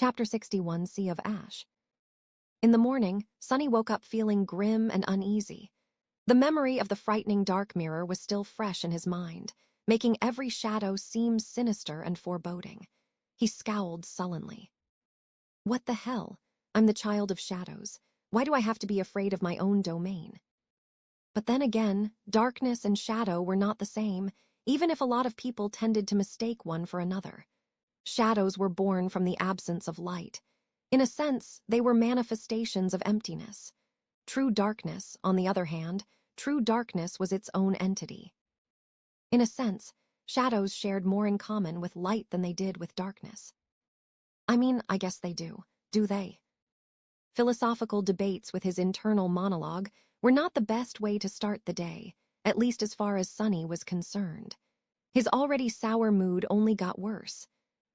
Chapter 61, Sea of Ash. In the morning, Sunny woke up feeling grim and uneasy. The memory of the frightening dark mirror was still fresh in his mind, making every shadow seem sinister and foreboding. He scowled sullenly. What the hell? I'm the child of shadows. Why do I have to be afraid of my own domain? But then again, darkness and shadow were not the same, even if a lot of people tended to mistake one for another. Shadows were born from the absence of light. In a sense, they were manifestations of emptiness. True darkness, on the other hand, true darkness was its own entity. In a sense, shadows shared more in common with light than they did with darkness. I guess they do they? Philosophical debates with his internal monologue were not the best way to start the day, at least as far as Sunny was concerned. His already sour mood only got worse.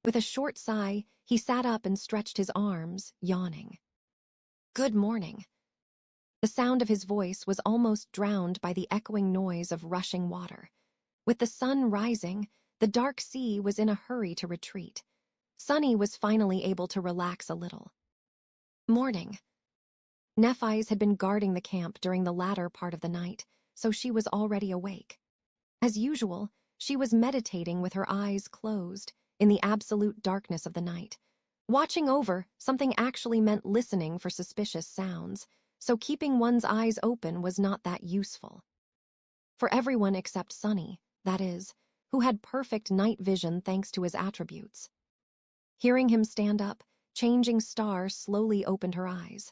With a short sigh, he sat up and stretched his arms, yawning. Good morning. The sound of his voice was almost drowned by the echoing noise of rushing water. With the sun rising, the dark sea was in a hurry to retreat. Sunny was finally able to relax a little. Morning. Nephi's had been guarding the camp during the latter part of the night, so she was already awake. As usual, she was meditating with her eyes closed, in the absolute darkness of the night. Watching over something actually meant listening for suspicious sounds, so keeping one's eyes open was not that useful. For everyone except Sunny, that is, who had perfect night vision thanks to his attributes. Hearing him stand up, Changing Star slowly opened her eyes.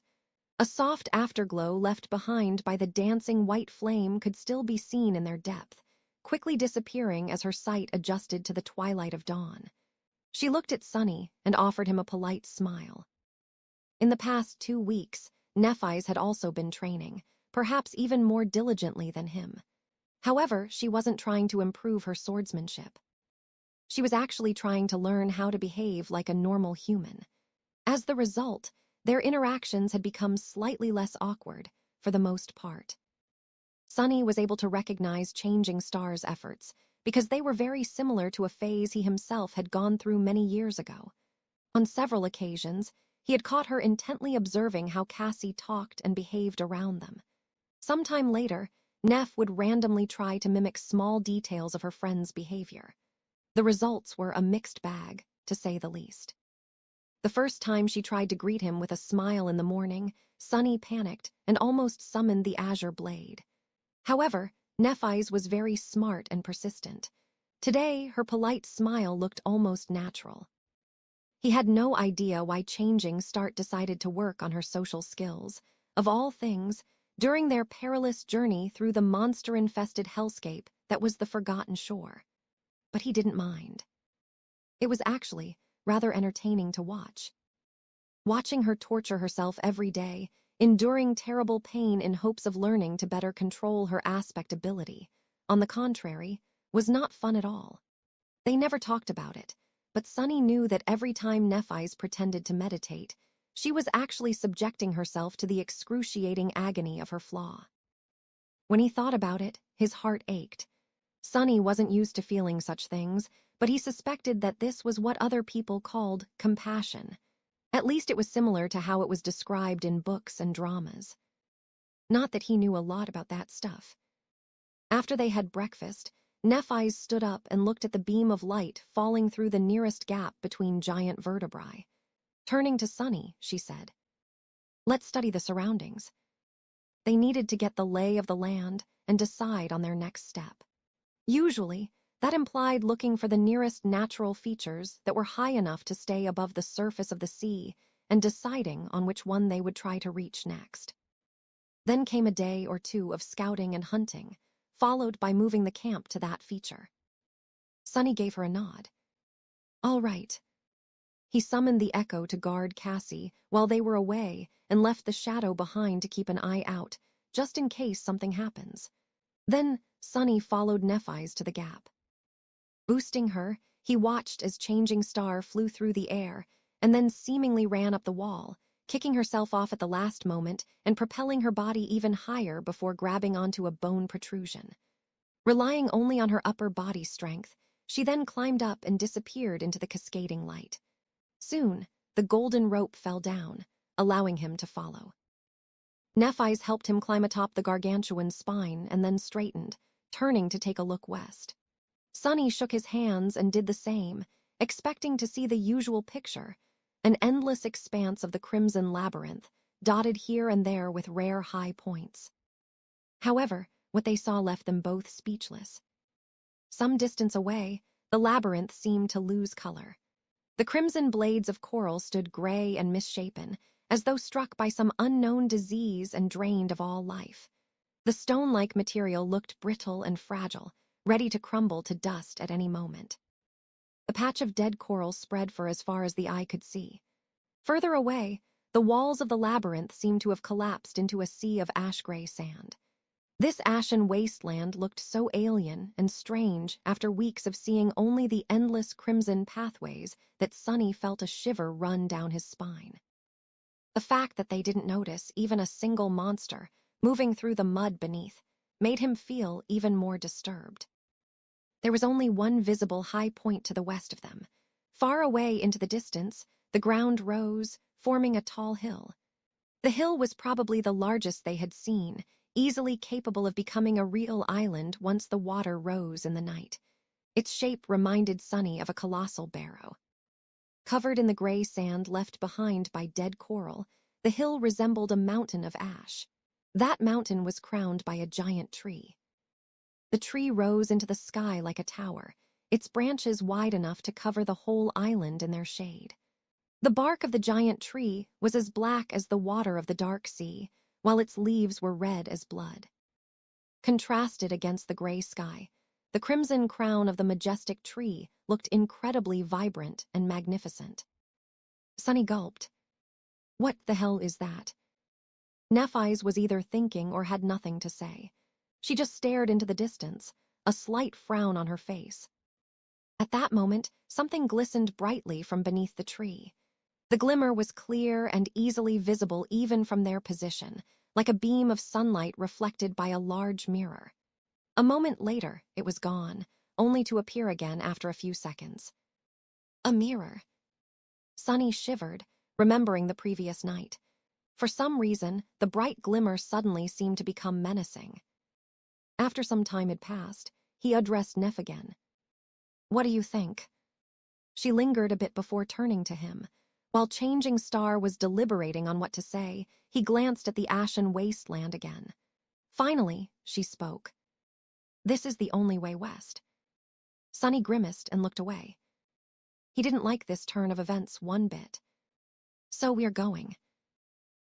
A soft afterglow left behind by the dancing white flame could still be seen in their depth, quickly disappearing as her sight adjusted to the twilight of dawn. She looked at Sunny and offered him a polite smile. In the past 2 weeks, Nephi's had also been training, perhaps even more diligently than him. However, she wasn't trying to improve her swordsmanship. She was actually trying to learn how to behave like a normal human. As the result, their interactions had become slightly less awkward, for the most part. Sunny was able to recognize Changing Star's efforts, because they were very similar to a phase he himself had gone through many years ago. On several occasions, he had caught her intently observing how Cassie talked and behaved around them. Sometime later, Neph would randomly try to mimic small details of her friend's behavior. The results were a mixed bag, to say the least. The first time she tried to greet him with a smile in the morning, Sunny panicked and almost summoned the azure blade. However, Nephi's was very smart and persistent. Today, her polite smile looked almost natural. He had no idea why Changing Star decided to work on her social skills. Of all things, during their perilous journey through the monster-infested hellscape that was the Forgotten Shore. But he didn't mind. It was actually rather entertaining to watch. Watching her torture herself every day, enduring terrible pain in hopes of learning to better control her aspect ability, on the contrary, was not fun at all. They never talked about it, but Sunny knew that every time Nephi's pretended to meditate, she was actually subjecting herself to the excruciating agony of her flaw. When he thought about it, his heart ached. Sunny wasn't used to feeling such things, but he suspected that this was what other people called compassion. At least it was similar to how it was described in books and dramas. Not that he knew a lot about that stuff. After they had breakfast, Nephi's stood up and looked at the beam of light falling through the nearest gap between giant vertebrae. Turning to Sunny, she said, "Let's study the surroundings." They needed to get the lay of the land and decide on their next step. Usually, that implied looking for the nearest natural features that were high enough to stay above the surface of the sea and deciding on which one they would try to reach next. Then came a day or two of scouting and hunting, followed by moving the camp to that feature. Sunny gave her a nod. All right. He summoned the Echo to guard Cassie while they were away and left the Shadow behind to keep an eye out, just in case something happens. Then Sunny followed Nephi's to the gap. Boosting her, he watched as Changing Star flew through the air and then seemingly ran up the wall, kicking herself off at the last moment and propelling her body even higher before grabbing onto a bone protrusion. Relying only on her upper body strength, she then climbed up and disappeared into the cascading light. Soon, the golden rope fell down, allowing him to follow. Nephi's helped him climb atop the gargantuan's spine and then straightened, turning to take a look west. Sonny shook his hands and did the same, expecting to see the usual picture, an endless expanse of the crimson labyrinth, dotted here and there with rare high points. However, what they saw left them both speechless. Some distance away, the labyrinth seemed to lose color. The crimson blades of coral stood gray and misshapen, as though struck by some unknown disease and drained of all life. The stone-like material looked brittle and fragile, ready to crumble to dust at any moment. The patch of dead coral spread for as far as the eye could see. Further away, the walls of the labyrinth seemed to have collapsed into a sea of ash-gray sand. This ashen wasteland looked so alien and strange after weeks of seeing only the endless crimson pathways that Sonny felt a shiver run down his spine. The fact that they didn't notice even a single monster moving through the mud beneath made him feel even more disturbed. There was only one visible high point to the west of them. Far away into the distance, the ground rose, forming a tall hill. The hill was probably the largest they had seen, easily capable of becoming a real island once the water rose in the night. Its shape reminded Sonny of a colossal barrow. Covered in the gray sand left behind by dead coral, the hill resembled a mountain of ash. That mountain was crowned by a giant tree. The tree rose into the sky like a tower, its branches wide enough to cover the whole island in their shade. The bark of the giant tree was as black as the water of the dark sea, while its leaves were red as blood. Contrasted against the gray sky, the crimson crown of the majestic tree looked incredibly vibrant and magnificent. Sonny gulped. What the hell is that? Nephi's was either thinking or had nothing to say. She just stared into the distance, a slight frown on her face. At that moment, something glistened brightly from beneath the tree. The glimmer was clear and easily visible even from their position, like a beam of sunlight reflected by a large mirror. A moment later, it was gone, only to appear again after a few seconds. A mirror. Sonny shivered, remembering the previous night. For some reason, the bright glimmer suddenly seemed to become menacing. After some time had passed, he addressed Neph again. What do you think? She lingered a bit before turning to him. While Changing Star was deliberating on what to say, he glanced at the ashen wasteland again. Finally, she spoke. This is the only way west. Sonny grimaced and looked away. He didn't like this turn of events one bit. So we're going.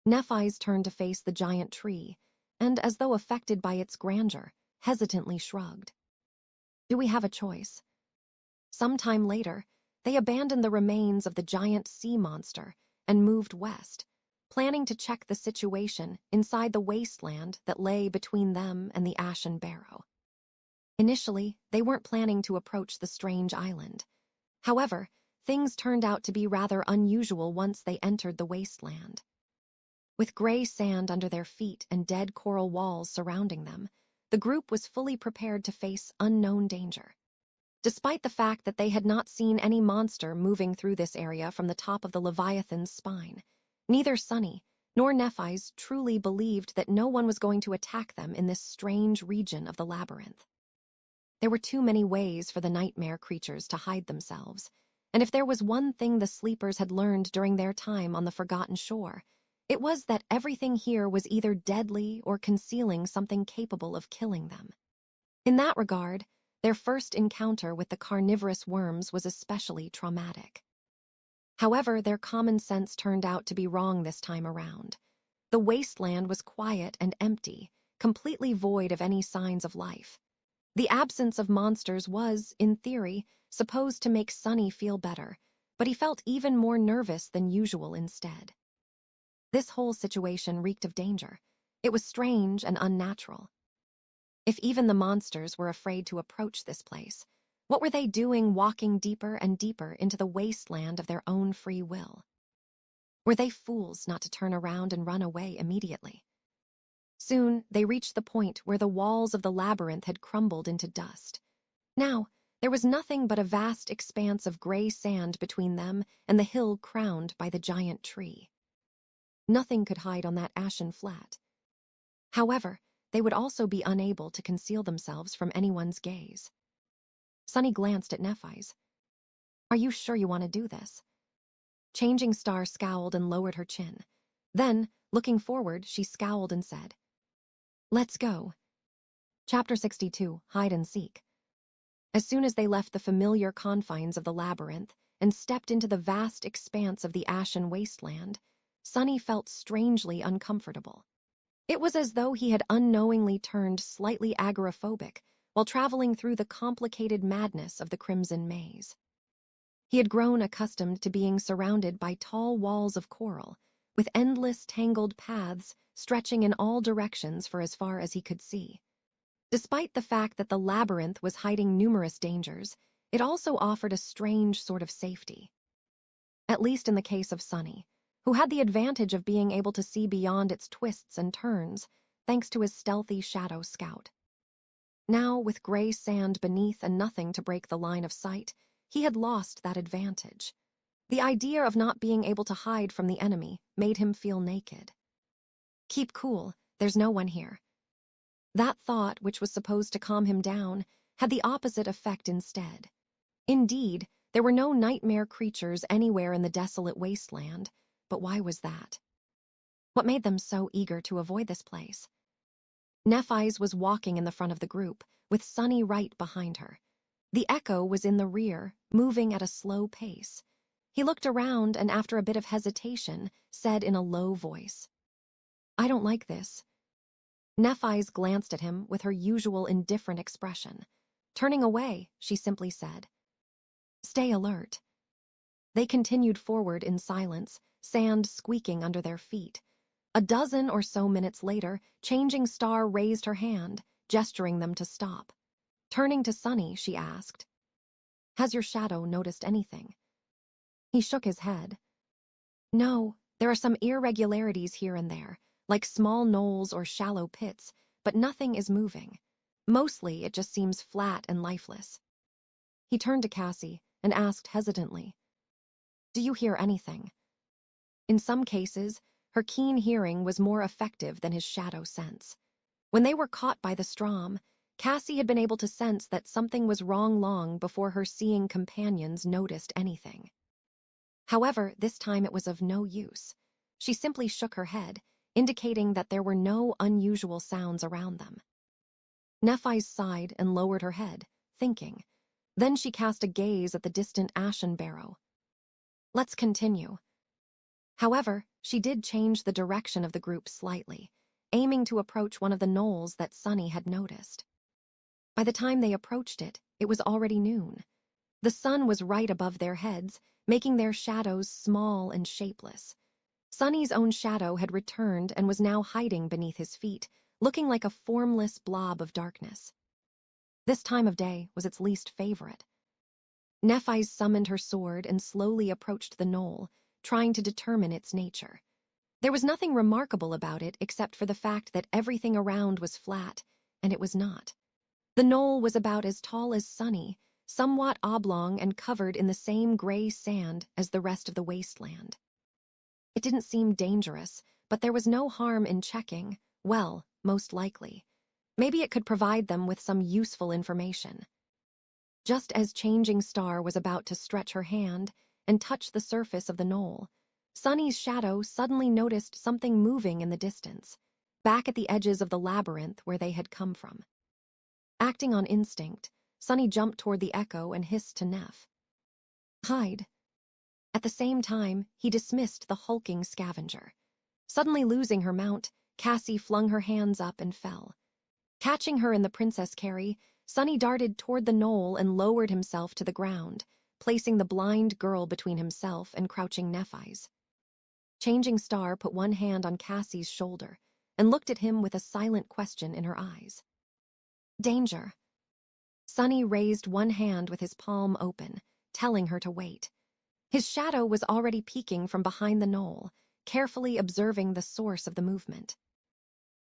Nephi's turned to face the giant tree, and as though affected by its grandeur, hesitantly shrugged. Do we have a choice? Sometime later, they abandoned the remains of the giant sea monster and moved west, planning to check the situation inside the wasteland that lay between them and the Ashen Barrow. Initially, they weren't planning to approach the strange island. However, things turned out to be rather unusual once they entered the wasteland. With gray sand under their feet and dead coral walls surrounding them, the group was fully prepared to face unknown danger. Despite the fact that they had not seen any monster moving through this area from the top of the Leviathan's spine, neither Sonny nor Nephi's truly believed that no one was going to attack them in this strange region of the labyrinth. There were too many ways for the nightmare creatures to hide themselves, and if there was one thing the sleepers had learned during their time on the Forgotten Shore, it was that everything here was either deadly or concealing something capable of killing them. In that regard, their first encounter with the carnivorous worms was especially traumatic. However, their common sense turned out to be wrong this time around. The wasteland was quiet and empty, completely void of any signs of life. The absence of monsters was, in theory, supposed to make Sonny feel better, but he felt even more nervous than usual instead. This whole situation reeked of danger. It was strange and unnatural. If even the monsters were afraid to approach this place, what were they doing walking deeper and deeper into the wasteland of their own free will? Were they fools not to turn around and run away immediately? Soon, they reached the point where the walls of the labyrinth had crumbled into dust. Now, There was nothing but a vast expanse of gray sand between them and the hill crowned by the giant tree. Nothing could hide on that ashen flat. However, they would also be unable to conceal themselves from anyone's gaze. Sunny glanced at Nephi's. "Are you sure you want to do this?" Changing Star scowled and lowered her chin. Then, looking forward, she scowled and said, "Let's go." Chapter 62, Hide and Seek. As soon as they left the familiar confines of the labyrinth and stepped into the vast expanse of the ashen wasteland, Sunny felt strangely uncomfortable. It was as though he had unknowingly turned slightly agoraphobic while traveling through the complicated madness of the Crimson Maze. He had grown accustomed to being surrounded by tall walls of coral, with endless tangled paths stretching in all directions for as far as he could see. Despite the fact that the labyrinth was hiding numerous dangers, it also offered a strange sort of safety. At least in the case of Sunny, who had the advantage of being able to see beyond its twists and turns, thanks to his stealthy shadow scout. Now, with gray sand beneath and nothing to break the line of sight, he had lost that advantage. The idea of not being able to hide from the enemy made him feel naked. "Keep cool, there's no one here." That thought, which was supposed to calm him down, had the opposite effect instead. Indeed, there were no nightmare creatures anywhere in the desolate wasteland, but why was that? What made them so eager to avoid this place? Nephi's was walking in the front of the group, with Sunny right behind her. The Echo was in the rear, moving at a slow pace. He looked around and, after a bit of hesitation, said in a low voice, "I don't like this." Nephi's glanced at him with her usual indifferent expression. Turning away, she simply said, "Stay alert." They continued forward in silence, sand squeaking under their feet. A dozen or so minutes later, Changing Star raised her hand, gesturing them to stop. Turning to Sunny, she asked, "Has your shadow noticed anything?" He shook his head. "No, there are some irregularities here and there, like small knolls or shallow pits, but nothing is moving. Mostly, it just seems flat and lifeless." He turned to Cassie and asked hesitantly, "Do you hear anything?" In some cases, her keen hearing was more effective than his shadow sense. When they were caught by the Strom, Cassie had been able to sense that something was wrong long before her seeing companions noticed anything. However, this time it was of no use. She simply shook her head, indicating that there were no unusual sounds around them. Nephi's sighed and lowered her head, thinking. Then she cast a gaze at the distant ashen barrow. "Let's continue." However, she did change the direction of the group slightly, aiming to approach one of the knolls that Sunny had noticed. By the time they approached it, it was already noon. The sun was right above their heads, making their shadows small and shapeless. Sunny's own shadow had returned and was now hiding beneath his feet, looking like a formless blob of darkness. This time of day was its least favorite. Nephi's summoned her sword and slowly approached the knoll, trying to determine its nature. There was nothing remarkable about it except for the fact that everything around was flat, and it was not. The knoll was about as tall as Sunny, somewhat oblong and covered in the same gray sand as the rest of the wasteland. It didn't seem dangerous, but there was no harm in checking, well, most likely. Maybe it could provide them with some useful information. Just as Changing Star was about to stretch her hand and touch the surface of the knoll, Sunny's shadow suddenly noticed something moving in the distance, back at the edges of the labyrinth where they had come from. Acting on instinct, Sunny jumped toward the Echo and hissed to Neph, "Hide." At the same time, he dismissed the hulking scavenger. Suddenly losing her mount, Cassie flung her hands up and fell. Catching her in the princess carry, Sunny darted toward the knoll and lowered himself to the ground, placing the blind girl between himself and crouching Nephi's. Changing Star put one hand on Cassie's shoulder and looked at him with a silent question in her eyes. "Danger." Sunny raised one hand with his palm open, telling her to wait. His shadow was already peeking from behind the knoll, carefully observing the source of the movement.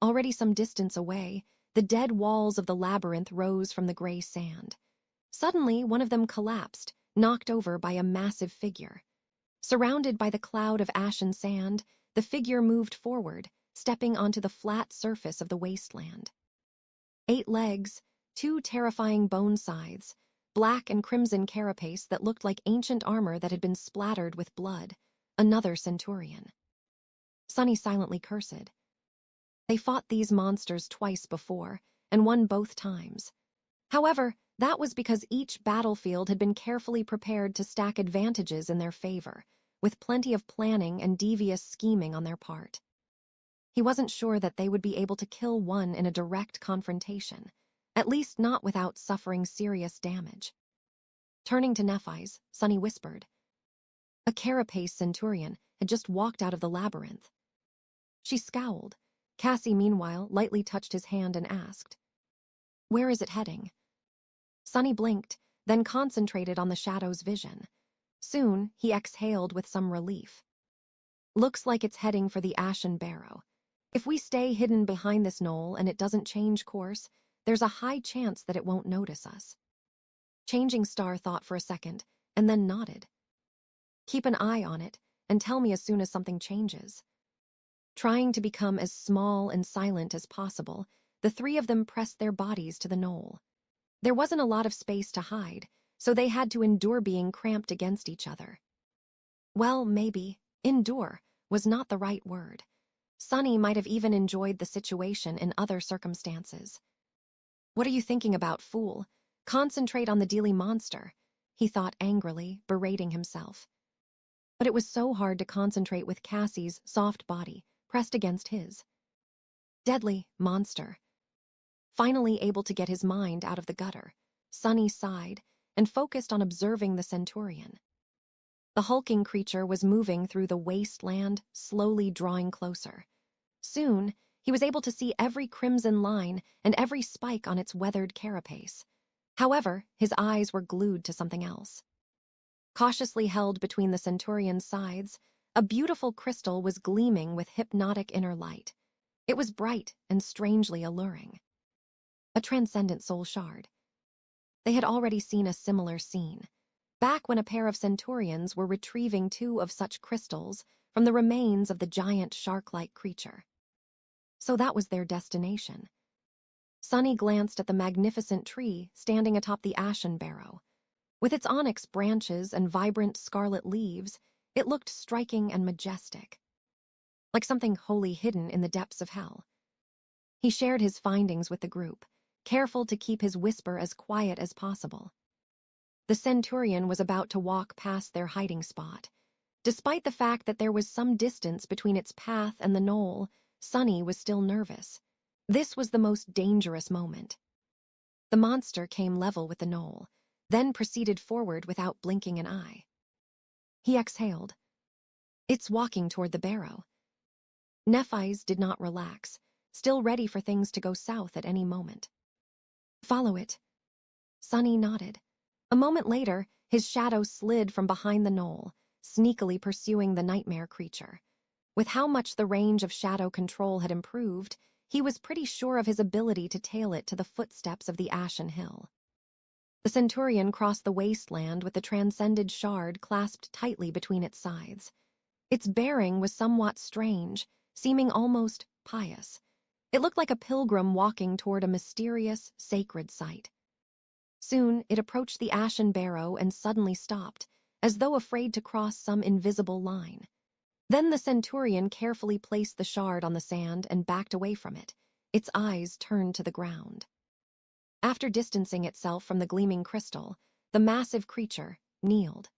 Already some distance away, the dead walls of the labyrinth rose from the gray sand. Suddenly, one of them collapsed, knocked over by a massive figure. Surrounded by the cloud of ashen sand, the figure moved forward, stepping onto the flat surface of the wasteland. 8 legs, 2 terrifying bone scythes, black and crimson carapace that looked like ancient armor that had been splattered with blood. Another centurion. Sunny silently cursed. They fought these monsters twice before, and won both times. However, that was because each battlefield had been carefully prepared to stack advantages in their favor, with plenty of planning and devious scheming on their part. He wasn't sure that they would be able to kill one in a direct confrontation, at least not without suffering serious damage. Turning to Nephi's, Sunny whispered. A carapace centurion had just walked out of the labyrinth. She scowled. Cassie, meanwhile, lightly touched his hand and asked, "Where is it heading?" Sunny blinked, then concentrated on the shadow's vision. Soon, he exhaled with some relief. Looks like it's heading for the Ashen Barrow. If we stay hidden behind this knoll and it doesn't change course, there's a high chance that it won't notice us. Changing Star thought for a second, and then nodded. Keep an eye on it, and tell me as soon as something changes. Trying to become as small and silent as possible, the 3 of them pressed their bodies to the knoll. There wasn't a lot of space to hide, so they had to endure being cramped against each other. Well, maybe endure was not the right word. Sunny might have even enjoyed the situation in other circumstances. What are you thinking about, fool? Concentrate on the dealy monster, he thought angrily, berating himself. But it was so hard to concentrate with Cassie's soft body pressed against his. Deadly monster. Finally able to get his mind out of the gutter, Sunny sighed and focused on observing the centurion. The hulking creature was moving through the wasteland, slowly drawing closer. Soon, he was able to see every crimson line and every spike on its weathered carapace. However, his eyes were glued to something else. Cautiously held between the centurion's sides, a beautiful crystal was gleaming with hypnotic inner light. It was bright and strangely alluring. A transcendent soul shard. They had already seen a similar scene, back when a pair of centurions were retrieving 2 of such crystals from the remains of the giant shark-like creature. So that was their destination. Sunny glanced at the magnificent tree standing atop the Ashen Barrow. With its onyx branches and vibrant scarlet leaves, it looked striking and majestic, like something wholly hidden in the depths of hell. He shared his findings with the group, careful to keep his whisper as quiet as possible. The centurion was about to walk past their hiding spot. Despite the fact that there was some distance between its path and the knoll, Sunny was still nervous. This was the most dangerous moment. The monster came level with the knoll, then proceeded forward without blinking an eye. He exhaled. It's walking toward the barrow. Nephi's did not relax, still ready for things to go south at any moment. Follow it. Sunny nodded. A moment later, his shadow slid from behind the knoll, sneakily pursuing the nightmare creature. With how much the range of shadow control had improved, he was pretty sure of his ability to tail it to the footsteps of the Ashen Hill. The centurion crossed the wasteland with the transcended shard clasped tightly between its sides. Its bearing was somewhat strange, seeming almost pious. It looked like a pilgrim walking toward a mysterious, sacred site. Soon, it approached the Ashen Barrow and suddenly stopped, as though afraid to cross some invisible line. Then the centurion carefully placed the shard on the sand and backed away from it, its eyes turned to the ground. After distancing itself from the gleaming crystal, the massive creature kneeled.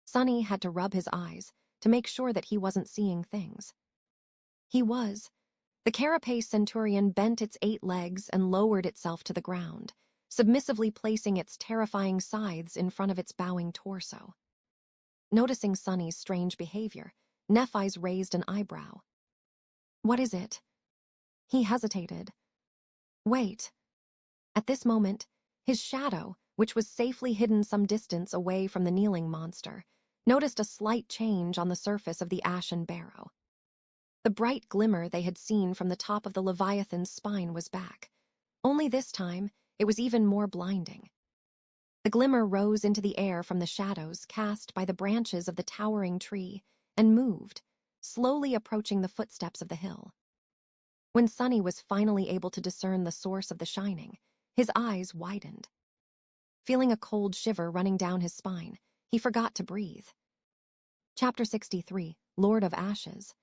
Sunny had to rub his eyes to make sure that he wasn't seeing things. He was. The carapace centurion bent its 8 legs and lowered itself to the ground, submissively placing its terrifying scythes in front of its bowing torso. Noticing Sunny's strange behavior, Nephi's raised an eyebrow. What is it? He hesitated. Wait. At this moment, his shadow, which was safely hidden some distance away from the kneeling monster, noticed a slight change on the surface of the Ashen Barrow. The bright glimmer they had seen from the top of the Leviathan's spine was back. Only this time, it was even more blinding. The glimmer rose into the air from the shadows cast by the branches of the towering tree and moved, slowly approaching the footsteps of the hill. When Sunny was finally able to discern the source of the shining, his eyes widened. Feeling a cold shiver running down his spine, he forgot to breathe. Chapter 63, Lord of Ashes.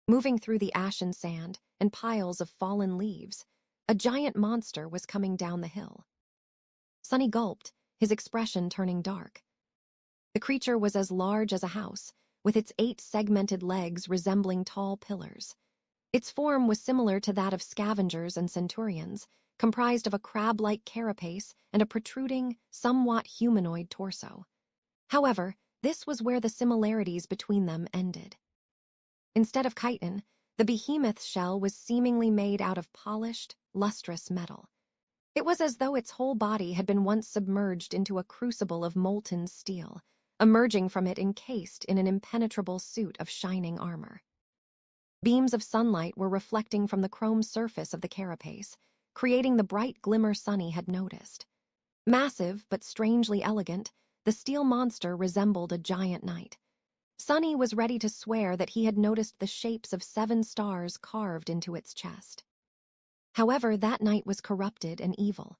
Moving through the ashen sand and piles of fallen leaves, a giant monster was coming down the hill. Sunny gulped, his expression turning dark. The creature was as large as a house, with its 8 segmented legs resembling tall pillars. Its form was similar to that of scavengers and centurions, comprised of a crab-like carapace and a protruding, somewhat humanoid torso. However, this was where the similarities between them ended. Instead of chitin, the behemoth's shell was seemingly made out of polished, lustrous metal. It was as though its whole body had been once submerged into a crucible of molten steel, emerging from it encased in an impenetrable suit of shining armor. Beams of sunlight were reflecting from the chrome surface of the carapace, creating the bright glimmer Sunny had noticed. Massive but strangely elegant, the steel monster resembled a giant knight. Sunny was ready to swear that he had noticed the shapes of 7 stars carved into its chest. However, that knight was corrupted and evil.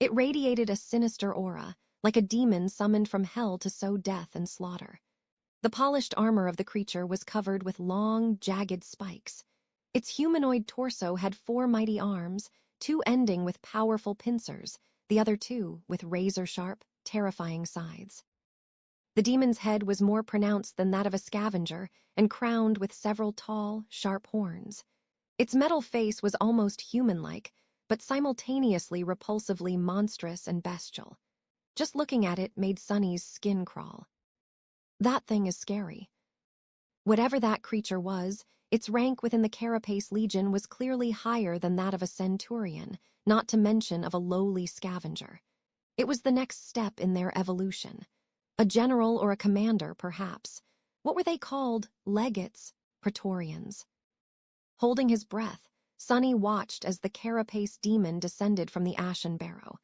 It radiated a sinister aura, like a demon summoned from hell to sow death and slaughter. The polished armor of the creature was covered with long, jagged spikes. Its humanoid torso had 4 mighty arms, 2 ending with powerful pincers, the other 2 with razor-sharp, terrifying scythes. The demon's head was more pronounced than that of a scavenger and crowned with several tall, sharp horns. Its metal face was almost human-like, but simultaneously repulsively monstrous and bestial. Just looking at it made Sunny's skin crawl. That thing is scary. Whatever that creature was, its rank within the Carapace Legion was clearly higher than that of a centurion, not to mention of a lowly scavenger. It was the next step in their evolution. A general or a commander, perhaps. What were they called? Legates, praetorians. Holding his breath, Sunny watched as the Carapace demon descended from the ashen barrow.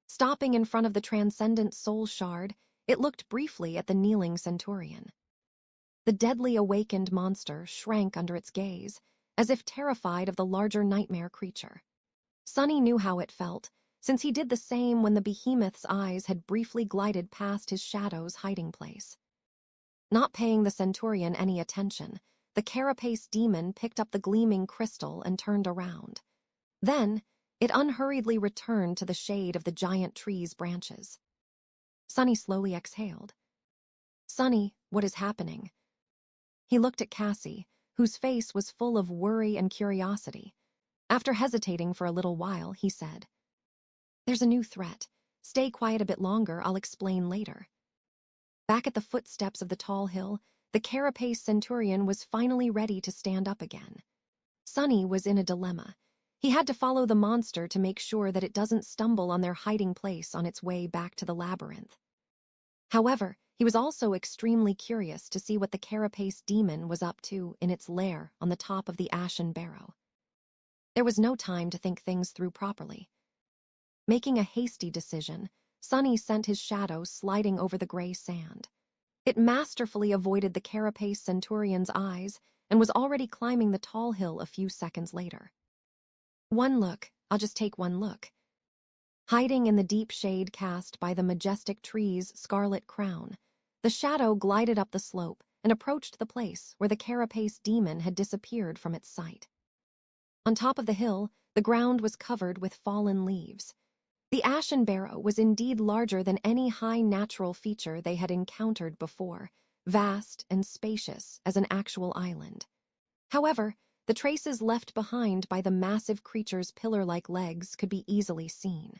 Stopping in front of the transcendent soul shard, it looked briefly at the kneeling centurion. The deadly awakened monster shrank under its gaze, as if terrified of the larger nightmare creature. Sunny knew how it felt, since he did the same when the behemoth's eyes had briefly glided past his shadow's hiding place. Not paying the centurion any attention, the Carapace demon picked up the gleaming crystal and turned around. Then, it unhurriedly returned to the shade of the giant tree's branches. Sunny slowly exhaled. "Sunny, what is happening?" He looked at Cassie, whose face was full of worry and curiosity. After hesitating for a little while, he said, "There's a new threat. Stay quiet a bit longer, I'll explain later." Back at the footsteps of the tall hill, the Carapace centurion was finally ready to stand up again. Sunny was in a dilemma. He had to follow the monster to make sure that it doesn't stumble on their hiding place on its way back to the labyrinth. However, he was also extremely curious to see what the Carapace demon was up to in its lair on the top of the ashen barrow. There was no time to think things through properly. Making a hasty decision, Sunny sent his shadow sliding over the gray sand. It masterfully avoided the Carapace centurion's eyes and was already climbing the tall hill a few seconds later. One look, I'll just take one look. Hiding in the deep shade cast by the majestic tree's scarlet crown, the shadow glided up the slope and approached the place where the Carapace demon had disappeared from its sight. On top of the hill, the ground was covered with fallen leaves. The ashen barrow was indeed larger than any high natural feature they had encountered before, vast and spacious as an actual island. However, the traces left behind by the massive creature's pillar-like legs could be easily seen.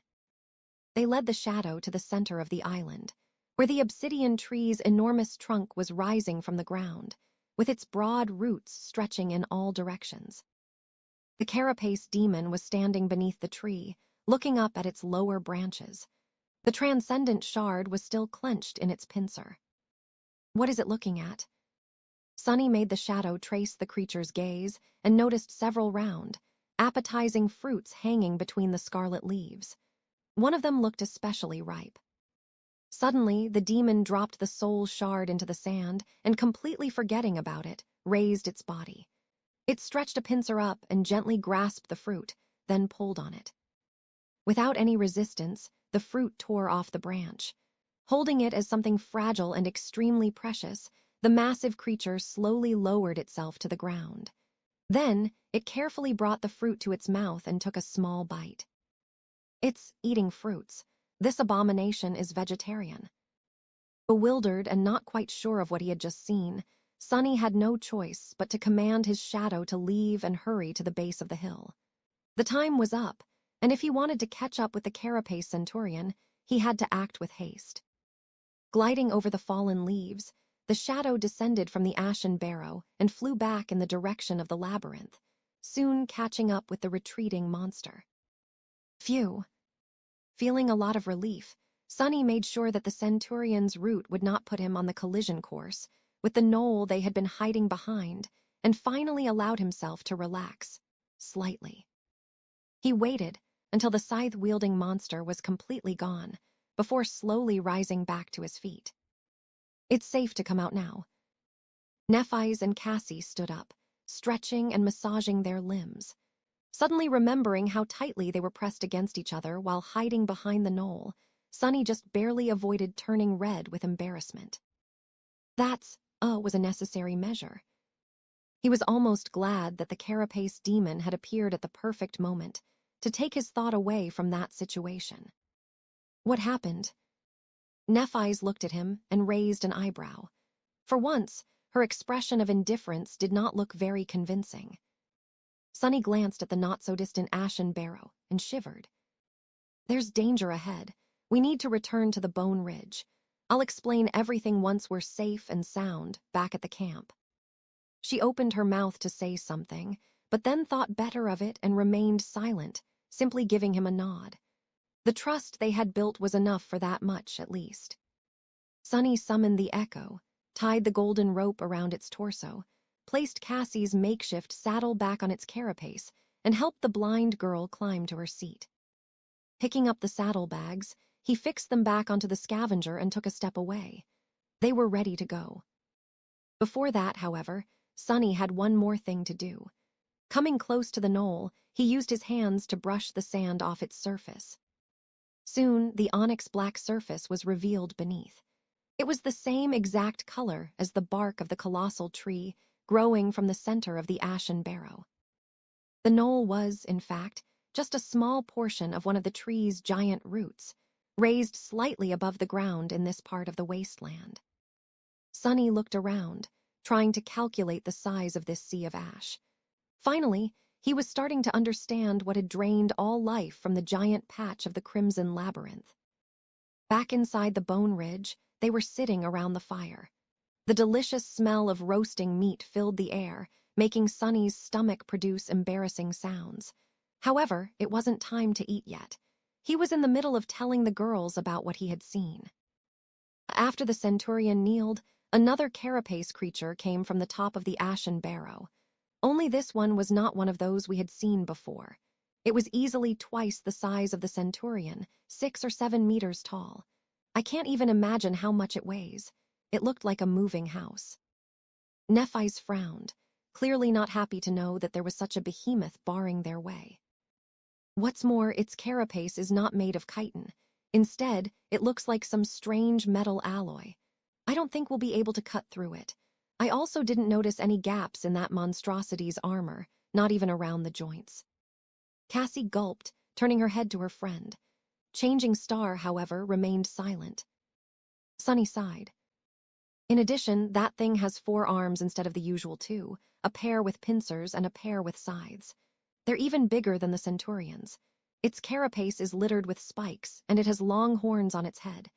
They led the shadow to the center of the island, where the obsidian tree's enormous trunk was rising from the ground, with its broad roots stretching in all directions. The Carapace demon was standing beneath the tree, looking up at its lower branches. The transcendent shard was still clenched in its pincer. What is it looking at? Sunny made the shadow trace the creature's gaze and noticed several round, appetizing fruits hanging between the scarlet leaves. One of them looked especially ripe. Suddenly, the demon dropped the soul shard into the sand and, completely forgetting about it, raised its body. It stretched a pincer up and gently grasped the fruit, then pulled on it. Without any resistance, the fruit tore off the branch. Holding it as something fragile and extremely precious, the massive creature slowly lowered itself to the ground. Then, it carefully brought the fruit to its mouth and took a small bite. It's eating fruits. This abomination is vegetarian. Bewildered and not quite sure of what he had just seen, Sonny had no choice but to command his shadow to leave and hurry to the base of the hill. The time was up, and if he wanted to catch up with the carapace centurion, he had to act with haste. Gliding over the fallen leaves, the shadow descended from the ashen barrow and flew back in the direction of the labyrinth, soon catching up with the retreating monster. Phew! Feeling a lot of relief, Sonny made sure that the centurion's route would not put him on the collision course with the knoll they had been hiding behind, and finally allowed himself to relax, slightly. He waited until the scythe-wielding monster was completely gone, before slowly rising back to his feet. It's safe to come out now. Nephi's and Cassie stood up, stretching and massaging their limbs. Suddenly remembering how tightly they were pressed against each other while hiding behind the knoll, Sonny just barely avoided turning red with embarrassment. That was a necessary measure. He was almost glad that the carapace demon had appeared at the perfect moment to take his thought away from that situation. What happened? Nephi's looked at him and raised an eyebrow. For once, her expression of indifference did not look very convincing. Sonny glanced at the not-so-distant ashen barrow and shivered. There's danger ahead. We need to return to the Bone Ridge. I'll explain everything once we're safe and sound back at the camp. She opened her mouth to say something, but then thought better of it and remained silent, simply giving him a nod. The trust they had built was enough for that much, at least. Sonny summoned the echo, tied the golden rope around its torso, placed Cassie's makeshift saddle back on its carapace, and helped the blind girl climb to her seat. Picking up the saddlebags, he fixed them back onto the scavenger and took a step away. They were ready to go. Before that, however, Sonny had one more thing to do. Coming close to the knoll, he used his hands to brush the sand off its surface. Soon, the onyx-black surface was revealed beneath. It was the same exact color as the bark of the colossal tree growing from the center of the ashen barrow. The knoll was, in fact, just a small portion of one of the tree's giant roots, raised slightly above the ground in this part of the wasteland. Sonny looked around, trying to calculate the size of this sea of ash. Finally, he was starting to understand what had drained all life from the giant patch of the Crimson Labyrinth. Back inside the Bone Ridge, they were sitting around the fire. The delicious smell of roasting meat filled the air, making Sonny's stomach produce embarrassing sounds. However, it wasn't time to eat yet. He was in the middle of telling the girls about what he had seen. After the centurion kneeled, another carapace creature came from the top of the ashen barrow. Only this one was not one of those we had seen before. It was easily twice the size of the centurion, 6 or 7 meters tall. I can't even imagine how much it weighs. It looked like a moving house. Nephi's frowned, clearly not happy to know that there was such a behemoth barring their way. What's more, its carapace is not made of chitin. Instead, it looks like some strange metal alloy. I don't think we'll be able to cut through it. I also didn't notice any gaps in that monstrosity's armor, not even around the joints. Cassie gulped, turning her head to her friend. Changing Star, however, remained silent. Sonny sighed. In addition, that thing has 4 arms instead of the usual 2, a pair with pincers and a pair with scythes. They're even bigger than the centurion's. Its carapace is littered with spikes, and it has long horns on its head.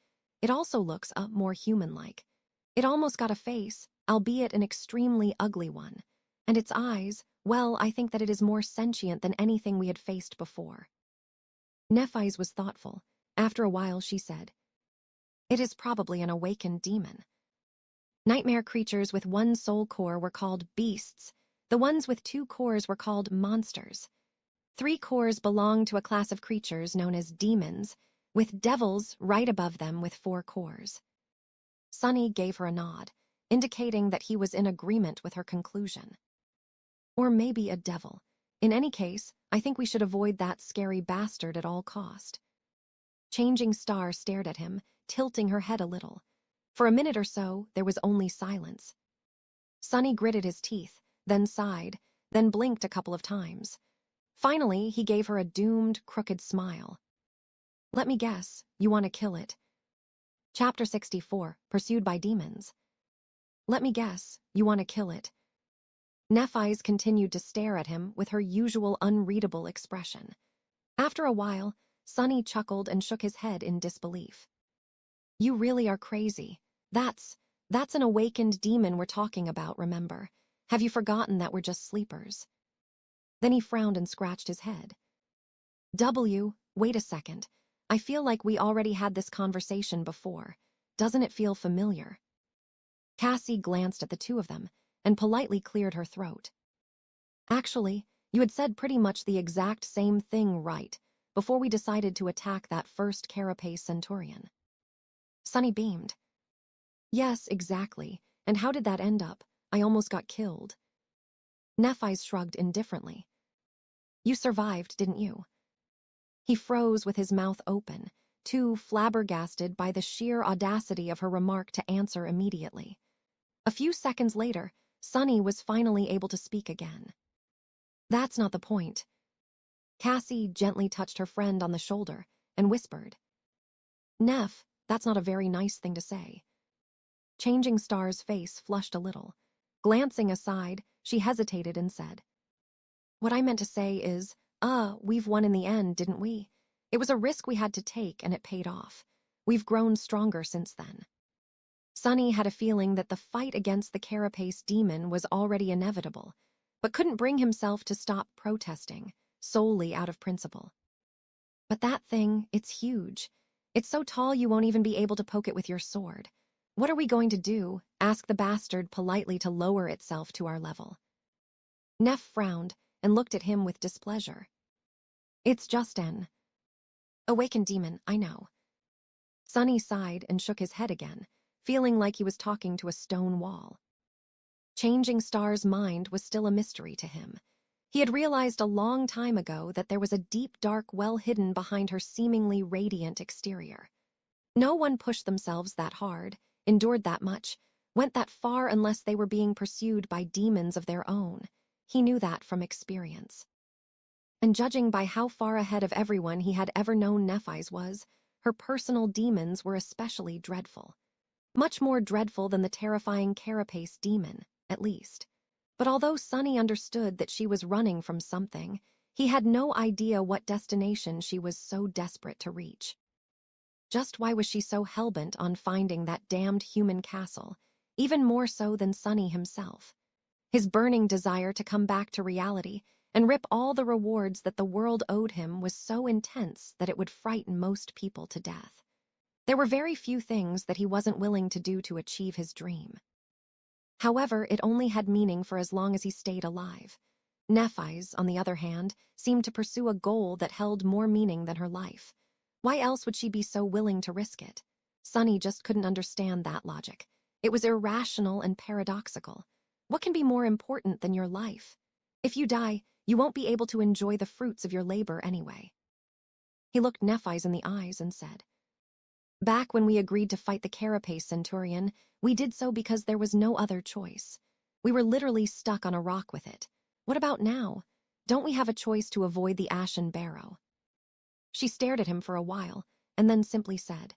It also looks more human-like. It almost got a face, albeit an extremely ugly one. And its eyes, well, I think that it is more sentient than anything we had faced before. Nephi's was thoughtful. After a while, she said, "It is probably an awakened demon." Nightmare creatures with 1 soul core were called beasts. The ones with 2 cores were called monsters. 3 cores belonged to a class of creatures known as demons, with devils right above them with 4 cores. Sunny gave her a nod, indicating that he was in agreement with her conclusion. Or maybe a devil. In any case, I think we should avoid that scary bastard at all cost. Changing Star stared at him, tilting her head a little. For a minute or so, there was only silence. Sunny gritted his teeth, then sighed, then blinked a couple of times. Finally, he gave her a doomed, crooked smile. Let me guess, you want to kill it. Chapter 64, Pursued by Demons. Let me guess, you want to kill it. Nephise continued to stare at him with her usual unreadable expression. After a while, Sunny chuckled and shook his head in disbelief. You really are crazy. That's an awakened demon we're talking about, remember? Have you forgotten that we're just sleepers? Then he frowned and scratched his head. Wait a second. I feel like we already had this conversation before. Doesn't it feel familiar? Cassie glanced at the two of them and politely cleared her throat. Actually, you had said pretty much the exact same thing right before we decided to attack that first carapace Centurion. Sunny beamed. Yes, exactly. And how did that end up? I almost got killed. Nephise shrugged indifferently. You survived, didn't you? He froze with his mouth open, too flabbergasted by the sheer audacity of her remark to answer immediately. A few seconds later, Sunny was finally able to speak again. That's not the point. Cassie gently touched her friend on the shoulder and whispered. Neff, that's not a very nice thing to say. Changing Star's face flushed a little. Glancing aside, she hesitated and said, What I meant to say is, we've won in the end, didn't we? It was a risk we had to take and it paid off. We've grown stronger since then. Sunny had a feeling that the fight against the carapace demon was already inevitable, but couldn't bring himself to stop protesting, solely out of principle. But that thing, it's huge. It's so tall you won't even be able to poke it with your sword. What are we going to do? Asked the bastard politely to lower itself to our level. Neff frowned and looked at him with displeasure. It's just an awakened demon, I know. Sunny sighed and shook his head again, feeling like he was talking to a stone wall. Changing Star's mind was still a mystery to him. He had realized a long time ago that there was a deep, dark well hidden behind her seemingly radiant exterior. No one pushed themselves that hard, endured that much, went that far unless they were being pursued by demons of their own. He knew that from experience. And judging by how far ahead of everyone he had ever known Nephise was, her personal demons were especially dreadful. Much more dreadful than the terrifying carapace demon, at least. But although Sunny understood that she was running from something, he had no idea what destination she was so desperate to reach. Just why was she so hellbent on finding that damned human castle, even more so than Sunny himself? His burning desire to come back to reality and rip all the rewards that the world owed him was so intense that it would frighten most people to death. There were very few things that he wasn't willing to do to achieve his dream. However, it only had meaning for as long as he stayed alive. Nephise, on the other hand, seemed to pursue a goal that held more meaning than her life. Why else would she be so willing to risk it? Sunny just couldn't understand that logic. It was irrational and paradoxical. What can be more important than your life? If you die, you won't be able to enjoy the fruits of your labor anyway. He looked Nephise in the eyes and said, Back when we agreed to fight the carapace Centurion, we did so because there was no other choice. We were literally stuck on a rock with it. What about now? Don't we have a choice to avoid the Ashen Barrow? She stared at him for a while, and then simply said,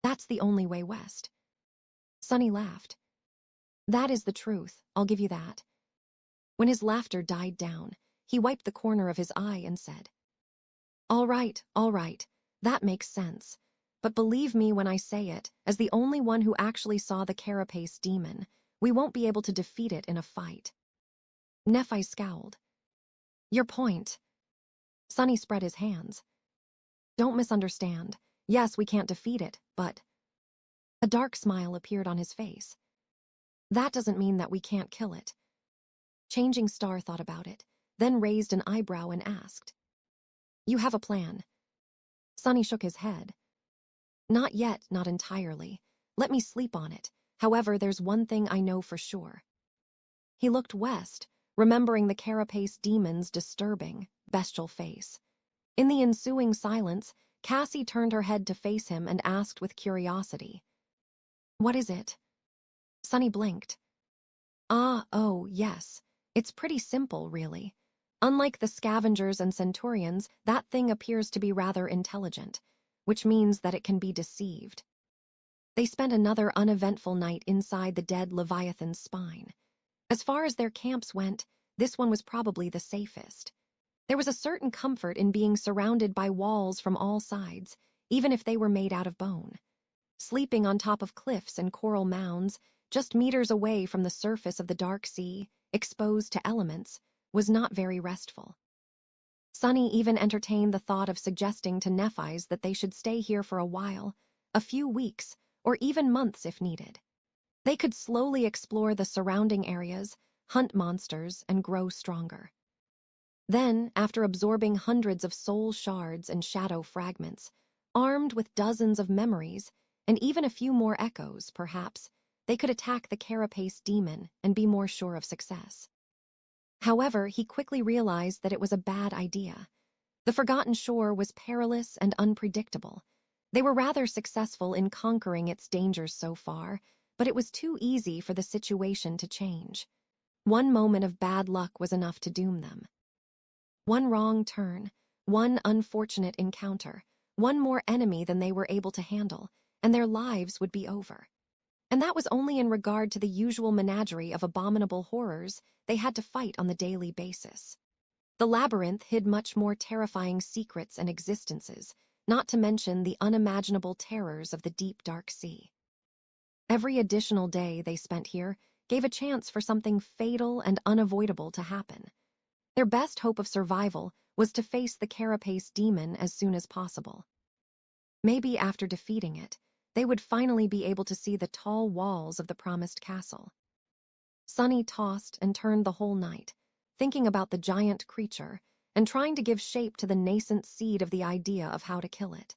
That's the only way west. Sunny laughed. That is the truth, I'll give you that. When his laughter died down, he wiped the corner of his eye and said, all right, that makes sense. But believe me when I say it, as the only one who actually saw the carapace demon, we won't be able to defeat it in a fight. Nephise scowled. Your point. Sunny spread his hands. Don't misunderstand. Yes, we can't defeat it, but... A dark smile appeared on his face. That doesn't mean that we can't kill it. Changing Star thought about it, then raised an eyebrow and asked, You have a plan? Sunny shook his head. Not yet, not entirely. Let me sleep on it. However, there's one thing I know for sure. He looked west, remembering the carapace demon's disturbing, bestial face. In the ensuing silence, Cassie turned her head to face him and asked with curiosity. What is it? Sunny blinked. Oh, yes. It's pretty simple, really. Unlike the scavengers and centurions, that thing appears to be rather intelligent, which means that it can be deceived. They spent another uneventful night inside the dead Leviathan's spine. As far as their camps went, this one was probably the safest. There was a certain comfort in being surrounded by walls from all sides, even if they were made out of bone. Sleeping on top of cliffs and coral mounds, just meters away from the surface of the dark sea, exposed to elements, was not very restful. Sunny even entertained the thought of suggesting to Nephis that they should stay here for a while, a few weeks, or even months if needed. They could slowly explore the surrounding areas, hunt monsters, and grow stronger. Then, after absorbing hundreds of soul shards and shadow fragments, armed with dozens of memories, and even a few more echoes, perhaps, they could attack the carapace demon and be more sure of success. However, he quickly realized that it was a bad idea. The Forgotten Shore was perilous and unpredictable. They were rather successful in conquering its dangers so far, but it was too easy for the situation to change. One moment of bad luck was enough to doom them. One wrong turn, one unfortunate encounter, one more enemy than they were able to handle, and their lives would be over. And that was only in regard to the usual menagerie of abominable horrors they had to fight on the daily basis. The labyrinth hid much more terrifying secrets and existences, not to mention the unimaginable terrors of the deep dark sea. Every additional day they spent here gave a chance for something fatal and unavoidable to happen. Their best hope of survival was to face the carapace demon as soon as possible. Maybe after defeating it, they would finally be able to see the tall walls of the promised castle. Sunny tossed and turned the whole night, thinking about the giant creature and trying to give shape to the nascent seed of the idea of how to kill it.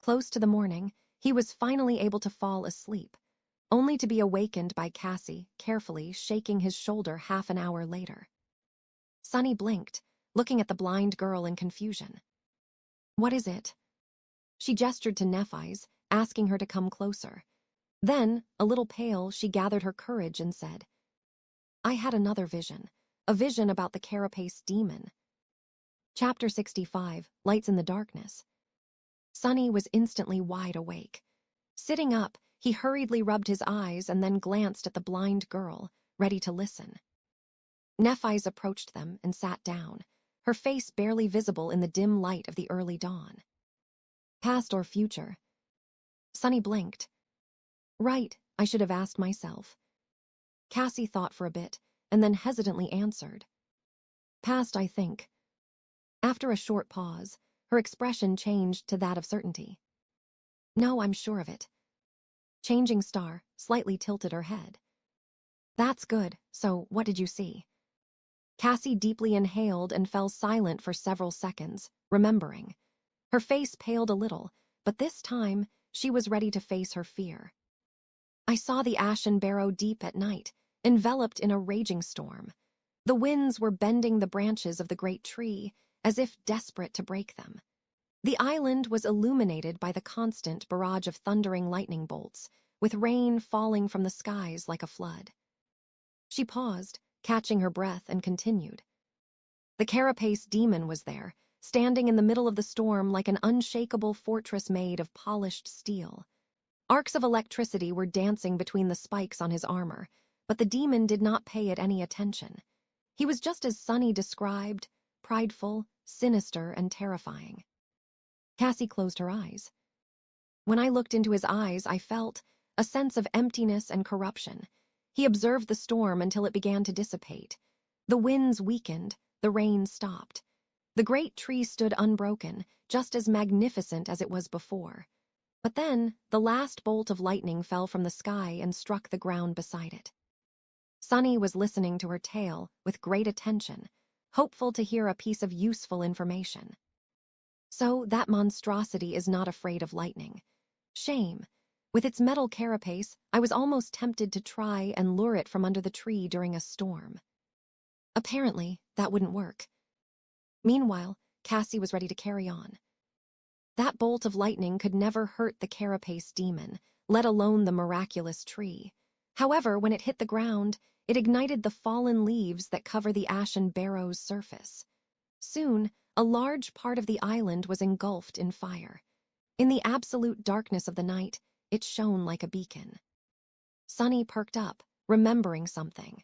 Close to the morning, he was finally able to fall asleep, only to be awakened by Cassie carefully shaking his shoulder half an hour later. Sunny blinked, looking at the blind girl in confusion. What is it? She gestured to Nephis, asking her to come closer. Then, a little pale, she gathered her courage and said, I had another vision, a vision about the carapace demon. Chapter 65, Lights in the Darkness. Sunny was instantly wide awake. Sitting up, he hurriedly rubbed his eyes and then glanced at the blind girl, ready to listen. Nephis approached them and sat down, her face barely visible in the dim light of the early dawn. Past or future? Sunny blinked. Right, I should have asked myself. Cassie thought for a bit, and then hesitantly answered. Past, I think. After a short pause, her expression changed to that of certainty. No, I'm sure of it. Changing Star slightly tilted her head. That's good, so what did you see? Cassie deeply inhaled and fell silent for several seconds, remembering. Her face paled a little, but this time she was ready to face her fear. I saw the ashen barrow deep at night, enveloped in a raging storm. The winds were bending the branches of the great tree, as if desperate to break them. The island was illuminated by the constant barrage of thundering lightning bolts, with rain falling from the skies like a flood. She paused, catching her breath, and continued. The carapace demon was there, standing in the middle of the storm like an unshakable fortress made of polished steel. Arcs of electricity were dancing between the spikes on his armor, but the demon did not pay it any attention. He was just as Sunny described, prideful, sinister, and terrifying. Cassie closed her eyes. When I looked into his eyes, I felt a sense of emptiness and corruption. He observed the storm until it began to dissipate. The winds weakened, the rain stopped. The great tree stood unbroken, just as magnificent as it was before. But then, the last bolt of lightning fell from the sky and struck the ground beside it. Sunny was listening to her tale with great attention, hopeful to hear a piece of useful information. So that monstrosity is not afraid of lightning. Shame. With its metal carapace, I was almost tempted to try and lure it from under the tree during a storm. Apparently, that wouldn't work. Meanwhile, Cassie was ready to carry on. That bolt of lightning could never hurt the carapace demon, let alone the miraculous tree. However, when it hit the ground, it ignited the fallen leaves that cover the ashen barrow's surface. Soon, a large part of the island was engulfed in fire. In the absolute darkness of the night, it shone like a beacon. Sunny perked up, remembering something.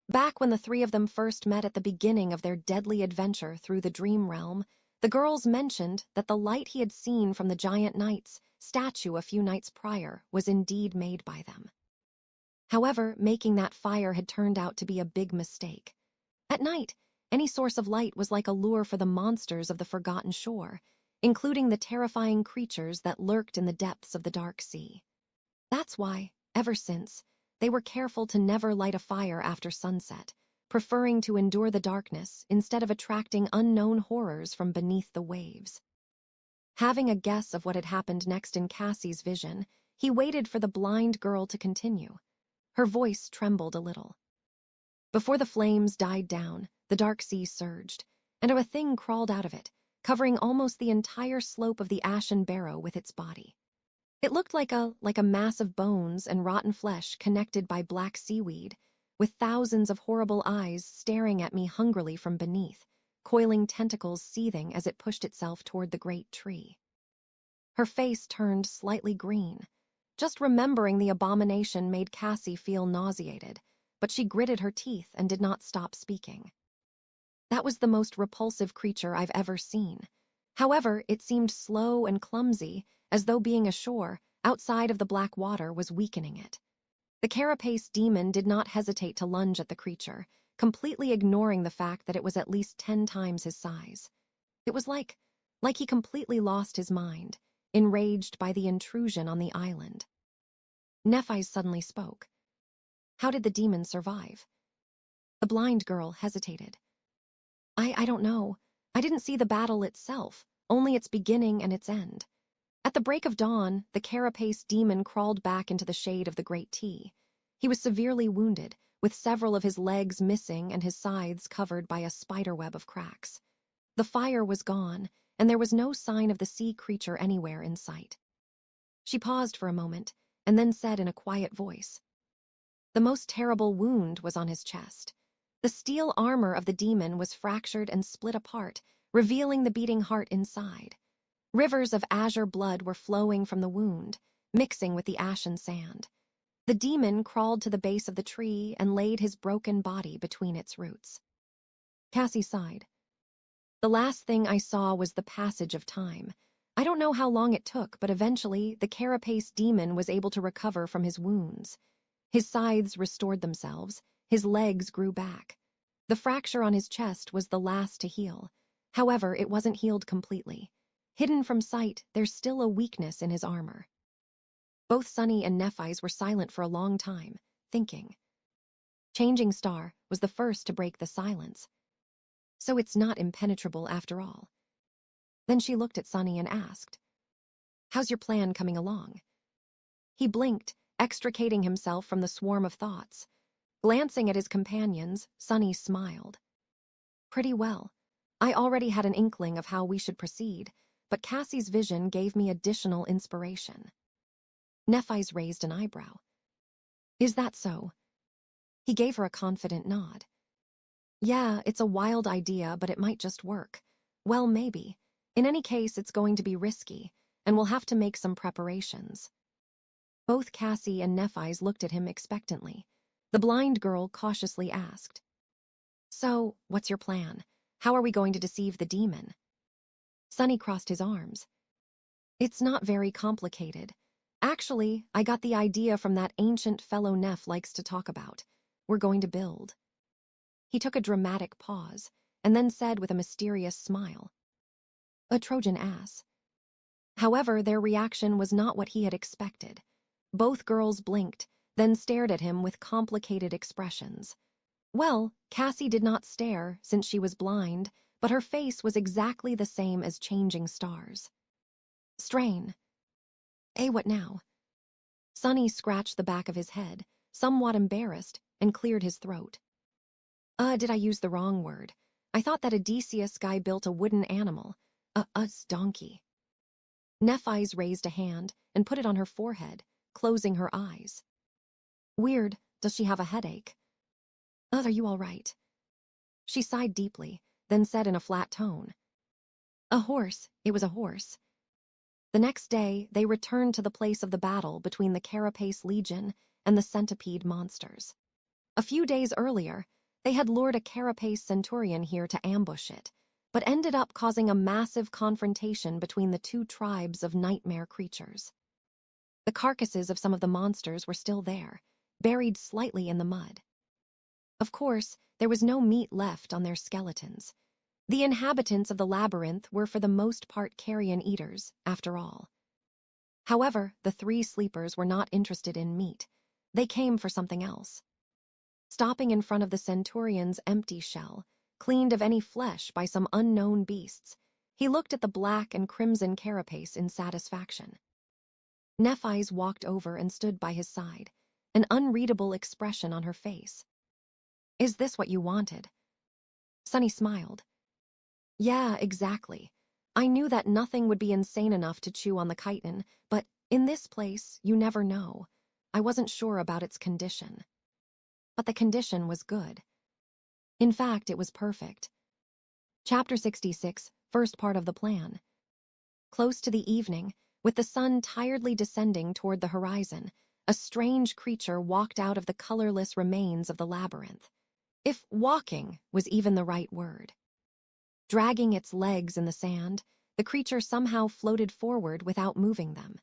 Back when the three of them first met at the beginning of their deadly adventure through the dream realm, the girls mentioned that the light he had seen from the giant knight's statue a few nights prior was indeed made by them. However, making that fire had turned out to be a big mistake. At night, any source of light was like a lure for the monsters of the forgotten shore, including the terrifying creatures that lurked in the depths of the dark sea. That's why, ever since, they were careful to never light a fire after sunset, preferring to endure the darkness instead of attracting unknown horrors from beneath the waves. Having a guess of what had happened next in Cassie's vision, he waited for the blind girl to continue. Her voice trembled a little. Before the flames died down, the dark sea surged, and a thing crawled out of it, covering almost the entire slope of the ashen barrow with its body. It looked like a mass of bones and rotten flesh connected by black seaweed, with thousands of horrible eyes staring at me hungrily from beneath, coiling tentacles seething as it pushed itself toward the great tree. Her face turned slightly green. Just remembering the abomination made Cassie feel nauseated, but she gritted her teeth and did not stop speaking. That was the most repulsive creature I've ever seen. However, it seemed slow and clumsy, as though being ashore, outside of the black water, was weakening it. The carapace demon did not hesitate to lunge at the creature, completely ignoring the fact that it was at least 10 times his size. It was like he completely lost his mind, enraged by the intrusion on the island. Nephi suddenly spoke. How did the demon survive? The blind girl hesitated. I don't know. I didn't see the battle itself, only its beginning and its end. At the break of dawn, the carapace demon crawled back into the shade of the great T. He was severely wounded, with several of his legs missing and his sides covered by a spiderweb of cracks. The fire was gone, and there was no sign of the sea creature anywhere in sight. She paused for a moment, and then said in a quiet voice, "The most terrible wound was on his chest. The steel armor of the demon was fractured and split apart, revealing the beating heart inside. Rivers of azure blood were flowing from the wound, mixing with the ashen sand. The demon crawled to the base of the tree and laid his broken body between its roots." Cassie sighed. "The last thing I saw was the passage of time. I don't know how long it took, but eventually the carapace demon was able to recover from his wounds. His sides restored themselves, his legs grew back. The fracture on his chest was the last to heal. However, it wasn't healed completely. Hidden from sight, there's still a weakness in his armor." Both Sunny and Nephi's were silent for a long time, thinking. Changing Star was the first to break the silence. So it's not impenetrable after all. Then she looked at Sunny and asked, "How's your plan coming along?" He blinked, extricating himself from the swarm of thoughts. Glancing at his companions, Sunny smiled. "Pretty well. I already had an inkling of how we should proceed, but Cassie's vision gave me additional inspiration." Nephi's raised an eyebrow. "Is that so?" He gave her a confident nod. "Yeah, it's a wild idea, but it might just work. Well, maybe. In any case, it's going to be risky, and we'll have to make some preparations." Both Cassie and Nephi's looked at him expectantly. The blind girl cautiously asked, "So, what's your plan? How are we going to deceive the demon?" Sunny crossed his arms. "It's not very complicated. Actually, I got the idea from that ancient fellow Neph likes to talk about. We're going to build." He took a dramatic pause, and then said with a mysterious smile, "A Trojan ass." However, their reaction was not what he had expected. Both girls blinked, then stared at him with complicated expressions. Well, Cassie did not stare, since she was blind, but her face was exactly the same as changing stars. Strain. What now? Sonny scratched the back of his head, somewhat embarrassed, and cleared his throat. Did I use the wrong word? I thought that Odysseus guy built a wooden animal. Donkey. Nephi's raised a hand and put it on her forehead, closing her eyes. Weird. Does she have a headache? Are you all right? She sighed deeply, then said in a flat tone. A horse. It was a horse. The next day, they returned to the place of the battle between the Carapace Legion and the centipede monsters. A few days earlier, they had lured a Carapace centurion here to ambush it, but ended up causing a massive confrontation between the two tribes of nightmare creatures. The carcasses of some of the monsters were still there, buried slightly in the mud. Of course, there was no meat left on their skeletons. The inhabitants of the labyrinth were for the most part carrion eaters, after all. However, the three sleepers were not interested in meat. They came for something else. Stopping in front of the centurion's empty shell, cleaned of any flesh by some unknown beasts, he looked at the black and crimson carapace in satisfaction. Nephi's walked over and stood by his side, an unreadable expression on her face. Is this what you wanted? Sonny smiled. Yeah, exactly. I knew that nothing would be insane enough to chew on the chitin, but in this place, you never know. I wasn't sure about its condition. But the condition was good. In fact, it was perfect. Chapter 66, first part of the plan. Close to the evening, with the sun tiredly descending toward the horizon, a strange creature walked out of the colorless remains of the labyrinth. If walking was even the right word. Dragging its legs in the sand, the creature somehow floated forward without moving them.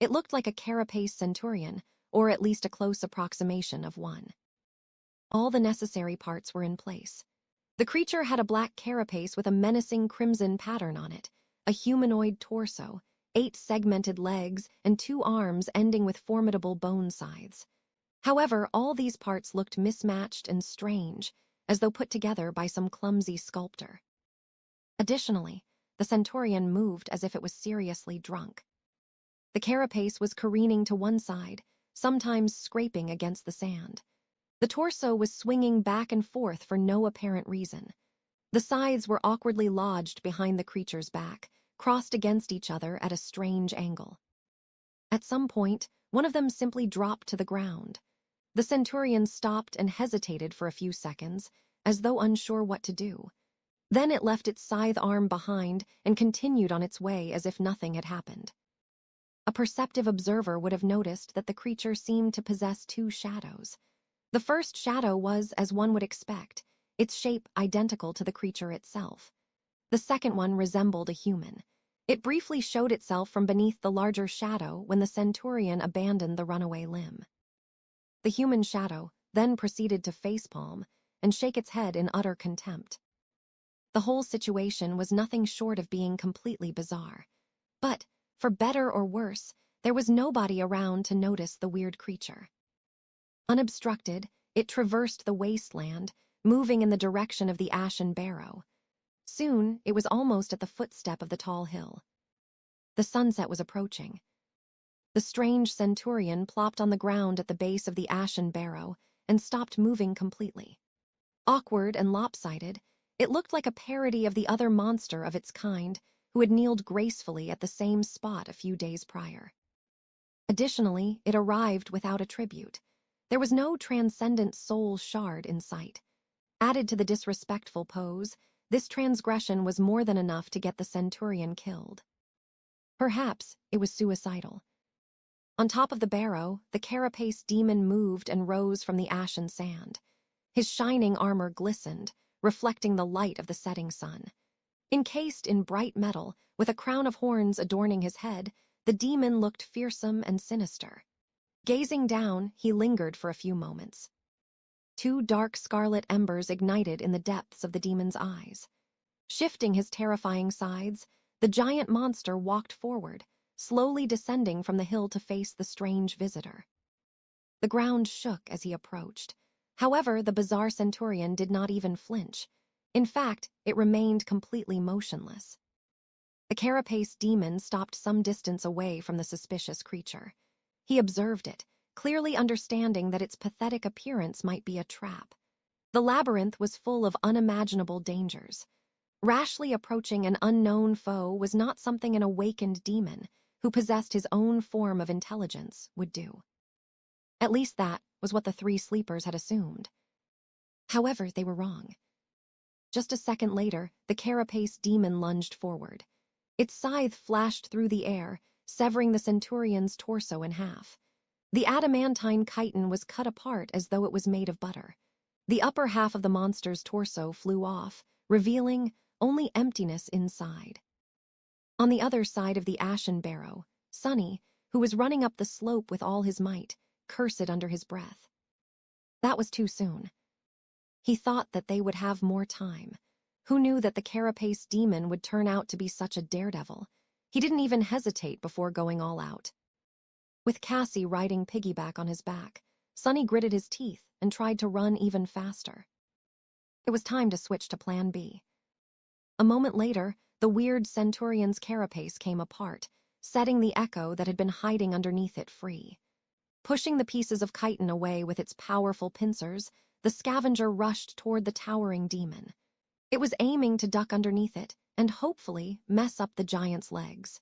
It looked like a carapace centurion, or at least a close approximation of one. All the necessary parts were in place. The creature had a black carapace with a menacing crimson pattern on it, a humanoid torso, 8 segmented legs, and 2 arms ending with formidable bone scythes. However, all these parts looked mismatched and strange, as though put together by some clumsy sculptor. Additionally, the centurion moved as if it was seriously drunk. The carapace was careening to one side, sometimes scraping against the sand. The torso was swinging back and forth for no apparent reason. The scythes were awkwardly lodged behind the creature's back, crossed against each other at a strange angle. At some point, one of them simply dropped to the ground. The centurion stopped and hesitated for a few seconds, as though unsure what to do. Then it left its scythe arm behind and continued on its way as if nothing had happened. A perceptive observer would have noticed that the creature seemed to possess 2 shadows. The first shadow was, as one would expect, its shape identical to the creature itself. The second one resembled a human. It briefly showed itself from beneath the larger shadow when the centurion abandoned the runaway limb. The human shadow then proceeded to facepalm and shake its head in utter contempt. The whole situation was nothing short of being completely bizarre. But, for better or worse, there was nobody around to notice the weird creature. Unobstructed, it traversed the wasteland, moving in the direction of the ashen barrow. Soon, it was almost at the footstep of the tall hill. The sunset was approaching. The strange centurion plopped on the ground at the base of the ashen barrow and stopped moving completely. Awkward and lopsided, it looked like a parody of the other monster of its kind who had kneeled gracefully at the same spot a few days prior. Additionally, it arrived without a tribute. There was no transcendent soul shard in sight. Added to the disrespectful pose, this transgression was more than enough to get the centurion killed. Perhaps it was suicidal. On top of the barrow, the carapace demon moved and rose from the ashen sand. His shining armor glistened, reflecting the light of the setting sun. Encased in bright metal, with a crown of horns adorning his head, the demon looked fearsome and sinister. Gazing down, he lingered for a few moments. 2 dark scarlet embers ignited in the depths of the demon's eyes. Shifting his terrifying sides, the giant monster walked forward, slowly descending from the hill to face the strange visitor. The ground shook as he approached. However, the bizarre centurion did not even flinch. In fact, it remained completely motionless. The carapace demon stopped some distance away from the suspicious creature. He observed it, clearly understanding that its pathetic appearance might be a trap. The labyrinth was full of unimaginable dangers. Rashly approaching an unknown foe was not something an awakened demon, who possessed his own form of intelligence, would do. At least that was what the three sleepers had assumed. However, they were wrong. Just a second later, the carapace demon lunged forward. Its scythe flashed through the air, severing the centurion's torso in half. The adamantine chitin was cut apart as though it was made of butter. The upper half of the monster's torso flew off, revealing only emptiness inside. On the other side of the ashen barrow, Sonny, who was running up the slope with all his might, cursed under his breath. That was too soon. He thought that they would have more time. Who knew that the carapace demon would turn out to be such a daredevil? He didn't even hesitate before going all out. With Cassie riding piggyback on his back, Sonny gritted his teeth and tried to run even faster. It was time to switch to Plan B. A moment later, the weird centurion's carapace came apart, setting the echo that had been hiding underneath it free. Pushing the pieces of chitin away with its powerful pincers, the scavenger rushed toward the towering demon. It was aiming to duck underneath it and hopefully mess up the giant's legs.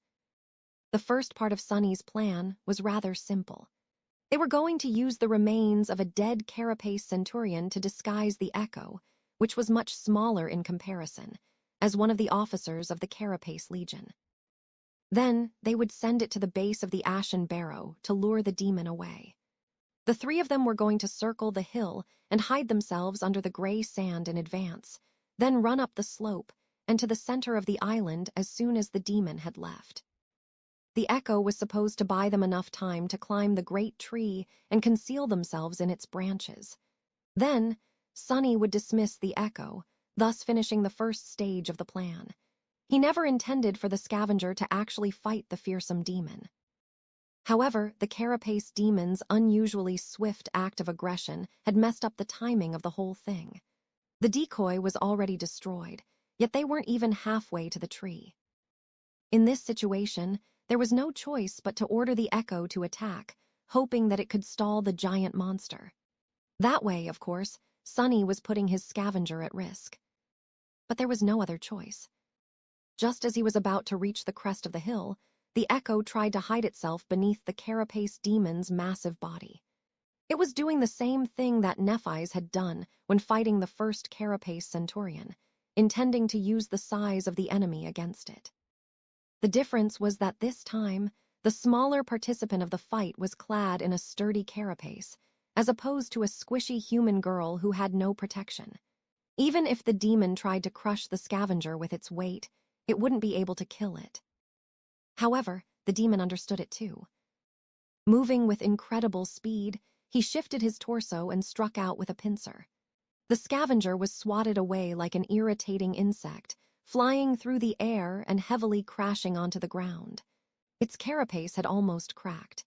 The first part of Sonny's plan was rather simple. They were going to use the remains of a dead carapace centurion to disguise the echo, which was much smaller in comparison, as one of the officers of the Carapace Legion. Then they would send it to the base of the ashen barrow to lure the demon away. The three of them were going to circle the hill and hide themselves under the gray sand in advance, then run up the slope and to the center of the island as soon as the demon had left. The echo was supposed to buy them enough time to climb the great tree and conceal themselves in its branches. Then, Sonny would dismiss the echo, thus finishing the first stage of the plan. He never intended for the scavenger to actually fight the fearsome demon. However, the carapace demon's unusually swift act of aggression had messed up the timing of the whole thing. The decoy was already destroyed, yet they weren't even halfway to the tree. In this situation, there was no choice but to order the echo to attack, hoping that it could stall the giant monster. That way, of course, Sonny was putting his scavenger at risk. But there was no other choice. Just as he was about to reach the crest of the hill, the echo tried to hide itself beneath the carapace demon's massive body. It was doing the same thing that Nephi's had done when fighting the first carapace centurion, intending to use the size of the enemy against it. The difference was that this time, the smaller participant of the fight was clad in a sturdy carapace, as opposed to a squishy human girl who had no protection. Even if the demon tried to crush the scavenger with its weight, it wouldn't be able to kill it. However, the demon understood it too. Moving with incredible speed, he shifted his torso and struck out with a pincer. The scavenger was swatted away like an irritating insect, flying through the air and heavily crashing onto the ground. Its carapace had almost cracked.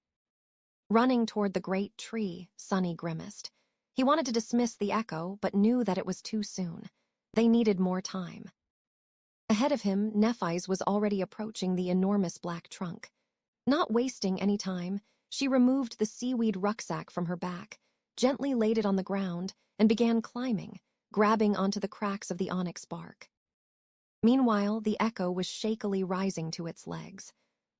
Running toward the great tree, Sonny grimaced. He wanted to dismiss the echo, but knew that it was too soon. They needed more time. Ahead of him, Nephi's was already approaching the enormous black trunk. Not wasting any time, she removed the seaweed rucksack from her back, gently laid it on the ground, and began climbing, grabbing onto the cracks of the onyx bark. Meanwhile, the echo was shakily rising to its legs.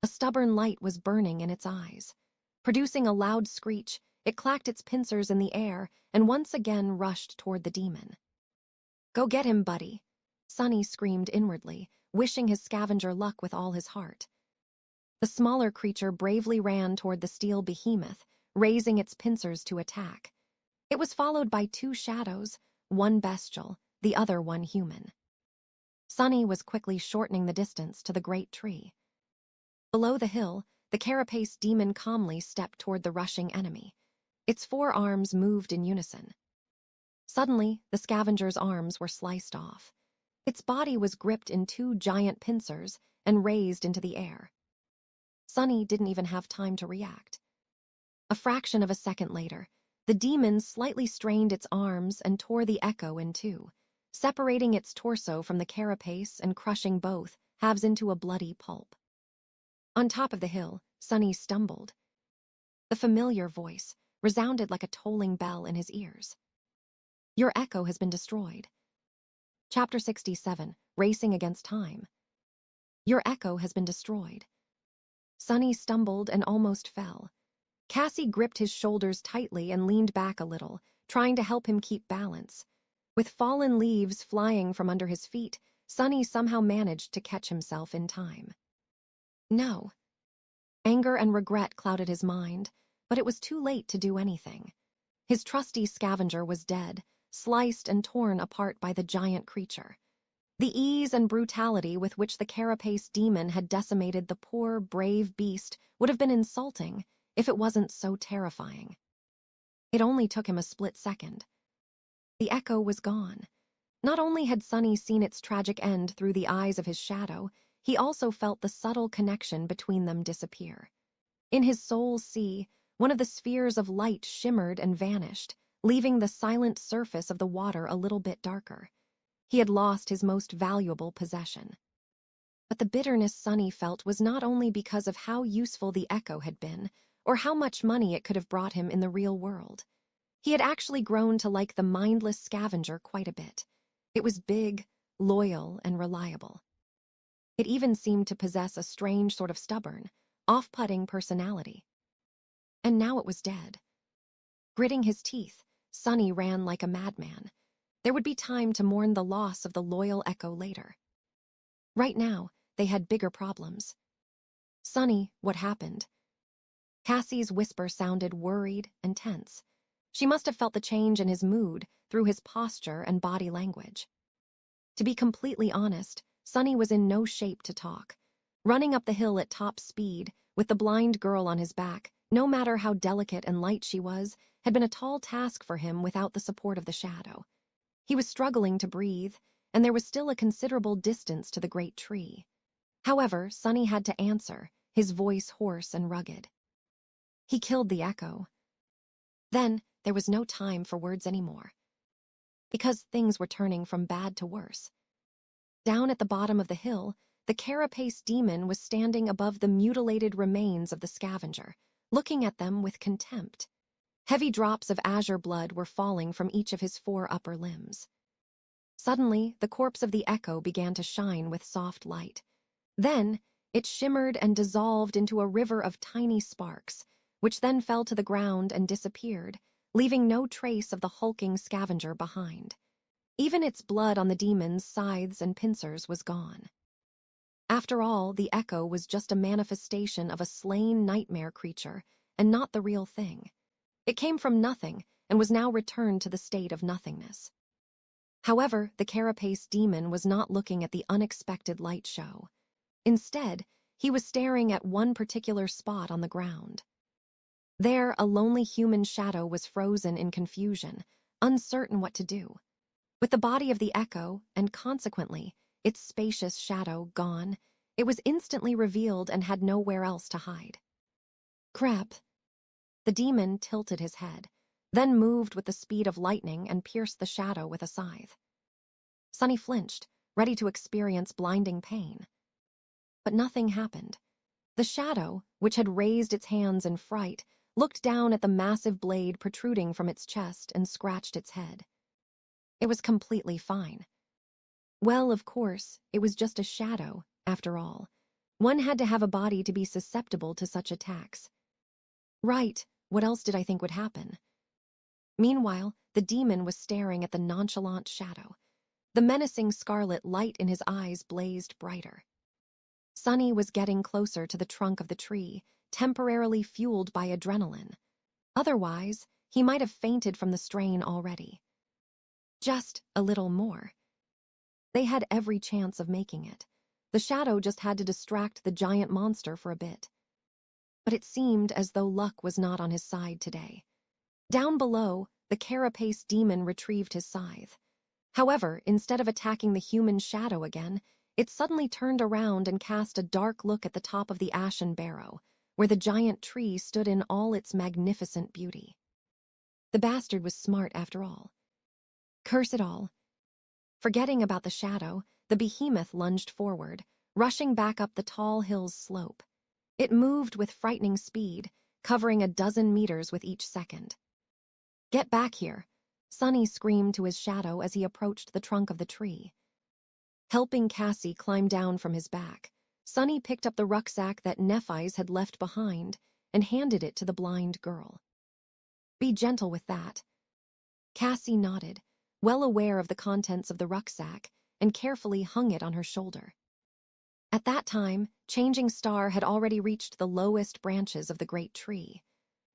A stubborn light was burning in its eyes. Producing a loud screech, it clacked its pincers in the air and once again rushed toward the demon. "Go get him, buddy," Sonny screamed inwardly, wishing his scavenger luck with all his heart. The smaller creature bravely ran toward the steel behemoth, raising its pincers to attack. It was followed by two shadows, one bestial, the other one human. Sonny was quickly shortening the distance to the great tree. Below the hill, the carapace demon calmly stepped toward the rushing enemy. Its four arms moved in unison. Suddenly, the scavenger's arms were sliced off. Its body was gripped in two giant pincers and raised into the air. Sonny didn't even have time to react. A fraction of a second later, the demon slightly strained its arms and tore the echo in two. separating its torso from the carapace and crushing both halves into a bloody pulp. On top of the hill, Sonny stumbled. The familiar voice resounded like a tolling bell in his ears. Your echo has been destroyed. Chapter 67, Racing Against Time. Your echo has been destroyed. Sonny stumbled and almost fell. Cassie gripped his shoulders tightly and leaned back a little, trying to help him keep balance. With fallen leaves flying from under his feet, Sonny somehow managed to catch himself in time. No. Anger and regret clouded his mind, but it was too late to do anything. His trusty scavenger was dead, sliced and torn apart by the giant creature. The ease and brutality with which the carapace demon had decimated the poor, brave beast would have been insulting if it wasn't so terrifying. It only took him a split second. The echo was gone. Not only had Sonny seen its tragic end through the eyes of his shadow, he also felt the subtle connection between them disappear. In his soul's sea, one of the spheres of light shimmered and vanished, leaving the silent surface of the water a little bit darker. He had lost his most valuable possession. But the bitterness Sonny felt was not only because of how useful the echo had been, or how much money it could have brought him in the real world. He had actually grown to like the mindless scavenger quite a bit. It was big, loyal, and reliable. It even seemed to possess a strange sort of stubborn, off-putting personality. And now it was dead. Gritting his teeth, Sonny ran like a madman. There would be time to mourn the loss of the loyal echo later. Right now, they had bigger problems. Sonny, what happened? Cassie's whisper sounded worried and tense. She must have felt the change in his mood through his posture and body language. To be completely honest, Sonny was in no shape to talk. Running up the hill at top speed, with the blind girl on his back, no matter how delicate and light she was, had been a tall task for him without the support of the shadow. He was struggling to breathe, and there was still a considerable distance to the great tree. However, Sonny had to answer, his voice hoarse and rugged. He killed the echo. Then, there was no time for words anymore. Because things were turning from bad to worse. Down at the bottom of the hill, the carapace demon was standing above the mutilated remains of the scavenger, looking at them with contempt. Heavy drops of azure blood were falling from each of his 4 upper limbs. Suddenly, the corpse of the echo began to shine with soft light. Then, it shimmered and dissolved into a river of tiny sparks, which then fell to the ground and disappeared, leaving no trace of the hulking scavenger behind. Even its blood on the demon's scythes and pincers was gone. After all, the echo was just a manifestation of a slain nightmare creature, and not the real thing. It came from nothing, and was now returned to the state of nothingness. However, the carapace demon was not looking at the unexpected light show. Instead, he was staring at one particular spot on the ground. There, a lonely human shadow was frozen in confusion, uncertain what to do. With the body of the echo, and consequently, its spacious shadow gone, it was instantly revealed and had nowhere else to hide. Crap. The demon tilted his head, then moved with the speed of lightning and pierced the shadow with a scythe. Sonny flinched, ready to experience blinding pain. But nothing happened. The shadow, which had raised its hands in fright, looked down at the massive blade protruding from its chest and scratched its head. It was completely fine. Well, of course, it was just a shadow, after all. One had to have a body to be susceptible to such attacks. Right, what else did I think would happen? Meanwhile, the demon was staring at the nonchalant shadow. The menacing scarlet light in his eyes blazed brighter. Sonny was getting closer to the trunk of the tree, temporarily fueled by adrenaline. Otherwise, he might have fainted from the strain already. Just a little more. They had every chance of making it. The shadow just had to distract the giant monster for a bit. But it seemed as though luck was not on his side today. Down below, the carapace demon retrieved his scythe. However, instead of attacking the human shadow again, it suddenly turned around and cast a dark look at the top of the ashen barrow, where the giant tree stood in all its magnificent beauty. The bastard was smart after all. Curse it all. Forgetting about the shadow, the behemoth lunged forward, rushing back up the tall hill's slope. It moved with frightening speed, covering a dozen meters with each second. "Get back here," Sonny screamed to his shadow as he approached the trunk of the tree. Helping Cassie climb down from his back, Sonny picked up the rucksack that Nephi's had left behind and handed it to the blind girl. "Be gentle with that." Cassie nodded, well aware of the contents of the rucksack, and carefully hung it on her shoulder. At that time, Changing Star had already reached the lowest branches of the great tree.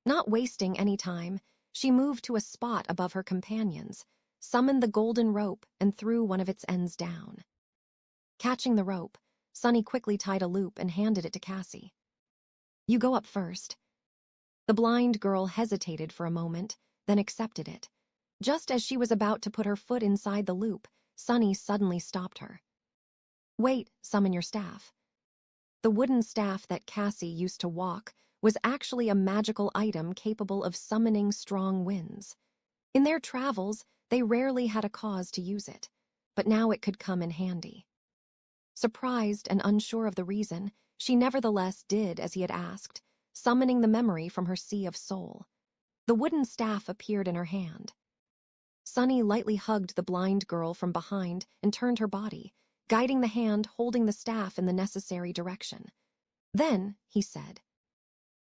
Not wasting any time, she moved to a spot above her companions, summoned the golden rope, and threw one of its ends down. Catching the rope, Sonny quickly tied a loop and handed it to Cassie. "You go up first." The blind girl hesitated for a moment, then accepted it. Just as she was about to put her foot inside the loop, Sonny suddenly stopped her. "Wait, summon your staff." The wooden staff that Cassie used to walk was actually a magical item capable of summoning strong winds. In their travels, they rarely had a cause to use it, but now it could come in handy. Surprised and unsure of the reason, she nevertheless did as he had asked, summoning the memory from her sea of soul. The wooden staff appeared in her hand. Sonny lightly hugged the blind girl from behind and turned her body, guiding the hand holding the staff in the necessary direction. Then, he said,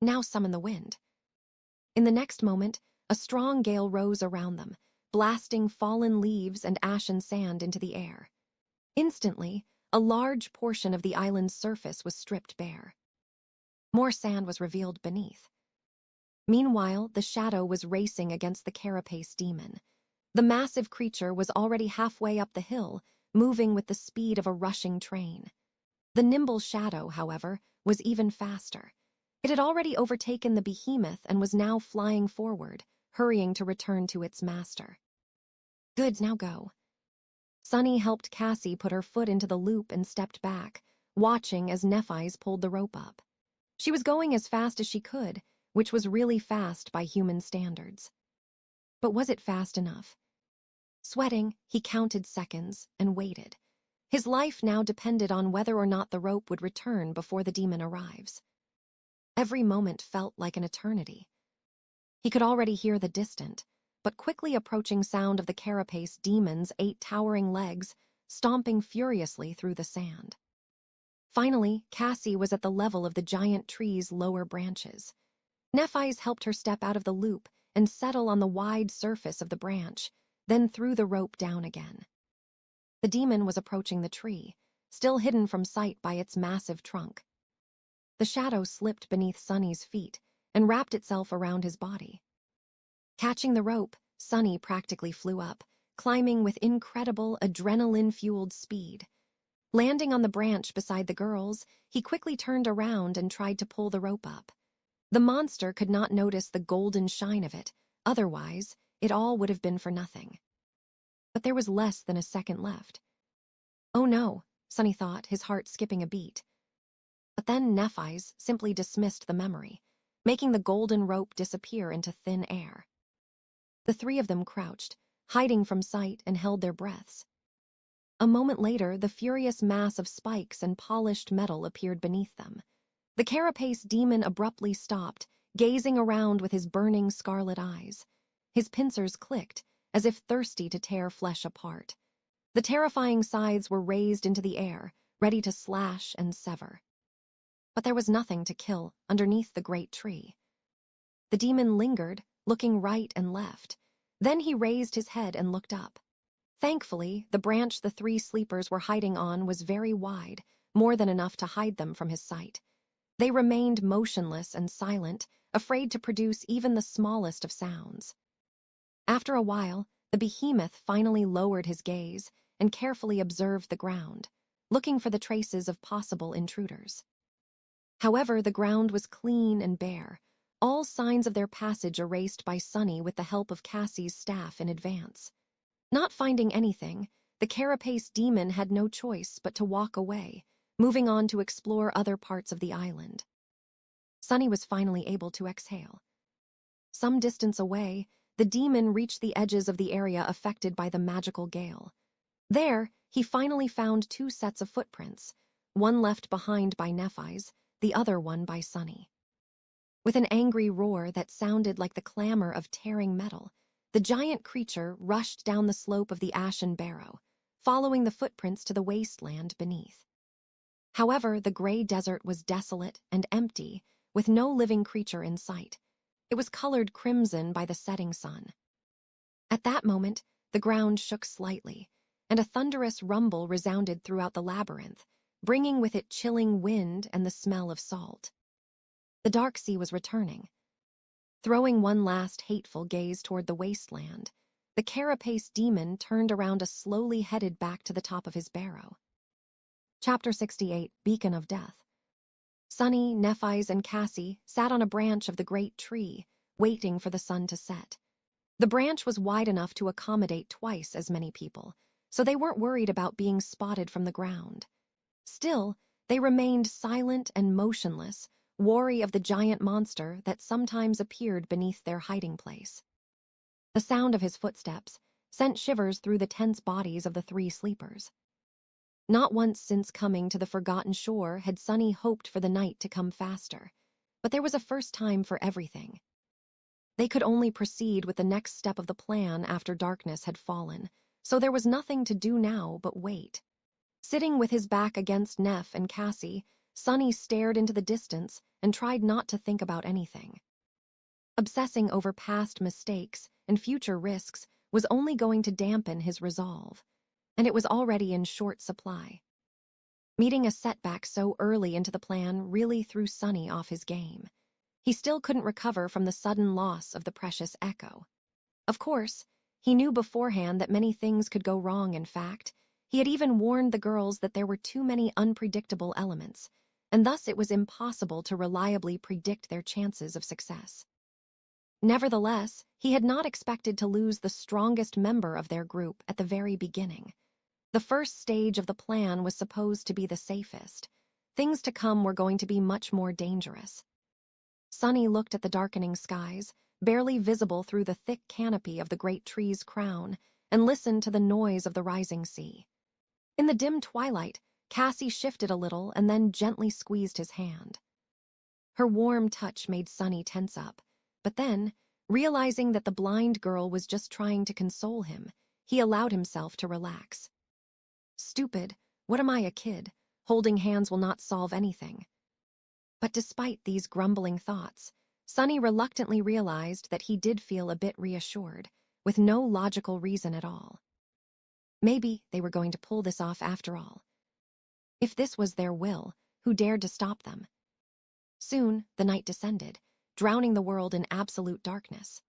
"Now summon the wind." In the next moment, a strong gale rose around them, blasting fallen leaves and ashen sand into the air. Instantly, a large portion of the island's surface was stripped bare. More sand was revealed beneath. Meanwhile, the shadow was racing against the carapace demon. The massive creature was already halfway up the hill, moving with the speed of a rushing train. The nimble shadow, however, was even faster. It had already overtaken the behemoth and was now flying forward, hurrying to return to its master. "Good, now go." Sonny helped Cassie put her foot into the loop and stepped back, watching as Nephi's pulled the rope up. She was going as fast as she could, which was really fast by human standards. But was it fast enough? Sweating, he counted seconds and waited. His life now depended on whether or not the rope would return before the demon arrives. Every moment felt like an eternity. He could already hear the distant, but quickly approaching sound of the carapace demon's 8 towering legs stomping furiously through the sand. Finally, Cassie was at the level of the giant tree's lower branches. Nephi's helped her step out of the loop and settle on the wide surface of the branch, then threw the rope down again. The demon was approaching the tree, still hidden from sight by its massive trunk. The shadow slipped beneath Sonny's feet and wrapped itself around his body. Catching the rope, Sonny practically flew up, climbing with incredible adrenaline-fueled speed. Landing on the branch beside the girls, he quickly turned around and tried to pull the rope up. The monster could not notice the golden shine of it, otherwise, it all would have been for nothing. But there was less than a second left. "Oh no," Sonny thought, his heart skipping a beat. But then Nephi's simply dismissed the memory, making the golden rope disappear into thin air. The 3 of them crouched, hiding from sight, and held their breaths. A moment later, the furious mass of spikes and polished metal appeared beneath them. The carapace demon abruptly stopped, gazing around with his burning scarlet eyes. His pincers clicked, as if thirsty to tear flesh apart. The terrifying scythes were raised into the air, ready to slash and sever. But there was nothing to kill underneath the great tree. The demon lingered, looking right and left. Then he raised his head and looked up. Thankfully, the branch the 3 sleepers were hiding on was very wide, more than enough to hide them from his sight. They remained motionless and silent, afraid to produce even the smallest of sounds. After a while, the behemoth finally lowered his gaze and carefully observed the ground, looking for the traces of possible intruders. However, the ground was clean and bare, all signs of their passage erased by Sonny with the help of Cassie's staff in advance. Not finding anything, the carapace demon had no choice but to walk away, moving on to explore other parts of the island. Sonny was finally able to exhale. Some distance away, the demon reached the edges of the area affected by the magical gale. There, he finally found two sets of footprints, one left behind by Nephi's, the other one by Sunny. With an angry roar that sounded like the clamor of tearing metal, the giant creature rushed down the slope of the ashen barrow, following the footprints to the wasteland beneath. However, the gray desert was desolate and empty, with no living creature in sight. It was colored crimson by the setting sun. At that moment, the ground shook slightly, and a thunderous rumble resounded throughout the labyrinth, bringing with it chilling wind and the smell of salt. The dark sea was returning. Throwing one last hateful gaze toward the wasteland, the carapace demon turned around and slowly headed back to the top of his barrow. Chapter 68, Beacon of Death. Sunny, Nephi's, and Cassie sat on a branch of the great tree, waiting for the sun to set. The branch was wide enough to accommodate twice as many people, so they weren't worried about being spotted from the ground. Still, they remained silent and motionless, wary of the giant monster that sometimes appeared beneath their hiding place. The sound of his footsteps sent shivers through the tense bodies of the three sleepers. Not once since coming to the forgotten shore had Sunny hoped for the night to come faster, but there was a first time for everything. They could only proceed with the next step of the plan after darkness had fallen, so there was nothing to do now but wait. Sitting with his back against Neph and Cassie, Sunny stared into the distance and tried not to think about anything. Obsessing over past mistakes and future risks was only going to dampen his resolve, and it was already in short supply. Meeting a setback so early into the plan really threw Sunny off his game. He still couldn't recover from the sudden loss of the precious echo. Of course, he knew beforehand that many things could go wrong. In fact, he had even warned the girls that there were too many unpredictable elements, and thus it was impossible to reliably predict their chances of success. Nevertheless, he had not expected to lose the strongest member of their group at the very beginning. The first stage of the plan was supposed to be the safest. Things to come were going to be much more dangerous. Sunny looked at the darkening skies, barely visible through the thick canopy of the great tree's crown, and listened to the noise of the rising sea. In the dim twilight, Cassie shifted a little and then gently squeezed his hand. Her warm touch made Sunny tense up, but then, realizing that the blind girl was just trying to console him, he allowed himself to relax. Stupid, what am I, a kid? Holding hands will not solve anything. But despite these grumbling thoughts, Sunny reluctantly realized that he did feel a bit reassured, with no logical reason at all. Maybe they were going to pull this off after all. If this was their will, who dared to stop them? Soon, the night descended, drowning the world in absolute darkness.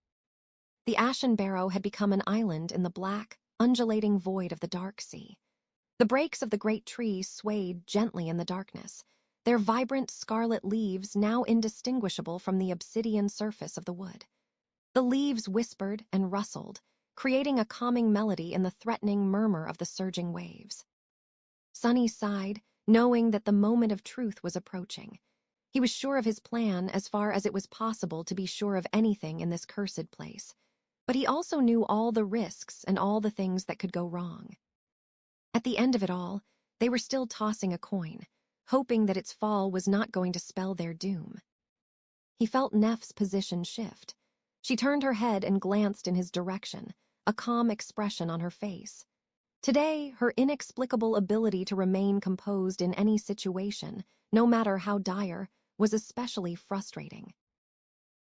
The ashen barrow had become an island in the black, undulating void of the dark sea. The breaks of the great tree swayed gently in the darkness, their vibrant scarlet leaves now indistinguishable from the obsidian surface of the wood. The leaves whispered and rustled, creating a calming melody in the threatening murmur of the surging waves. Sunny sighed, knowing that the moment of truth was approaching. He was sure of his plan as far as it was possible to be sure of anything in this cursed place, but he also knew all the risks and all the things that could go wrong. At the end of it all, they were still tossing a coin, hoping that its fall was not going to spell their doom. He felt Neph's position shift. She turned her head and glanced in his direction, a calm expression on her face. Today, her inexplicable ability to remain composed in any situation, no matter how dire, was especially frustrating.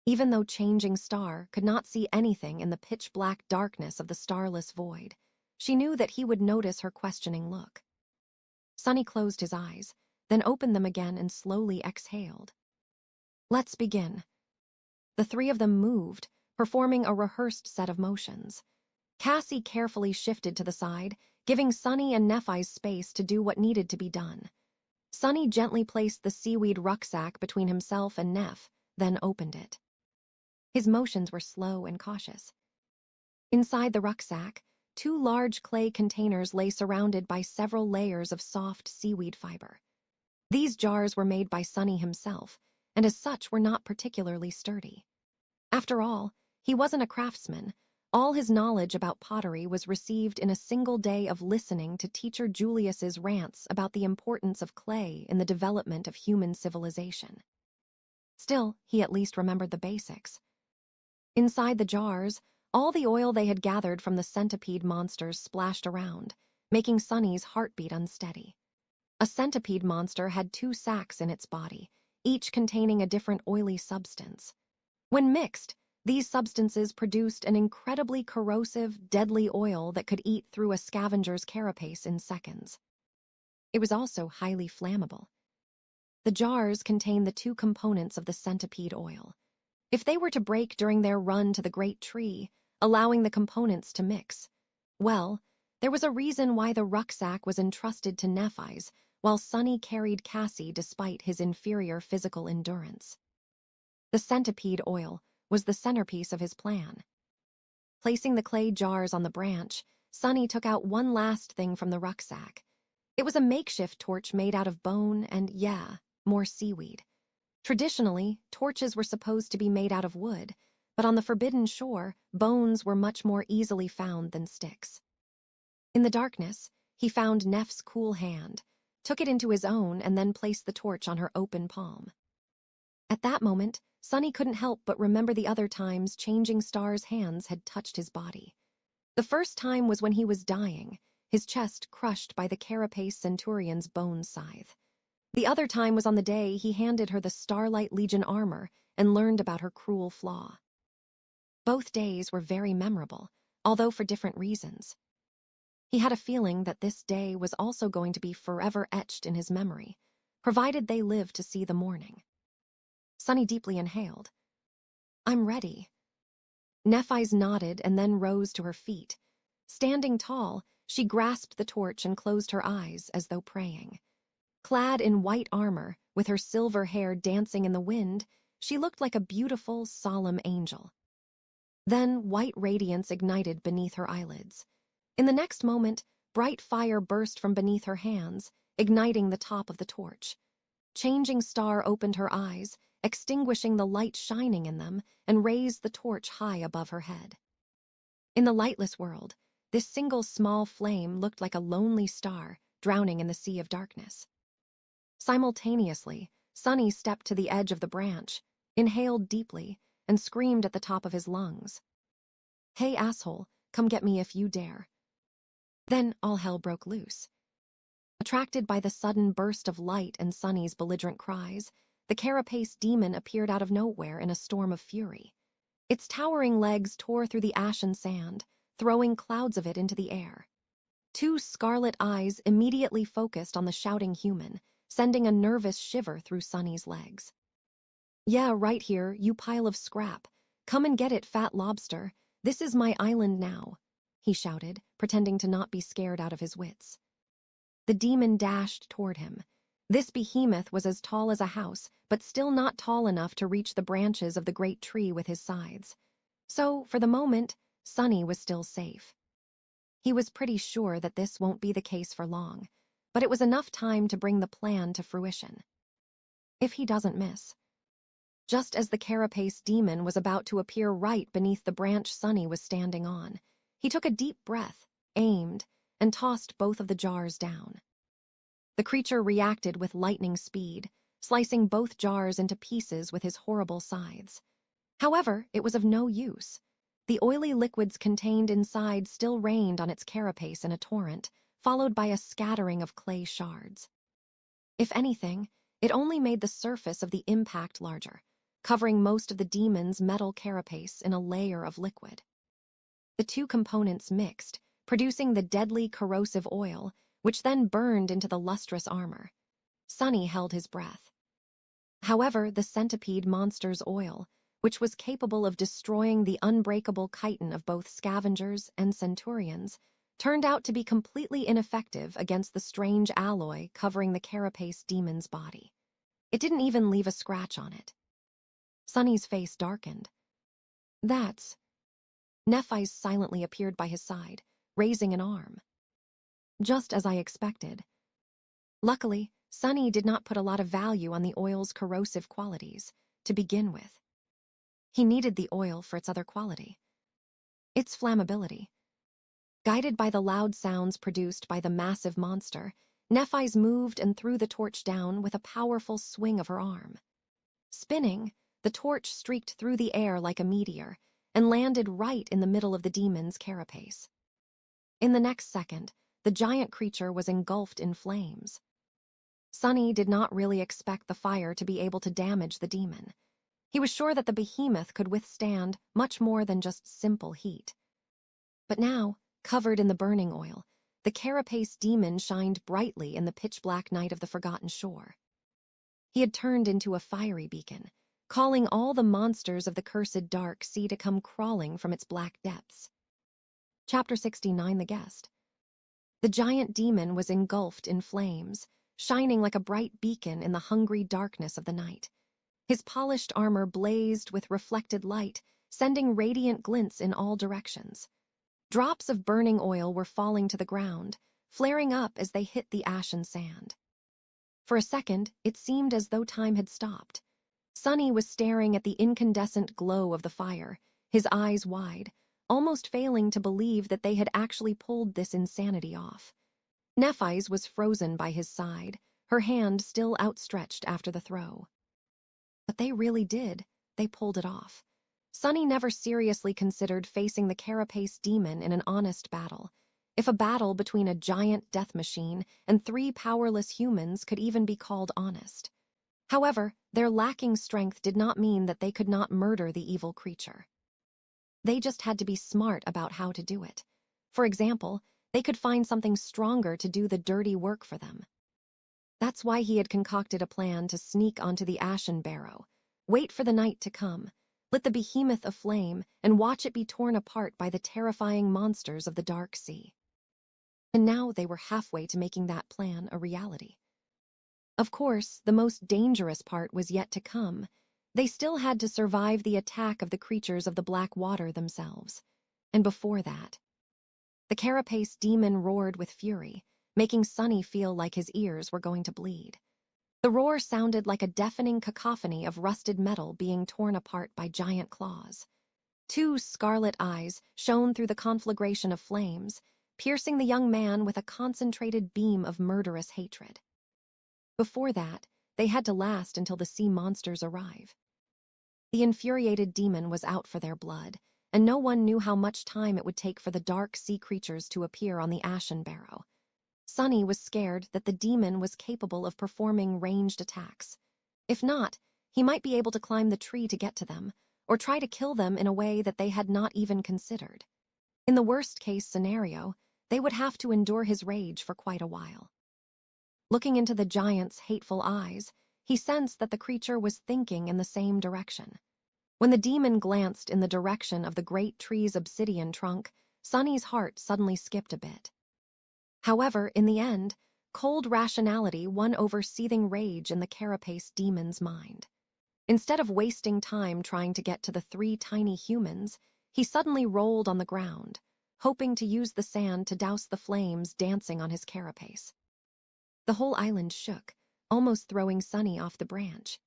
Even though Changing Star could not see anything in the pitch-black darkness of the starless void, she knew that he would notice her questioning look. Sunny closed his eyes, then opened them again and slowly exhaled. Let's begin. The three of them moved, performing a rehearsed set of motions. Cassie carefully shifted to the side, giving Sunny and Nephi's space to do what needed to be done. Sunny gently placed the seaweed rucksack between himself and Neph, then opened it. His motions were slow and cautious. Inside the rucksack, two large clay containers lay surrounded by several layers of soft seaweed fiber. These jars were made by Sunny himself, and as such were not particularly sturdy. After all, he wasn't a craftsman, All his knowledge about pottery was received in a single day of listening to teacher Julius's rants about the importance of clay in the development of human civilization. Still, he at least remembered the basics. Inside the jars, all the oil they had gathered from the centipede monsters splashed around, making Sunny's heartbeat unsteady. A centipede monster had 2 sacs in its body, each containing a different oily substance. When mixed, these substances produced an incredibly corrosive, deadly oil that could eat through a scavenger's carapace in seconds. It was also highly flammable. The jars contained the 2 components of the centipede oil. If they were to break during their run to the great tree, allowing the components to mix, well, there was a reason why the rucksack was entrusted to Nephi's, while Sunny carried Cassie despite his inferior physical endurance. The centipede oil was the centerpiece of his plan. Placing the clay jars on the branch, Sunny took out one last thing from the rucksack. It was a makeshift torch made out of bone and, more seaweed. Traditionally, torches were supposed to be made out of wood, but on the Forbidden Shore, bones were much more easily found than sticks. In the darkness, he found Neff's cool hand, took it into his own, and then placed the torch on her open palm. At that moment, Sunny couldn't help but remember the other times Changing Star's hands had touched his body. The first time was when he was dying, his chest crushed by the Carapace Centurion's bone scythe. The other time was on the day he handed her the Starlight Legion armor and learned about her cruel flaw. Both days were very memorable, although for different reasons. He had a feeling that this day was also going to be forever etched in his memory, provided they lived to see the morning. Sunny deeply inhaled. "I'm ready." Nephi's nodded and then rose to her feet. Standing tall, she grasped the torch and closed her eyes as though praying. Clad in white armor, with her silver hair dancing in the wind, she looked like a beautiful, solemn angel. Then white radiance ignited beneath her eyelids. In the next moment, bright fire burst from beneath her hands, igniting the top of the torch. Changing Star opened her eyes, extinguishing the light shining in them, and raised the torch high above her head. In the lightless world, this single small flame looked like a lonely star drowning in the sea of darkness. Simultaneously, Sunny stepped to the edge of the branch, inhaled deeply, and screamed at the top of his lungs. "Hey, asshole, come get me if you dare." Then all hell broke loose. Attracted by the sudden burst of light and Sunny's belligerent cries, the Carapace demon appeared out of nowhere in a storm of fury. Its towering legs tore through the ashen sand, throwing clouds of it into the air. 2 scarlet eyes immediately focused on the shouting human, sending a nervous shiver through Sunny's legs. "Yeah, right here, you pile of scrap. Come and get it, fat lobster. This is my island now," he shouted, pretending to not be scared out of his wits. The demon dashed toward him. This behemoth was as tall as a house, but still not tall enough to reach the branches of the great tree with his scythes. So, for the moment, Sunny was still safe. He was pretty sure that this won't be the case for long, but it was enough time to bring the plan to fruition. If he doesn't miss. Just as the Carapace demon was about to appear right beneath the branch Sunny was standing on, he took a deep breath, aimed, and tossed both of the jars down. The creature reacted with lightning speed, slicing both jars into pieces with his horrible scythes. However, it was of no use. The oily liquids contained inside still rained on its carapace in a torrent, followed by a scattering of clay shards. If anything, it only made the surface of the impact larger, covering most of the demon's metal carapace in a layer of liquid. The 2 components mixed, producing the deadly corrosive oil, which then burned into the lustrous armor. Sunny held his breath. However, the centipede monster's oil, which was capable of destroying the unbreakable chitin of both scavengers and centurions, turned out to be completely ineffective against the strange alloy covering the Carapace demon's body. It didn't even leave a scratch on it. Sunny's face darkened. "That's..." Nephi's silently appeared by his side, raising an arm. "Just as I expected." Luckily, Sunny did not put a lot of value on the oil's corrosive qualities, to begin with. He needed the oil for its other quality. its flammability. Guided by the loud sounds produced by the massive monster, Nephi's moved and threw the torch down with a powerful swing of her arm. Spinning, the torch streaked through the air like a meteor and landed right in the middle of the demon's carapace. In the next second, the giant creature was engulfed in flames. Sunny did not really expect the fire to be able to damage the demon. He was sure that the behemoth could withstand much more than just simple heat. But now, covered in the burning oil, the carapace demon shined brightly in the pitch-black night of the forgotten shore. He had turned into a fiery beacon, calling all the monsters of the cursed dark sea to come crawling from its black depths. Chapter 69, The Guest. The giant demon was engulfed in flames, shining like a bright beacon in the hungry darkness of the night. His polished armor blazed with reflected light, sending radiant glints in all directions. Drops of burning oil were falling to the ground, flaring up as they hit the ashen sand. For a second, it seemed as though time had stopped. Sunny was staring at the incandescent glow of the fire, his eyes wide, almost failing to believe that they had actually pulled this insanity off. Nephi's was frozen by his side, her hand still outstretched after the throw. But they really did. They pulled it off. Sunny never seriously considered facing the carapace demon in an honest battle. If a battle between a giant death machine and 3 powerless humans could even be called honest. However, their lacking strength did not mean that they could not murder the evil creature. They just had to be smart about how to do it. For example, they could find something stronger to do the dirty work for them. That's why he had concocted a plan to sneak onto the ashen barrow, wait for the night to come, lit the behemoth aflame, and watch it be torn apart by the terrifying monsters of the dark sea. And now they were halfway to making that plan a reality. Of course, the most dangerous part was yet to come. They still had to survive the attack of the creatures of the black water themselves. And before that, the carapace demon roared with fury, making Sunny feel like his ears were going to bleed. The roar sounded like a deafening cacophony of rusted metal being torn apart by giant claws. 2 scarlet eyes shone through the conflagration of flames, piercing the young man with a concentrated beam of murderous hatred. Before that, they had to last until the sea monsters arrive. The infuriated demon was out for their blood, and no one knew how much time it would take for the dark sea creatures to appear on the ashen barrow. Sunny was scared that the demon was capable of performing ranged attacks. If not, he might be able to climb the tree to get to them, or try to kill them in a way that they had not even considered. In the worst-case scenario, they would have to endure his rage for quite a while. Looking into the giant's hateful eyes, he sensed that the creature was thinking in the same direction. When the demon glanced in the direction of the great tree's obsidian trunk, Sunny's heart suddenly skipped a bit. However, in the end, cold rationality won over seething rage in the carapace demon's mind. Instead of wasting time trying to get to the 3 tiny humans, he suddenly rolled on the ground, hoping to use the sand to douse the flames dancing on his carapace. The whole island shook, almost throwing Sunny off the branch.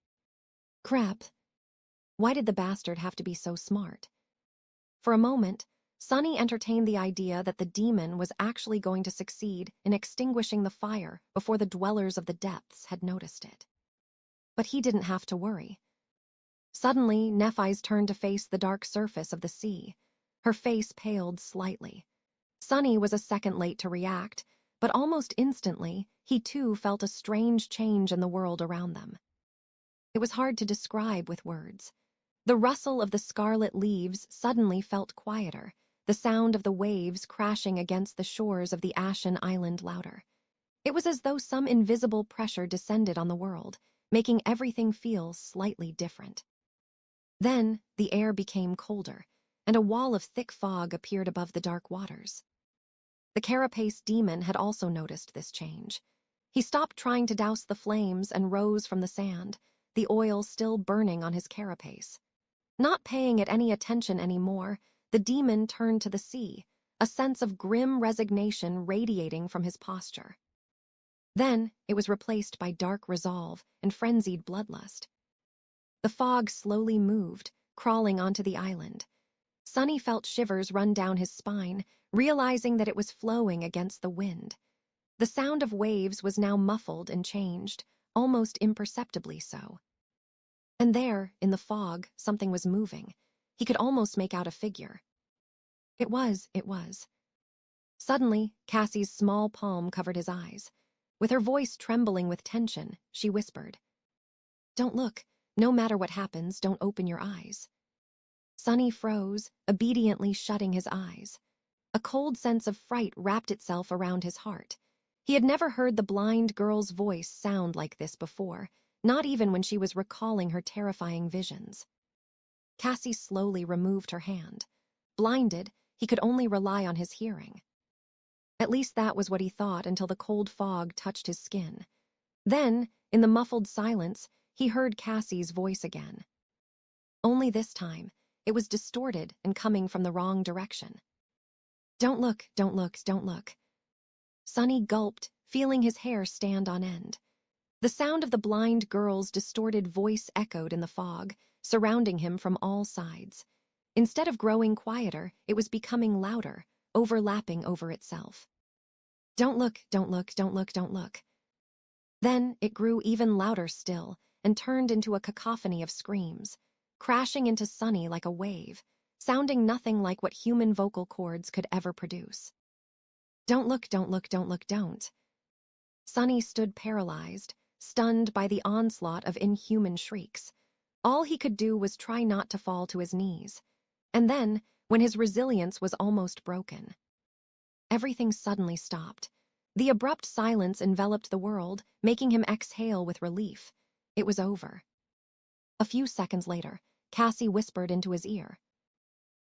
Crap. Why did the bastard have to be so smart? For a moment, Sunny entertained the idea that the demon was actually going to succeed in extinguishing the fire before the dwellers of the depths had noticed it. But he didn't have to worry. Suddenly, Nephi's turned to face the dark surface of the sea. Her face paled slightly. Sunny was a second late to react, but almost instantly, he too felt a strange change in the world around them. It was hard to describe with words. The rustle of the scarlet leaves suddenly felt quieter, the sound of the waves crashing against the shores of the ashen island louder. It was as though some invisible pressure descended on the world, making everything feel slightly different. Then, the air became colder, and a wall of thick fog appeared above the dark waters. The carapace demon had also noticed this change. He stopped trying to douse the flames and rose from the sand, the oil still burning on his carapace. Not paying it any attention anymore, the demon turned to the sea, a sense of grim resignation radiating from his posture. Then, it was replaced by dark resolve and frenzied bloodlust. The fog slowly moved, crawling onto the island. Sunny felt shivers run down his spine, realizing that it was flowing against the wind. The sound of waves was now muffled and changed, almost imperceptibly so. And there, in the fog, something was moving. He could almost make out a figure. It was. Suddenly, Cassie's small palm covered his eyes. With her voice trembling with tension, she whispered, "Don't look. No matter what happens, don't open your eyes." Sunny froze, obediently shutting his eyes. A cold sense of fright wrapped itself around his heart. He had never heard the blind girl's voice sound like this before, not even when she was recalling her terrifying visions. Cassie slowly removed her hand. Blinded, he could only rely on his hearing. At least that was what he thought until the cold fog touched his skin. Then, in the muffled silence, he heard Cassie's voice again. Only this time, it was distorted and coming from the wrong direction. "Don't look, don't look, don't look." Sunny gulped, feeling his hair stand on end. The sound of the blind girl's distorted voice echoed in the fog, surrounding him from all sides. Instead of growing quieter, it was becoming louder, overlapping over itself. "Don't look, don't look, don't look, don't look." Then it grew even louder still and turned into a cacophony of screams, crashing into Sunny like a wave, sounding nothing like what human vocal cords could ever produce. "Don't look, don't look, don't look, don't." Sunny stood paralyzed, stunned by the onslaught of inhuman shrieks. All he could do was try not to fall to his knees. And then, when his resilience was almost broken, everything suddenly stopped. The abrupt silence enveloped the world, making him exhale with relief. It was over. A few seconds later, Cassie whispered into his ear,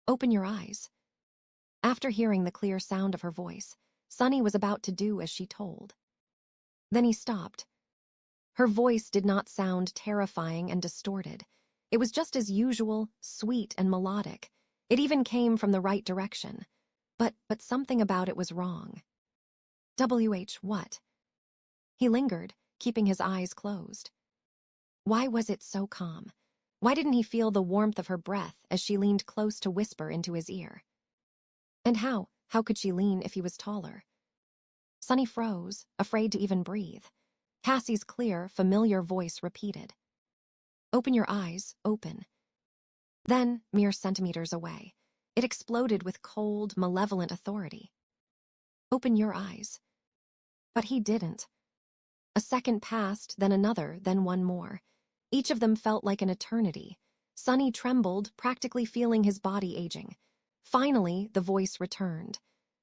"Open your eyes." After hearing the clear sound of her voice, Sunny was about to do as she told. Then he stopped. Her voice did not sound terrifying and distorted. It was just as usual, sweet and melodic. It even came from the right direction. But something about it was wrong. What? He lingered, keeping his eyes closed. Why was it so calm? Why didn't he feel the warmth of her breath as she leaned close to whisper into his ear? And how could she lean if he was taller? Sunny froze, afraid to even breathe. Cassie's clear, familiar voice repeated, "Open your eyes, open." Then, mere centimeters away, it exploded with cold, malevolent authority. "Open your eyes." But he didn't. A second passed, then another, then one more. Each of them felt like an eternity. Sunny trembled, practically feeling his body aging. Finally, the voice returned.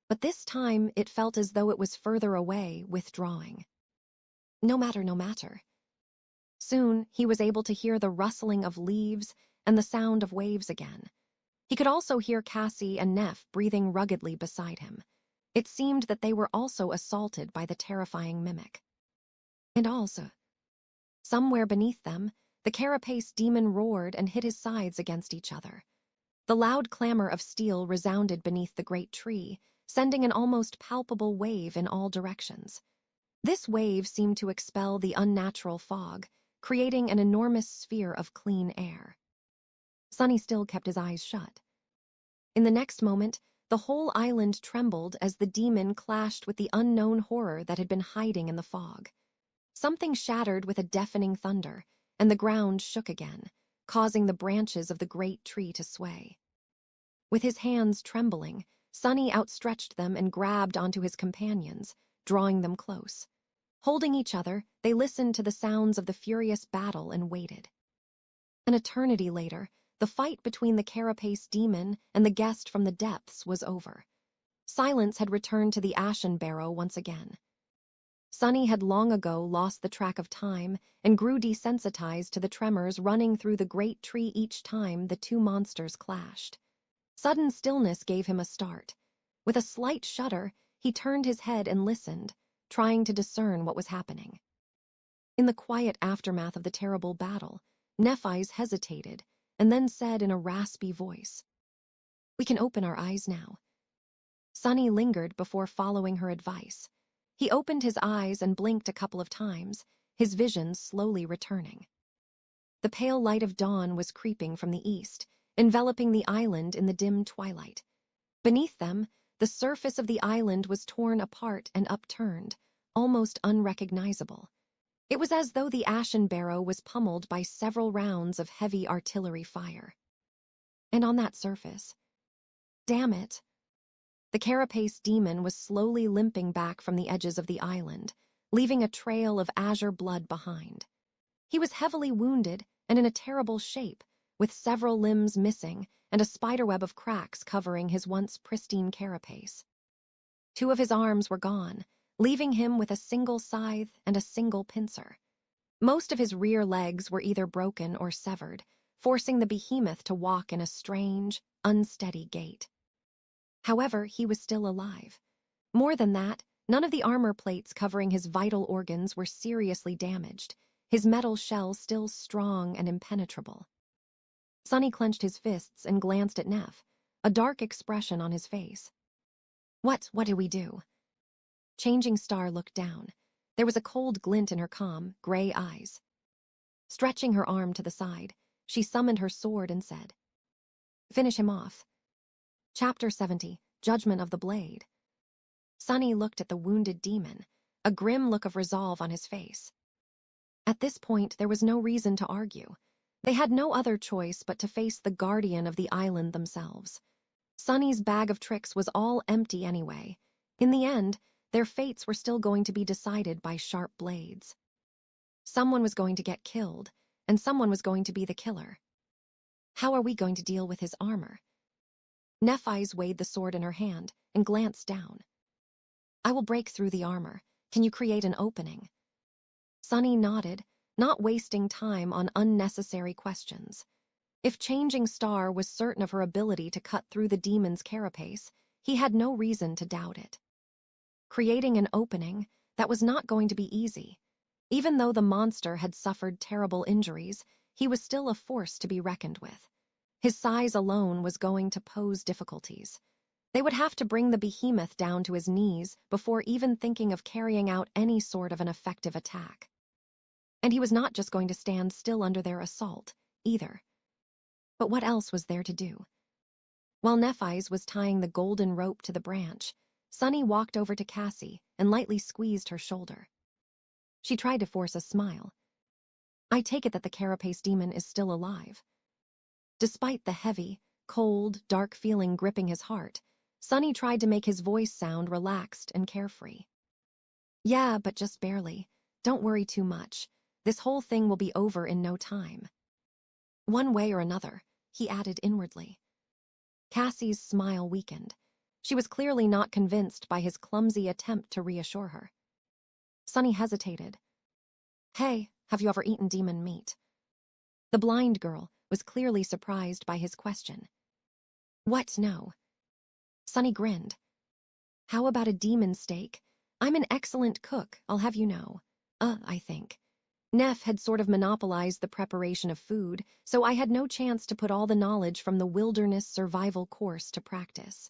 But this time, it felt as though it was further away, withdrawing. No matter. Soon, he was able to hear the rustling of leaves and the sound of waves again. He could also hear Cassie and Neff breathing ruggedly beside him. It seemed that they were also assaulted by the terrifying mimic. And also, somewhere beneath them, the carapace demon roared and hit his sides against each other. The loud clamor of steel resounded beneath the great tree, sending an almost palpable wave in all directions. This wave seemed to expel the unnatural fog, creating an enormous sphere of clean air. Sunny still kept his eyes shut. In the next moment, the whole island trembled as the demon clashed with the unknown horror that had been hiding in the fog. Something shattered with a deafening thunder, and the ground shook again, causing the branches of the great tree to sway. With his hands trembling, Sunny outstretched them and grabbed onto his companions, drawing them close. Holding each other, they listened to the sounds of the furious battle and waited. An eternity later, the fight between the carapace demon and the guest from the depths was over. Silence had returned to the ashen barrow once again. Sunny had long ago lost the track of time and grew desensitized to the tremors running through the great tree each time the two monsters clashed. Sudden stillness gave him a start. With a slight shudder, he turned his head and listened, trying to discern what was happening. In the quiet aftermath of the terrible battle, Nephi's hesitated and then said in a raspy voice, "We can open our eyes now." Sunny lingered before following her advice. He opened his eyes and blinked a couple of times, his vision slowly returning. The pale light of dawn was creeping from the east, enveloping the island in the dim twilight. Beneath them, the surface of the island was torn apart and upturned, almost unrecognizable. It was as though the Ashen Barrow was pummeled by several rounds of heavy artillery fire. And on that surface, damn it, the carapace demon was slowly limping back from the edges of the island, leaving a trail of azure blood behind. He was heavily wounded and in a terrible shape, with several limbs missing and a spiderweb of cracks covering his once pristine carapace. 2 of his arms were gone, leaving him with a single scythe and a single pincer. Most of his rear legs were either broken or severed, forcing the behemoth to walk in a strange, unsteady gait. However, he was still alive. More than that, none of the armor plates covering his vital organs were seriously damaged, his metal shell still strong and impenetrable. Sonny clenched his fists and glanced at Neff, a dark expression on his face. What do we do? Changing Star looked down. There was a cold glint in her calm, gray eyes. Stretching her arm to the side, she summoned her sword and said, "Finish him off." Chapter 70, Judgment of the Blade. Sonny looked at the wounded demon, a grim look of resolve on his face. At this point, there was no reason to argue. They had no other choice but to face the guardian of the island themselves. Sonny's bag of tricks was all empty anyway. In the end, their fates were still going to be decided by sharp blades. Someone was going to get killed, and someone was going to be the killer. How are we going to deal with his armor? Nephise weighed the sword in her hand and glanced down. "I will break through the armor. Can you create an opening?" Sonny nodded, not wasting time on unnecessary questions. If Changing Star was certain of her ability to cut through the demon's carapace, he had no reason to doubt it. Creating an opening, that was not going to be easy. Even though the monster had suffered terrible injuries, he was still a force to be reckoned with. His size alone was going to pose difficulties. They would have to bring the behemoth down to his knees before even thinking of carrying out any sort of an effective attack. And he was not just going to stand still under their assault, either. But what else was there to do? While Nephise was tying the golden rope to the branch, Sonny walked over to Cassie and lightly squeezed her shoulder. She tried to force a smile. "I take it that the carapace demon is still alive." Despite the heavy, cold, dark feeling gripping his heart, Sonny tried to make his voice sound relaxed and carefree. "Yeah, but just barely. Don't worry too much. This whole thing will be over in no time." "One way or another," he added inwardly. Cassie's smile weakened. She was clearly not convinced by his clumsy attempt to reassure her. Sonny hesitated. "Hey, have you ever eaten demon meat?" The blind girl was clearly surprised by his question. "What, no?" Sonny grinned. "How about a demon steak? I'm an excellent cook, I'll have you know. I think. Neff had sort of monopolized the preparation of food, so I had no chance to put all the knowledge from the wilderness survival course to practice.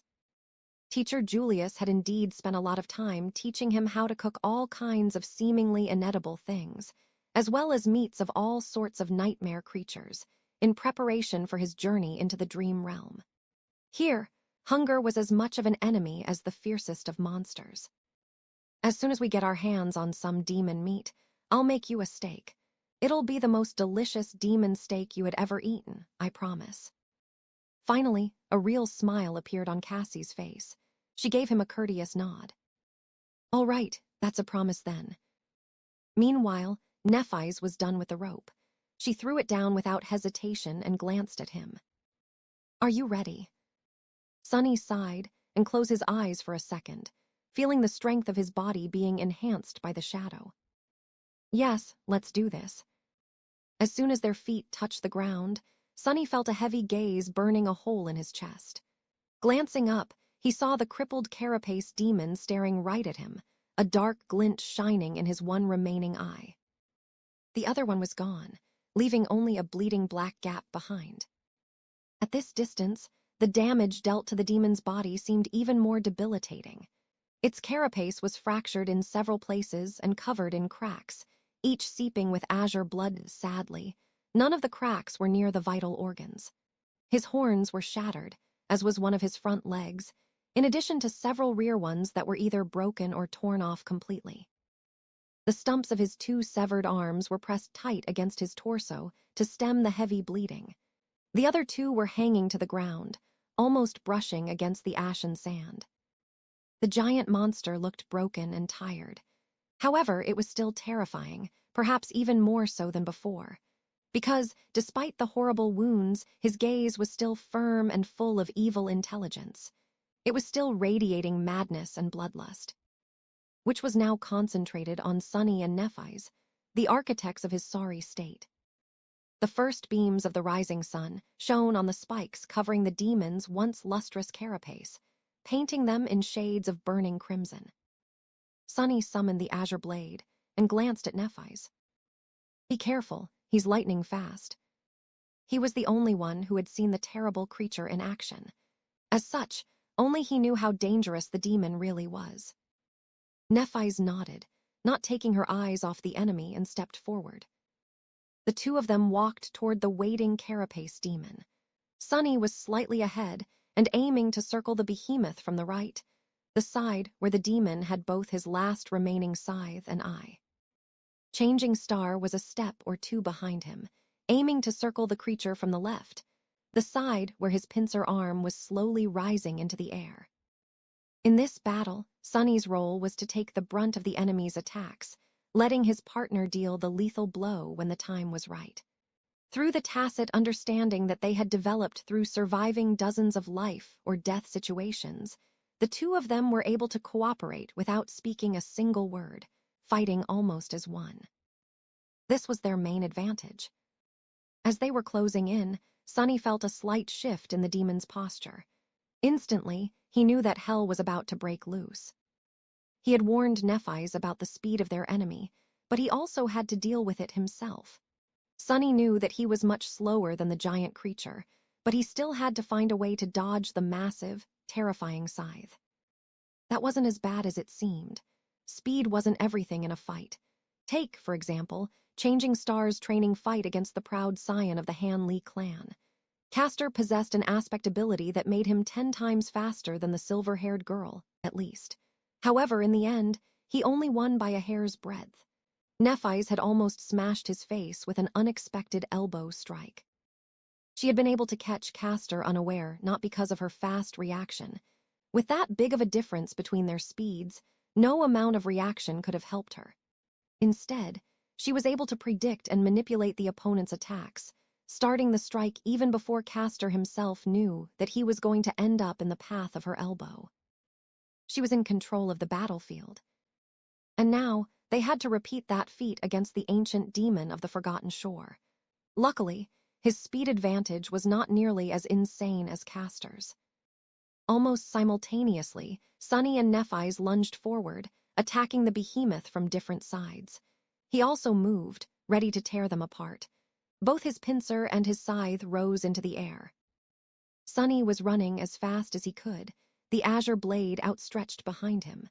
Teacher Julius had indeed spent a lot of time teaching him how to cook all kinds of seemingly inedible things, as well as meats of all sorts of nightmare creatures, in preparation for his journey into the dream realm. Here, hunger was as much of an enemy as the fiercest of monsters. "As soon as we get our hands on some demon meat, I'll make you a steak. It'll be the most delicious demon steak you had ever eaten, I promise." Finally, a real smile appeared on Cassie's face. She gave him a courteous nod. "All right, that's a promise then." Meanwhile, Nephise was done with the rope. She threw it down without hesitation and glanced at him. "Are you ready?" Sonny sighed and closed his eyes for a second, feeling the strength of his body being enhanced by the shadow. "Yes, let's do this." As soon as their feet touched the ground, Sonny felt a heavy gaze burning a hole in his chest. Glancing up, he saw the crippled carapace demon staring right at him, a dark glint shining in his one remaining eye. The other one was gone, leaving only a bleeding black gap behind. At this distance, the damage dealt to the demon's body seemed even more debilitating. Its carapace was fractured in several places and covered in cracks, each seeping with azure blood sadly. None of the cracks were near the vital organs. His horns were shattered, as was one of his front legs, in addition to several rear ones that were either broken or torn off completely. The stumps of his 2 severed arms were pressed tight against his torso to stem the heavy bleeding. The other 2 were hanging to the ground, almost brushing against the ashen sand. The giant monster looked broken and tired. However, it was still terrifying, perhaps even more so than before, because, despite the horrible wounds, his gaze was still firm and full of evil intelligence. It was still radiating madness and bloodlust, which was now concentrated on Sunny and Nephi's, the architects of his sorry state. The first beams of the rising sun shone on the spikes covering the demon's once lustrous carapace, painting them in shades of burning crimson. Sunny summoned the azure blade and glanced at Nephi's. "Be careful, he's lightning fast." He was the only one who had seen the terrible creature in action. As such, only he knew how dangerous the demon really was. Nephi's nodded, not taking her eyes off the enemy, and stepped forward. The 2 of them walked toward the waiting carapace demon. Sunny was slightly ahead and aiming to circle the behemoth from the right, the side where the demon had both his last remaining scythe and eye. Changing Star was a step or 2 behind him, aiming to circle the creature from the left, the side where his pincer arm was slowly rising into the air. In this battle, Sunny's role was to take the brunt of the enemy's attacks, letting his partner deal the lethal blow when the time was right. Through the tacit understanding that they had developed through surviving dozens of life or death situations, the 2 of them were able to cooperate without speaking a single word, fighting almost as one. This was their main advantage. As they were closing in, Sunny felt a slight shift in the demon's posture. Instantly, he knew that hell was about to break loose. He had warned Nephi's about the speed of their enemy, but he also had to deal with it himself. Sunny knew that he was much slower than the giant creature, but he still had to find a way to dodge the massive, terrifying scythe. That wasn't as bad as it seemed. Speed wasn't everything in a fight. Take, for example, Changing Star's training fight against the proud scion of the Han Li clan. Castor possessed an aspect ability that made him 10 times faster than the silver-haired girl, at least. However, in the end, he only won by a hair's breadth. Nephi's had almost smashed his face with an unexpected elbow strike. She had been able to catch Castor unaware, not because of her fast reaction. With that big of a difference between their speeds, no amount of reaction could have helped her. Instead, she was able to predict and manipulate the opponent's attacks, starting the strike even before Castor himself knew that he was going to end up in the path of her elbow. She was in control of the battlefield. And now, they had to repeat that feat against the ancient demon of the Forgotten Shore. Luckily, his speed advantage was not nearly as insane as Castor's. Almost simultaneously, Sunny and Nephi's lunged forward, attacking the behemoth from different sides. He also moved, ready to tear them apart. Both his pincer and his scythe rose into the air. Sunny was running as fast as he could, the azure blade outstretched behind him.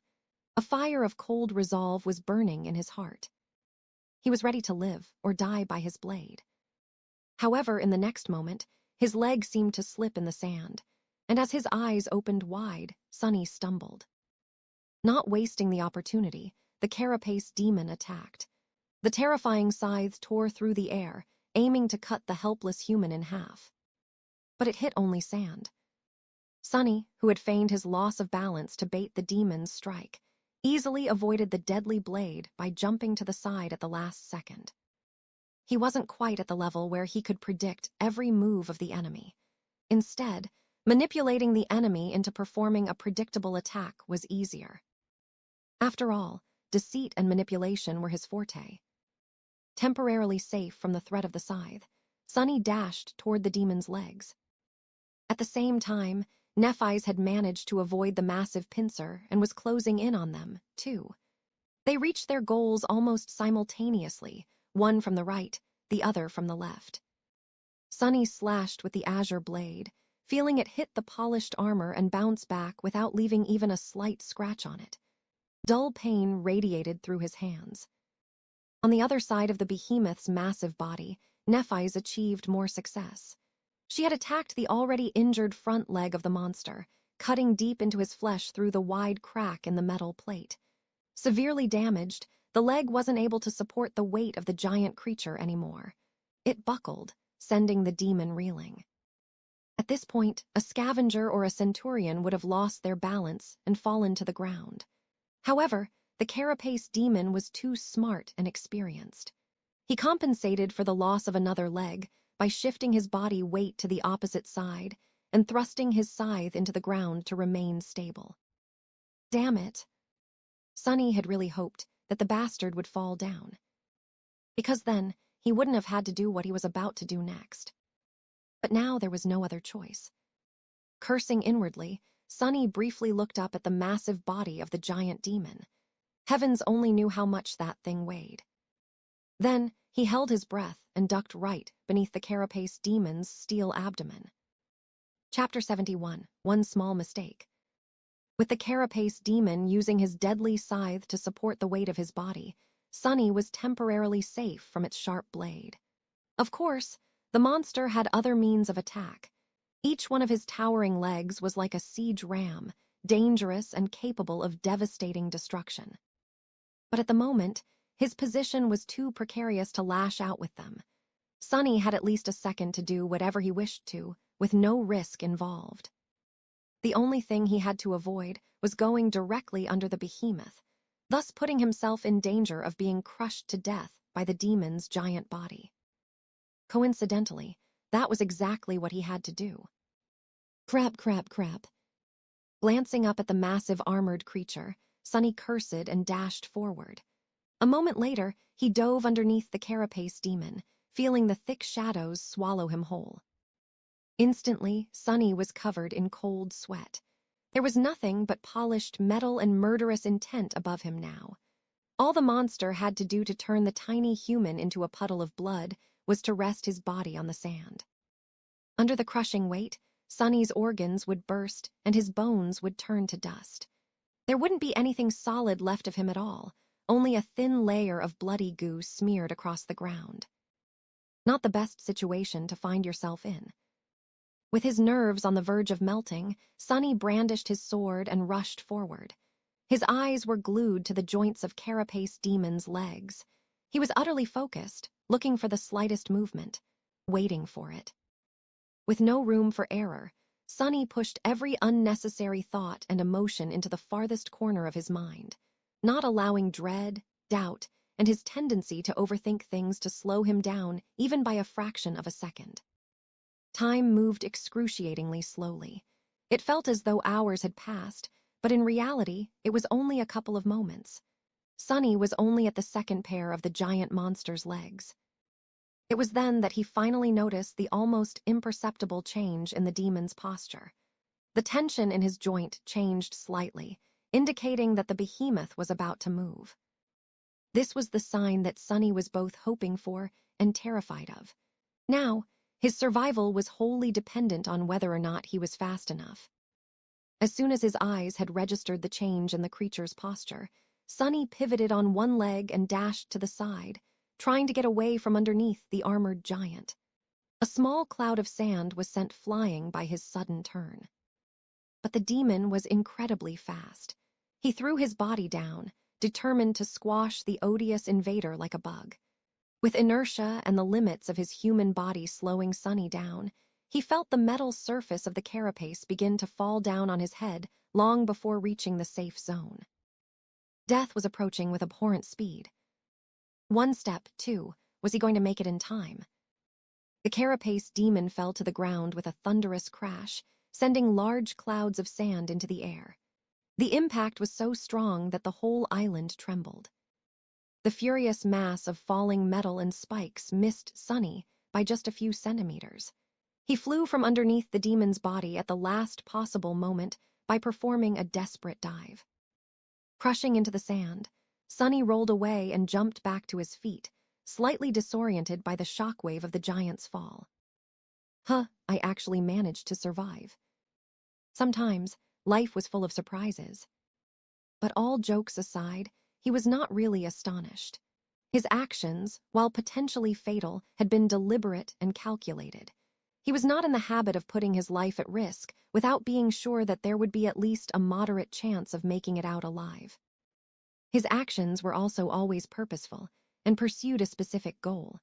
A fire of cold resolve was burning in his heart. He was ready to live or die by his blade. However, in the next moment, his leg seemed to slip in the sand, and as his eyes opened wide, Sunny stumbled. Not wasting the opportunity, the carapace demon attacked. The terrifying scythe tore through the air, aiming to cut the helpless human in half. But it hit only sand. Sunny, who had feigned his loss of balance to bait the demon's strike, easily avoided the deadly blade by jumping to the side at the last second. He wasn't quite at the level where he could predict every move of the enemy. Instead, manipulating the enemy into performing a predictable attack was easier. After all, deceit and manipulation were his forte. Temporarily safe from the threat of the scythe, Sunny dashed toward the demon's legs. At the same time, Nephi's had managed to avoid the massive pincer and was closing in on them, too. They reached their goals almost simultaneously, one from the right, the other from the left. Sunny slashed with the azure blade, feeling it hit the polished armor and bounce back without leaving even a slight scratch on it. Dull pain radiated through his hands. On the other side of the behemoth's massive body, Nephi's achieved more success. She had attacked the already injured front leg of the monster, cutting deep into his flesh through the wide crack in the metal plate. Severely damaged, the leg wasn't able to support the weight of the giant creature anymore. It buckled, sending the demon reeling. At this point, a scavenger or a centurion would have lost their balance and fallen to the ground. However, the carapace demon was too smart and experienced. He compensated for the loss of another leg by shifting his body weight to the opposite side and thrusting his scythe into the ground to remain stable. Damn it! Sonny had really hoped that the bastard would fall down, because then he wouldn't have had to do what he was about to do next. But now there was no other choice. Cursing inwardly, Sonny briefly looked up at the massive body of the giant demon. Heavens only knew how much that thing weighed. Then he held his breath and ducked right beneath the carapace demon's steel abdomen. Chapter 71, One Small Mistake. With the carapace demon using his deadly scythe to support the weight of his body, Sonny was temporarily safe from its sharp blade. Of course, the monster had other means of attack. Each one of his towering legs was like a siege ram, dangerous and capable of devastating destruction. But at the moment, his position was too precarious to lash out with them. Sonny had at least a second to do whatever he wished to, with no risk involved. The only thing he had to avoid was going directly under the behemoth, thus putting himself in danger of being crushed to death by the demon's giant body. Coincidentally, that was exactly what he had to do. Crap. Glancing up at the massive armored creature, Sonny cursed and dashed forward. A moment later, he dove underneath the carapace demon, feeling the thick shadows swallow him whole. Instantly, Sonny was covered in cold sweat. There was nothing but polished metal and murderous intent above him now. All the monster had to do to turn the tiny human into a puddle of blood was to rest his body on the sand. Under the crushing weight, Sonny's organs would burst and his bones would turn to dust. There wouldn't be anything solid left of him at all, only a thin layer of bloody goo smeared across the ground. Not the best situation to find yourself in. With his nerves on the verge of melting, Sonny brandished his sword and rushed forward. His eyes were glued to the joints of carapace demon's legs. He was utterly focused, looking for the slightest movement, waiting for it. With no room for error, Sonny pushed every unnecessary thought and emotion into the farthest corner of his mind, not allowing dread, doubt, and his tendency to overthink things to slow him down even by a fraction of a second. Time moved excruciatingly slowly. It felt as though hours had passed, but in reality, it was only a couple of moments. Sonny was only at the second pair of the giant monster's legs. It was then that he finally noticed the almost imperceptible change in the demon's posture. The tension in his joint changed slightly, indicating that the behemoth was about to move. This was the sign that Sonny was both hoping for and terrified of. Now, his survival was wholly dependent on whether or not he was fast enough. As soon as his eyes had registered the change in the creature's posture, Sonny pivoted on one leg and dashed to the side, trying to get away from underneath the armored giant. A small cloud of sand was sent flying by his sudden turn. But the demon was incredibly fast. He threw his body down, determined to squash the odious invader like a bug. With inertia and the limits of his human body slowing Sonny down, he felt the metal surface of the carapace begin to fall down on his head long before reaching the safe zone. Death was approaching with abhorrent speed. One step, too, was he going to make it in time? The carapace demon fell to the ground with a thunderous crash, sending large clouds of sand into the air. The impact was so strong that the whole island trembled. The furious mass of falling metal and spikes missed Sonny by just a few centimeters. He flew from underneath the demon's body at the last possible moment by performing a desperate dive. Crushing into the sand, Sonny rolled away and jumped back to his feet, slightly disoriented by the shockwave of the giant's fall. I actually managed to survive. Sometimes, life was full of surprises. But all jokes aside, he was not really astonished. His actions, while potentially fatal, had been deliberate and calculated. He was not in the habit of putting his life at risk without being sure that there would be at least a moderate chance of making it out alive. His actions were also always purposeful and pursued a specific goal.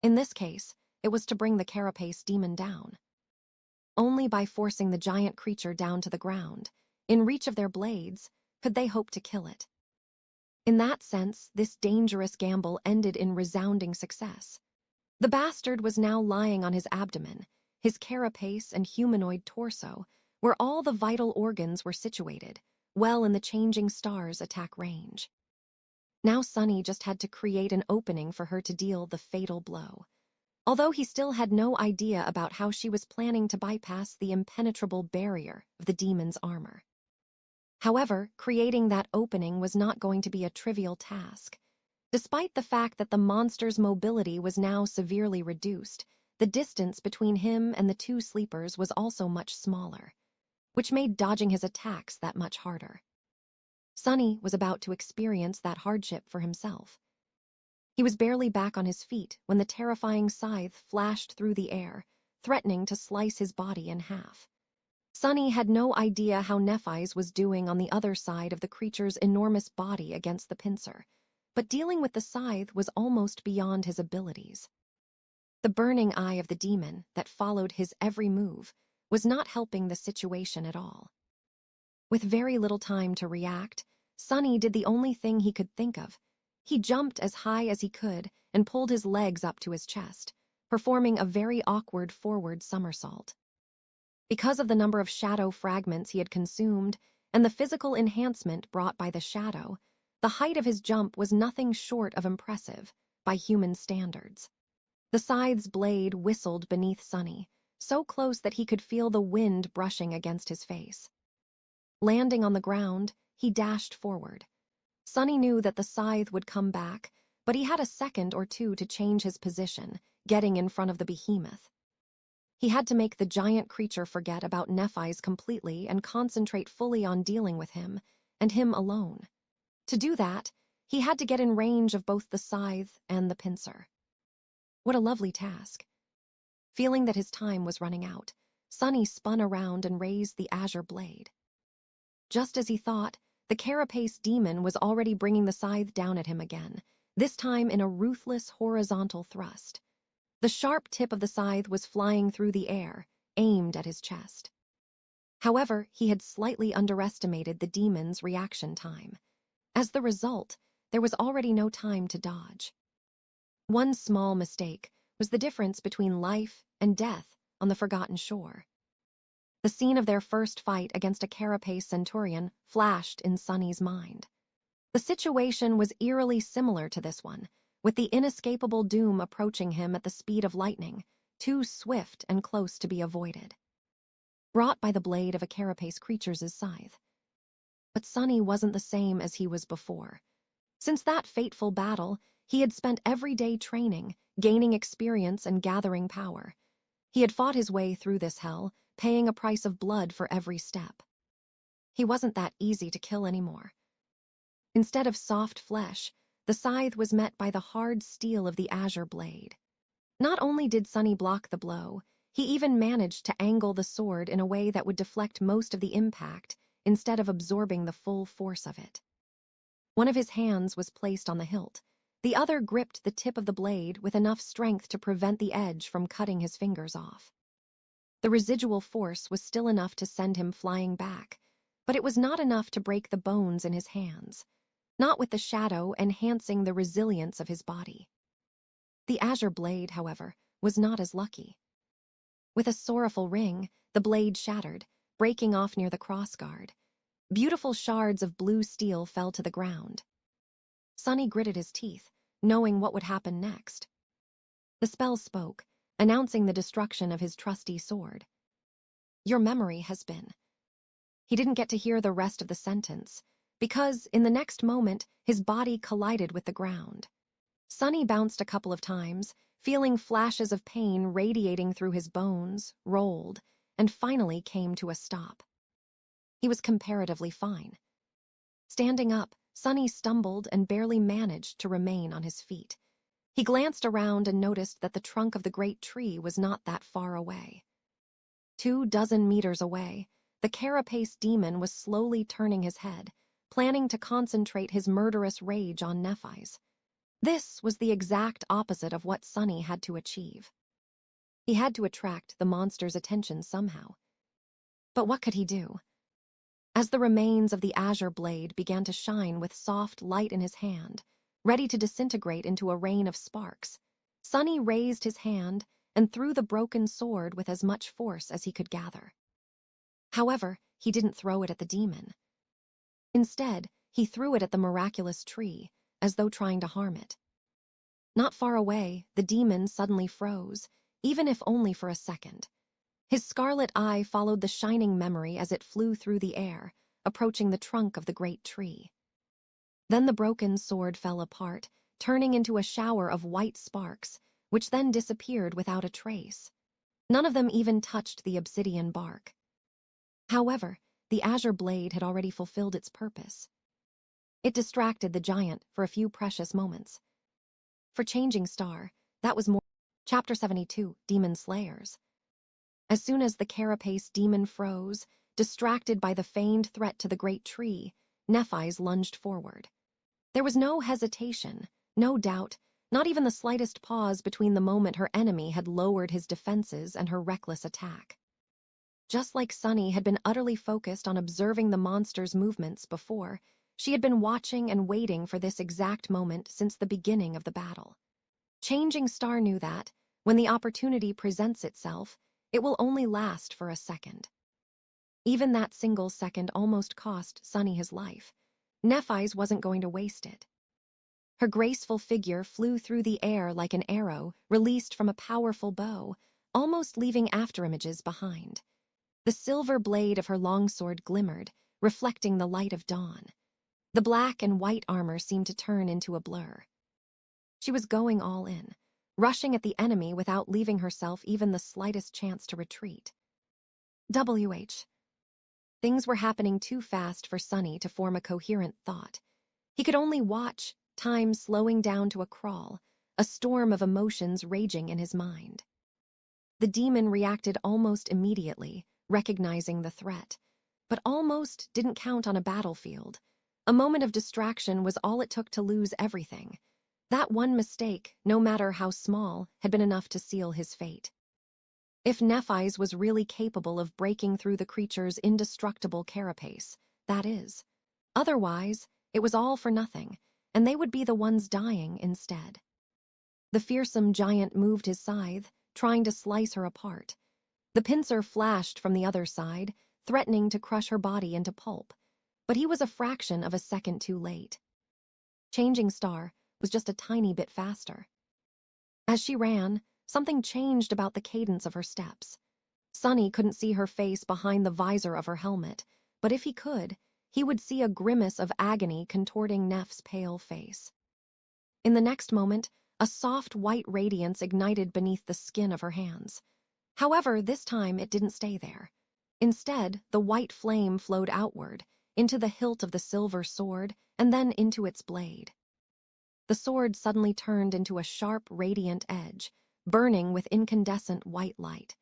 In this case, it was to bring the carapace demon down. Only by forcing the giant creature down to the ground, in reach of their blades, could they hope to kill it. In that sense, this dangerous gamble ended in resounding success. The bastard was now lying on his abdomen, his carapace and humanoid torso, where all the vital organs were situated, well in the changing star's attack range. Now Sunny just had to create an opening for her to deal the fatal blow. Although he still had no idea about how she was planning to bypass the impenetrable barrier of the demon's armor. However, creating that opening was not going to be a trivial task. Despite the fact that the monster's mobility was now severely reduced, the distance between him and the two sleepers was also much smaller, which made dodging his attacks that much harder. Sunny was about to experience that hardship for himself. He was barely back on his feet when the terrifying scythe flashed through the air, threatening to slice his body in half. Sunny had no idea how Nephi's was doing on the other side of the creature's enormous body against the pincer, but dealing with the scythe was almost beyond his abilities. The burning eye of the demon that followed his every move was not helping the situation at all. With very little time to react, Sunny did the only thing he could think of. He jumped as high as he could and pulled his legs up to his chest, performing a very awkward forward somersault. Because of the number of shadow fragments he had consumed and the physical enhancement brought by the shadow, the height of his jump was nothing short of impressive by human standards. The scythe's blade whistled beneath Sunny, so close that he could feel the wind brushing against his face. Landing on the ground, he dashed forward. Sunny knew that the scythe would come back, but he had a second or two to change his position, getting in front of the behemoth. He had to make the giant creature forget about Nephi's completely and concentrate fully on dealing with him, and him alone. To do that, he had to get in range of both the scythe and the pincer. What a lovely task. Feeling that his time was running out, Sunny spun around and raised the azure blade. Just as he thought, the carapace demon was already bringing the scythe down at him again, this time in a ruthless horizontal thrust. The sharp tip of the scythe was flying through the air, aimed at his chest. However, he had slightly underestimated the demon's reaction time. As the result, there was already no time to dodge. One small mistake was the difference between life and death on the Forgotten Shore. The scene of their first fight against a carapace centurion flashed in Sunny's mind. The situation was eerily similar to this one, with the inescapable doom approaching him at the speed of lightning, too swift and close to be avoided. Brought by the blade of a carapace creature's scythe. But Sunny wasn't the same as he was before. Since that fateful battle, he had spent every day training, gaining experience and gathering power. He had fought his way through this hell, paying a price of blood for every step. He wasn't that easy to kill anymore. Instead of soft flesh, the scythe was met by the hard steel of the azure blade. Not only did Sunny block the blow, he even managed to angle the sword in a way that would deflect most of the impact instead of absorbing the full force of it. One of his hands was placed on the hilt. The other gripped the tip of the blade with enough strength to prevent the edge from cutting his fingers off. The residual force was still enough to send him flying back, but it was not enough to break the bones in his hands, not with the shadow enhancing the resilience of his body. The azure blade, however, was not as lucky. With a sorrowful ring, the blade shattered, breaking off near the crossguard. Beautiful shards of blue steel fell to the ground. Sunny gritted his teeth, knowing what would happen next. The spell spoke, announcing the destruction of his trusty sword. "Your memory has been." He didn't get to hear the rest of the sentence, because in the next moment his body collided with the ground. Sunny bounced a couple of times, feeling flashes of pain radiating through his bones, rolled, and finally came to a stop. He was comparatively fine. Standing up, Sunny stumbled and barely managed to remain on his feet. He glanced around and noticed that the trunk of the great tree was not that far away. 24 meters away, the carapace demon was slowly turning his head, planning to concentrate his murderous rage on Nephi's. This was the exact opposite of what Sunny had to achieve. He had to attract the monster's attention somehow. But what could he do? As the remains of the azure blade began to shine with soft light in his hand, ready to disintegrate into a rain of sparks, Sunny raised his hand and threw the broken sword with as much force as he could gather. However, he didn't throw it at the demon. Instead, he threw it at the miraculous tree, as though trying to harm it. Not far away, the demon suddenly froze, even if only for a second. His scarlet eye followed the shining memory as it flew through the air, approaching the trunk of the great tree. Then the broken sword fell apart, turning into a shower of white sparks, which then disappeared without a trace. None of them even touched the obsidian bark. However, the azure blade had already fulfilled its purpose. It distracted the giant for a few precious moments. For Changing Star, that was more. Chapter 72, Demon Slayers. As soon as the carapace demon froze, distracted by the feigned threat to the great tree, Nephi's lunged forward. There was no hesitation, no doubt, not even the slightest pause between the moment her enemy had lowered his defenses and her reckless attack. Just like Sunny had been utterly focused on observing the monster's movements before, she had been watching and waiting for this exact moment since the beginning of the battle. Changing Star knew that, when the opportunity presents itself, it will only last for a second. Even that single second almost cost Sunny his life. Nephi's wasn't going to waste it. Her graceful figure flew through the air like an arrow released from a powerful bow, almost leaving afterimages behind. The silver blade of her longsword glimmered, reflecting the light of dawn. The black and white armor seemed to turn into a blur. She was going all in, rushing at the enemy without leaving herself even the slightest chance to retreat. Things were happening too fast for Sunny to form a coherent thought. He could only watch, time slowing down to a crawl, a storm of emotions raging in his mind. The demon reacted almost immediately, recognizing the threat, but almost didn't count on a battlefield. A moment of distraction was all it took to lose everything. That one mistake, no matter how small, had been enough to seal his fate. If Nephi's was really capable of breaking through the creature's indestructible carapace, that is. Otherwise, it was all for nothing, and they would be the ones dying instead. The fearsome giant moved his scythe, trying to slice her apart. The pincer flashed from the other side, threatening to crush her body into pulp, but he was a fraction of a second too late. Changing Star was just a tiny bit faster. As she ran, something changed about the cadence of her steps. Sunny couldn't see her face behind the visor of her helmet, but if he could, he would see a grimace of agony contorting Neff's pale face. In the next moment, a soft white radiance ignited beneath the skin of her hands. However, this time it didn't stay there. Instead, the white flame flowed outward, into the hilt of the silver sword, and then into its blade. The sword suddenly turned into a sharp, radiant edge, burning with incandescent white light.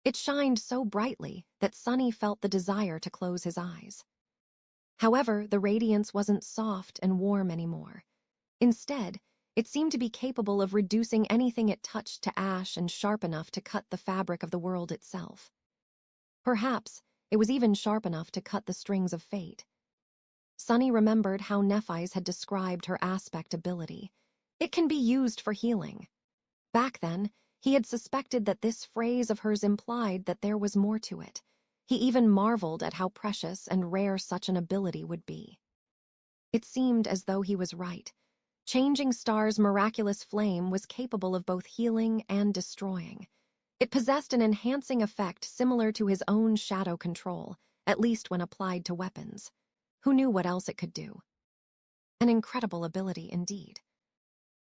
It shined so brightly that Sunny felt the desire to close his eyes. However, the radiance wasn't soft and warm anymore. Instead, it seemed to be capable of reducing anything it touched to ash and sharp enough to cut the fabric of the world itself. Perhaps it was even sharp enough to cut the strings of fate. Sunny remembered how Nephi's had described her aspect ability. It can be used for healing. Back then, he had suspected that this phrase of hers implied that there was more to it. He even marveled at how precious and rare such an ability would be. It seemed as though he was right. Changing Star's miraculous flame was capable of both healing and destroying. It possessed an enhancing effect similar to his own shadow control, at least when applied to weapons. Who knew what else it could do? An incredible ability indeed.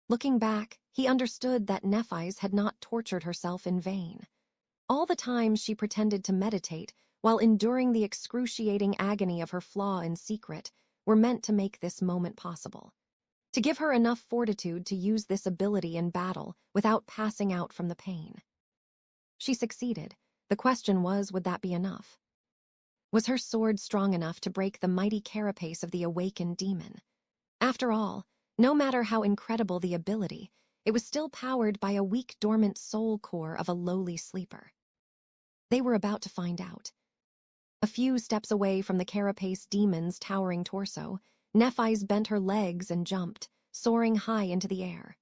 Looking back, he understood that Nephi's had not tortured herself in vain. All the times she pretended to meditate while enduring the excruciating agony of her flaw in secret were meant to make this moment possible. to give her enough fortitude to use this ability in battle without passing out from the pain. She succeeded. The question was, would that be enough? Was her sword strong enough to break the mighty carapace of the awakened demon? After all, no matter how incredible the ability, it was still powered by a weak, dormant soul core of a lowly sleeper. They were about to find out. A few steps away from the carapace demon's towering torso, Nephise bent her legs and jumped, soaring high into the air.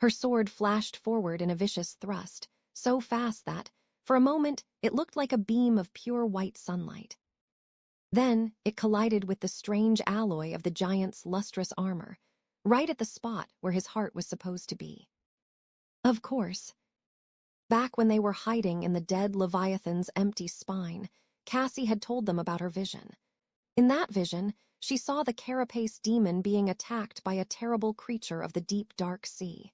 Her sword flashed forward in a vicious thrust, so fast that, for a moment, it looked like a beam of pure white sunlight. Then, it collided with the strange alloy of the giant's lustrous armor, right at the spot where his heart was supposed to be. Of course. Back when they were hiding in the dead Leviathan's empty spine, Cassie had told them about her vision. In that vision, she saw the carapace demon being attacked by a terrible creature of the deep, dark sea.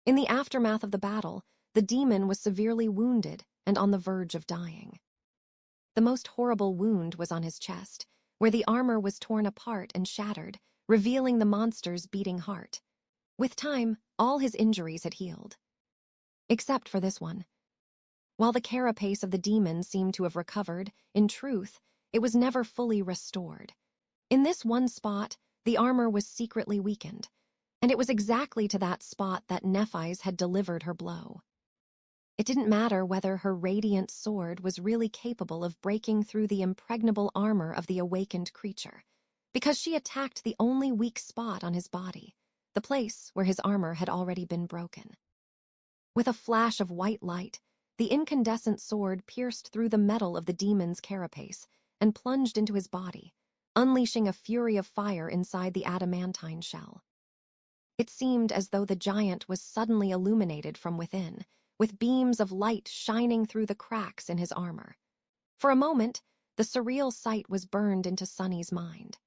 In the aftermath of the battle, the demon was severely wounded and on the verge of dying. The most horrible wound was on his chest, where the armor was torn apart and shattered, revealing the monster's beating heart. With time, all his injuries had healed. Except for this one. While the carapace of the demon seemed to have recovered, in truth, it was never fully restored. In this one spot, the armor was secretly weakened, and it was exactly to that spot that Nephise had delivered her blow. It didn't matter whether her radiant sword was really capable of breaking through the impregnable armor of the awakened creature, because she attacked the only weak spot on his body, the place where his armor had already been broken. With a flash of white light, the incandescent sword pierced through the metal of the demon's carapace and plunged into his body, unleashing a fury of fire inside the adamantine shell. It seemed as though the giant was suddenly illuminated from within, with beams of light shining through the cracks in his armor. For a moment, the surreal sight was burned into Sunny's mind.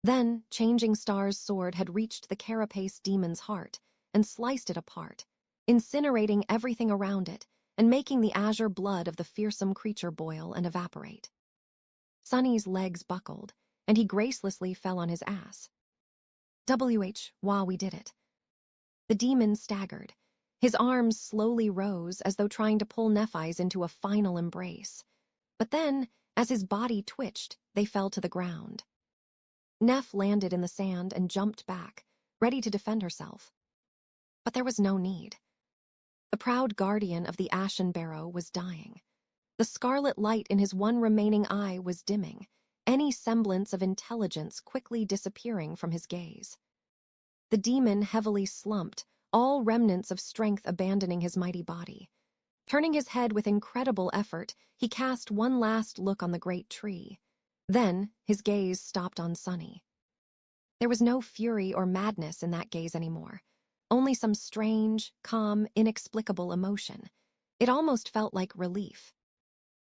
Then, Changing Star's sword had reached the carapace demon's heart and sliced it apart, incinerating everything around it and making the azure blood of the fearsome creature boil and evaporate. Sunny's legs buckled, and he gracelessly fell on his ass. Wah, we did it. The demon staggered. His arms slowly rose as though trying to pull Nephise into a final embrace. But then, as his body twitched, they fell to the ground. Neph landed in the sand and jumped back, ready to defend herself. But there was no need. The proud guardian of the Ashen Barrow was dying. The scarlet light in his one remaining eye was dimming, any semblance of intelligence quickly disappearing from his gaze. The demon heavily slumped, all remnants of strength abandoning his mighty body. Turning his head with incredible effort, he cast one last look on the great tree. Then, his gaze stopped on Sunny. There was no fury or madness in that gaze anymore, only some strange, calm, inexplicable emotion. It almost felt like relief.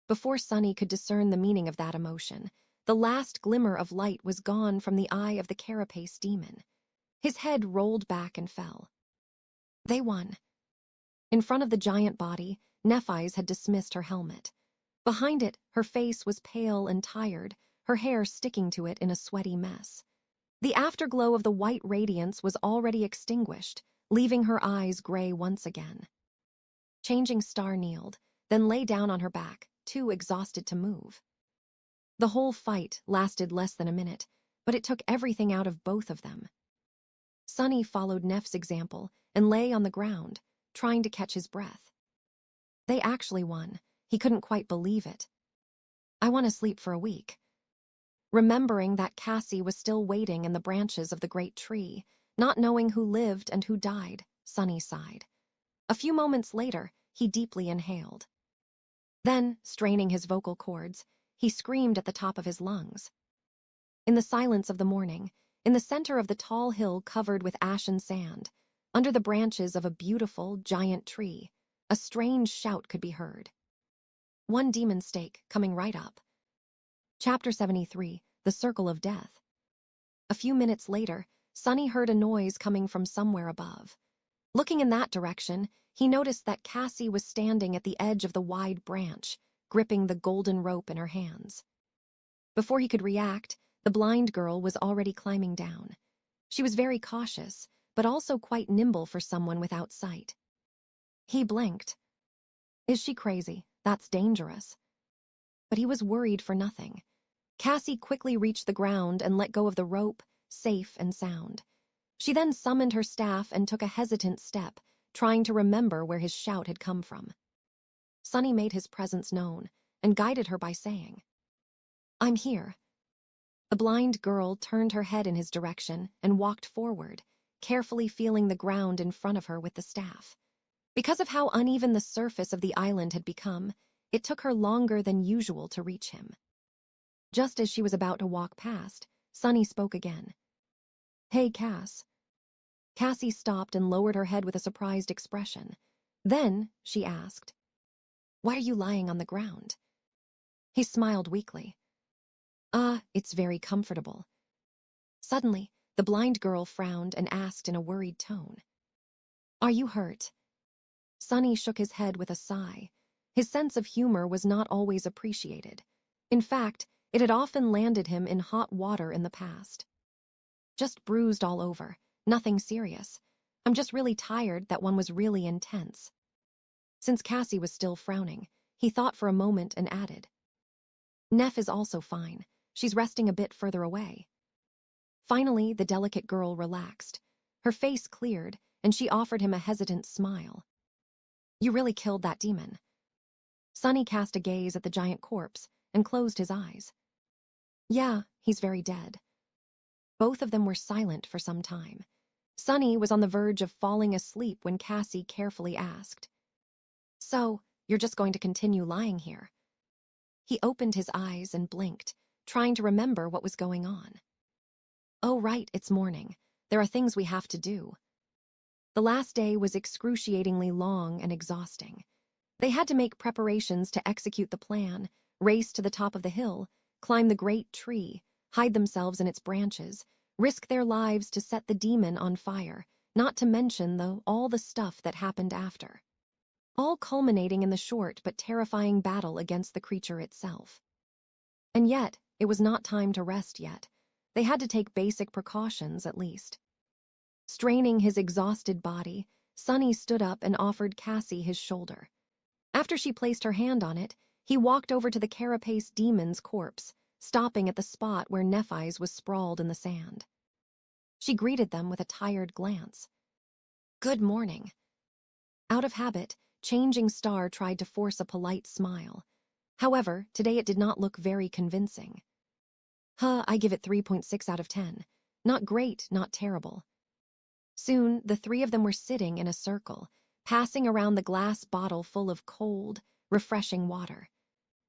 Before Sunny could discern the meaning of that emotion, the last glimmer of light was gone from the eye of the carapace demon. His head rolled back and fell. They won. In front of the giant body, Nephise had dismissed her helmet. Behind it, her face was pale and tired, her hair sticking to it in a sweaty mess. The afterglow of the white radiance was already extinguished, leaving her eyes gray once again. Changing Star kneeled, then lay down on her back, too exhausted to move. The whole fight lasted less than a minute, but it took everything out of both of them. Sunny followed Neff's example and lay on the ground, trying to catch his breath. They actually won. He couldn't quite believe it. I want to sleep for a week. Remembering that Cassie was still waiting in the branches of the great tree, not knowing who lived and who died, Sunny sighed. A few moments later, he deeply inhaled. Then, straining his vocal cords, he screamed at the top of his lungs. In the silence of the morning, in the center of the tall hill covered with ashen sand, under the branches of a beautiful, giant tree, a strange shout could be heard. One demon stake coming right up. Chapter 73, The Circle of Death. A few minutes later, Sunny heard a noise coming from somewhere above. Looking in that direction, he noticed that Cassie was standing at the edge of the wide branch, gripping the golden rope in her hands. Before he could react, the blind girl was already climbing down. She was very cautious, but also quite nimble for someone without sight. He blinked. Is she crazy? That's dangerous. But he was worried for nothing. Cassie quickly reached the ground and let go of the rope, safe and sound. She then summoned her staff and took a hesitant step, trying to remember where his shout had come from. Sonny made his presence known and guided her by saying, "I'm here." The blind girl turned her head in his direction and walked forward, carefully feeling the ground in front of her with the staff. Because of how uneven the surface of the island had become, it took her longer than usual to reach him. Just as she was about to walk past, Sonny spoke again. "Hey, Cass." Cassie stopped and lowered her head with a surprised expression. Then she asked, "Why are you lying on the ground?" He smiled weakly. It's very comfortable." Suddenly, the blind girl frowned and asked in a worried tone, "Are you hurt?" Sonny shook his head with a sigh. His sense of humor was not always appreciated. In fact, it had often landed him in hot water in the past. "Just bruised all over. Nothing serious. I'm just really tired. That one was really intense." Since Cassie was still frowning, he thought for a moment and added, "Neff is also fine. She's resting a bit further away." Finally, the delicate girl relaxed. Her face cleared, and she offered him a hesitant smile. "You really killed that demon." Sonny cast a gaze at the giant corpse and closed his eyes. "Yeah, he's very dead." Both of them were silent for some time. Sonny was on the verge of falling asleep when Cassie carefully asked, "So, you're just going to continue lying here?" He opened his eyes and blinked, trying to remember what was going on. "Oh, right, it's morning. There are things we have to do." The last day was excruciatingly long and exhausting. They had to make preparations to execute the plan, race to the top of the hill, climb the great tree, hide themselves in its branches, risk their lives to set the demon on fire, not to mention, all the stuff that happened after. All culminating in the short but terrifying battle against the creature itself. And yet, it was not time to rest yet. They had to take basic precautions, at least. Straining his exhausted body, Sonny stood up and offered Cassie his shoulder. After she placed her hand on it, he walked over to the carapace demon's corpse, stopping at the spot where Nephi's was sprawled in the sand. She greeted them with a tired glance. "Good morning." Out of habit, Changing Star tried to force a polite smile. However, today it did not look very convincing. I give it 3.6 out of 10. Not great, not terrible." Soon, the three of them were sitting in a circle, passing around the glass bottle full of cold, refreshing water.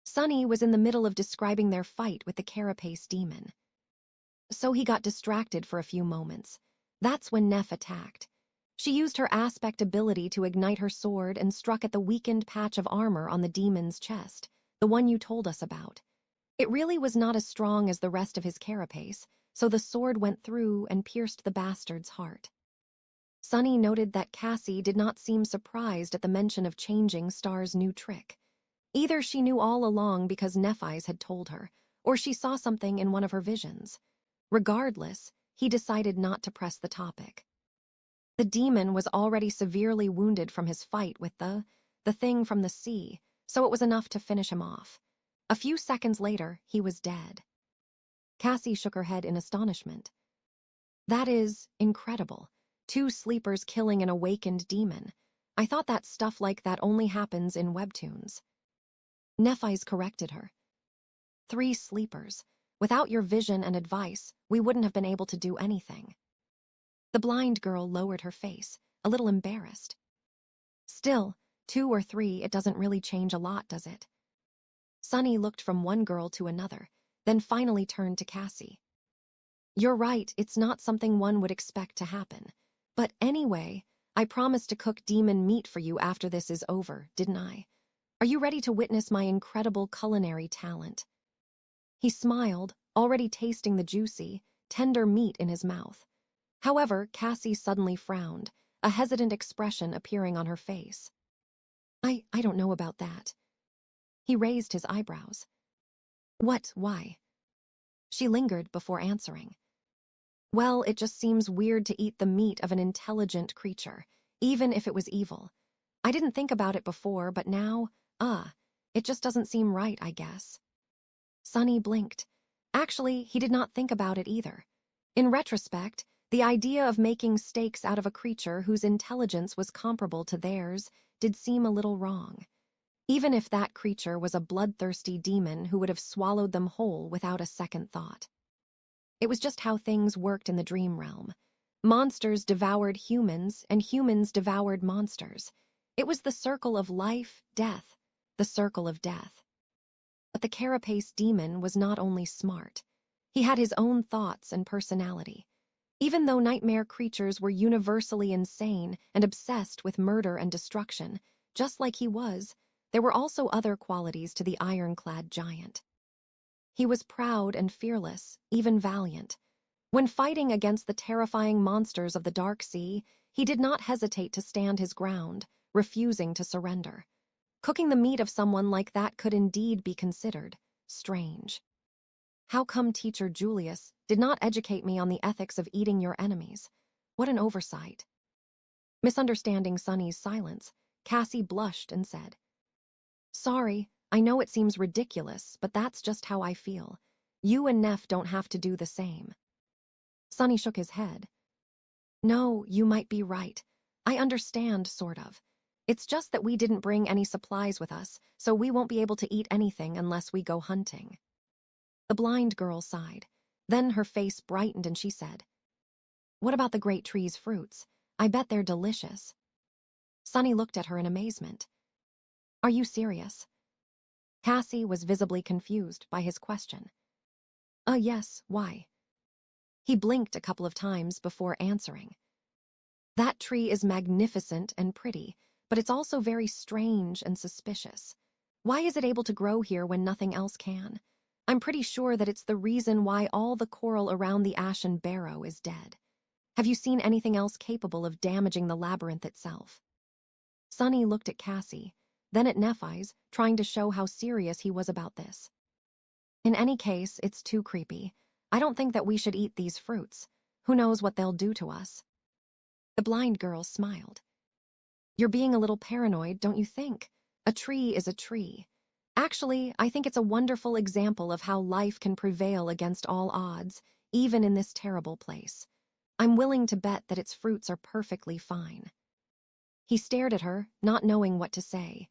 Sonny was in the middle of describing their fight with the carapace demon. So he got distracted for a few moments. That's when Neff attacked. She used her aspect ability to ignite her sword and struck at the weakened patch of armor on the demon's chest, the one you told us about. It really was not as strong as the rest of his carapace, so the sword went through and pierced the bastard's heart. Sonny noted that Cassie did not seem surprised at the mention of Changing Star's new trick. Either she knew all along because Nephi's had told her, or she saw something in one of her visions. Regardless, he decided not to press the topic. The demon was already severely wounded from his fight with the thing from the sea, so it was enough to finish him off. A few seconds later, he was dead. Cassie shook her head in astonishment. "That is incredible. 2 sleepers killing an awakened demon. I thought that stuff like that only happens in webtoons." Nephi's corrected her. 3 sleepers. Without your vision and advice, we wouldn't have been able to do anything." The blind girl lowered her face, a little embarrassed. "Still, 2 or 3, it doesn't really change a lot, does it?" Sonny looked from one girl to another, then finally turned to Cassie. "You're right, it's not something one would expect to happen. But anyway, I promised to cook demon meat for you after this is over, didn't I? Are you ready to witness my incredible culinary talent?" He smiled, already tasting the juicy, tender meat in his mouth. However, Cassie suddenly frowned, a hesitant expression appearing on her face. I don't know about that." He raised his eyebrows. "What, why?" She lingered before answering. Well, it just seems weird to eat the meat of an intelligent creature, even if it was evil. I didn't think about it before, but now, it just doesn't seem right, I guess. Sonny blinked. Actually, he did not think about it either. In retrospect, the idea of making steaks out of a creature whose intelligence was comparable to theirs did seem a little wrong. Even if that creature was a bloodthirsty demon who would have swallowed them whole without a second thought. It was just how things worked in the dream realm. Monsters devoured humans, and humans devoured monsters. It was the circle of life, death, the circle of death. But the carapace demon was not only smart. He had his own thoughts and personality. Even though nightmare creatures were universally insane and obsessed with murder and destruction, just like he was, there were also other qualities to the ironclad giant. He was proud and fearless, even valiant. When fighting against the terrifying monsters of the Dark Sea, he did not hesitate to stand his ground, refusing to surrender. Cooking the meat of someone like that could indeed be considered strange. How come Teacher Julius did not educate me on the ethics of eating your enemies? What an oversight. Misunderstanding Sonny's silence, Cassie blushed and said, "Sorry, I know it seems ridiculous, but that's just how I feel. You and Neff don't have to do the same." Sonny shook his head. "No, you might be right. I understand, sort of. It's just that we didn't bring any supplies with us, so we won't be able to eat anything unless we go hunting." The blind girl sighed. Then her face brightened and she said, "What about the great tree's fruits? I bet they're delicious." Sonny looked at her in amazement. "Are you serious?" Cassie was visibly confused by his question. Yes, why?" He blinked a couple of times before answering. "That tree is magnificent and pretty, but it's also very strange and suspicious. Why is it able to grow here when nothing else can? I'm pretty sure that it's the reason why all the coral around the Ashen Barrow is dead. Have you seen anything else capable of damaging the labyrinth itself?" Sonny looked at Cassie, then at Nephi's, trying to show how serious he was about this. "In any case, it's too creepy. I don't think that we should eat these fruits. Who knows what they'll do to us?" The blind girl smiled. "You're being a little paranoid, don't you think? A tree is a tree. Actually, I think it's a wonderful example of how life can prevail against all odds, even in this terrible place. I'm willing to bet that its fruits are perfectly fine." He stared at her, not knowing what to say.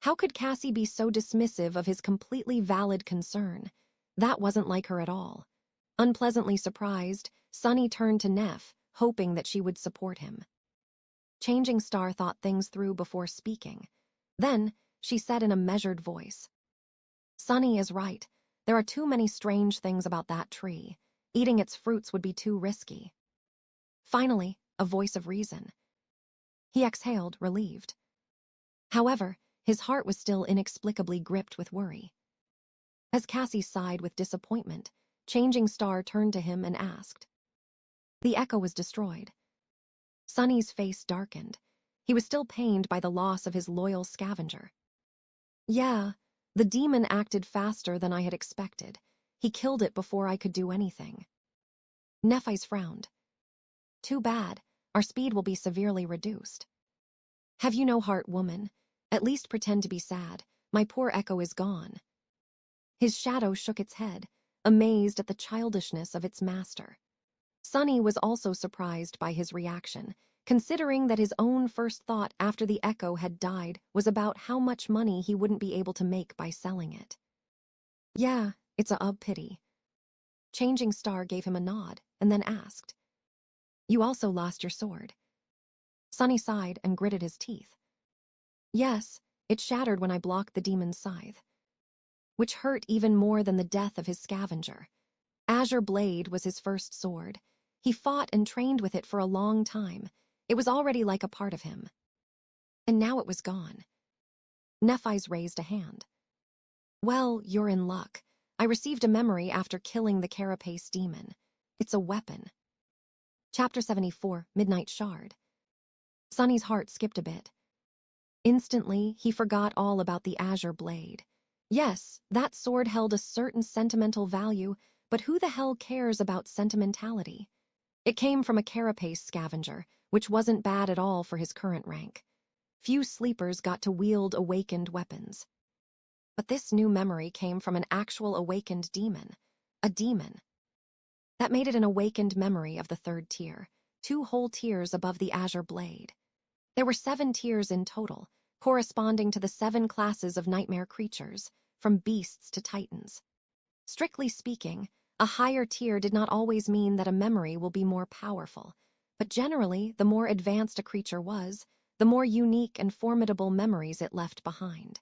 How could Cassie be so dismissive of his completely valid concern? That wasn't like her at all. Unpleasantly surprised, Sonny turned to Neff, hoping that she would support him. Changing Star thought things through before speaking. Then, she said in a measured voice, "Sonny is right. There are too many strange things about that tree. Eating its fruits would be too risky." Finally, a voice of reason. He exhaled, relieved. However, his heart was still inexplicably gripped with worry. As Cassie sighed with disappointment, Changing Star turned to him and asked. The echo was destroyed. Sonny's face darkened. He was still pained by the loss of his loyal scavenger. "Yeah, the demon acted faster than I had expected. He killed it before I could do anything." Nephi's frowned. "Too bad. Our speed will be severely reduced." "Have you no heart, woman? At least pretend to be sad. My poor echo is gone." His shadow shook its head, amazed at the childishness of its master. Sonny was also surprised by his reaction, considering that his own first thought after the echo had died was about how much money he wouldn't be able to make by selling it. "Yeah, it's a pity." Changing Star gave him a nod and then asked, "You also lost your sword?" Sonny sighed and gritted his teeth. "Yes, it shattered when I blocked the demon's scythe," which hurt even more than the death of his scavenger. Azure Blade was his first sword. He fought and trained with it for a long time. It was already like a part of him. And now it was gone. Nephi's raised a hand. "Well, you're in luck. I received a memory after killing the carapace demon. It's a weapon." Chapter 74, Midnight Shard. Sonny's heart skipped a bit. Instantly, he forgot all about the Azure Blade. Yes, that sword held a certain sentimental value, but who the hell cares about sentimentality? It came from a carapace scavenger, which wasn't bad at all for his current rank. Few sleepers got to wield awakened weapons. But this new memory came from an actual awakened demon. A demon. That made it an awakened memory of the third tier, 2 whole tiers above the azure blade. There were 7 tiers in total, corresponding to the 7 classes of nightmare creatures, from beasts to titans. Strictly speaking, a higher tier did not always mean that a memory will be more powerful, but generally, the more advanced a creature was, the more unique and formidable memories it left behind.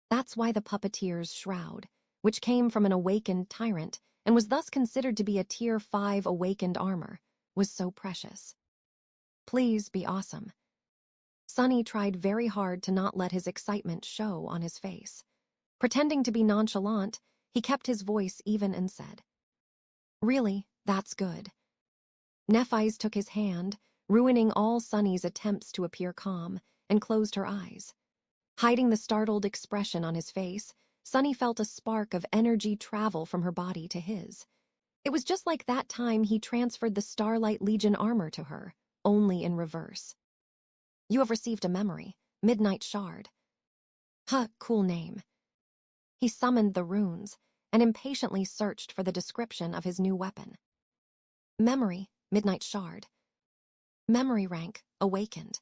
That's why the puppeteer's shroud, which came from an awakened tyrant and was thus considered to be a tier 5 awakened armor, was so precious. Please be awesome. Sunny tried very hard to not let his excitement show on his face. Pretending to be nonchalant, he kept his voice even and said, "Really, that's good." Nephi's took his hand, ruining all Sunny's attempts to appear calm, and closed her eyes. Hiding the startled expression on his face, Sunny felt a spark of energy travel from her body to his. It was just like that time he transferred the Starlight Legion armor to her, only in reverse. "You have received a memory, Midnight Shard." Huh, cool name. He summoned the runes and impatiently searched for the description of his new weapon. Memory, Midnight Shard. Memory rank, awakened.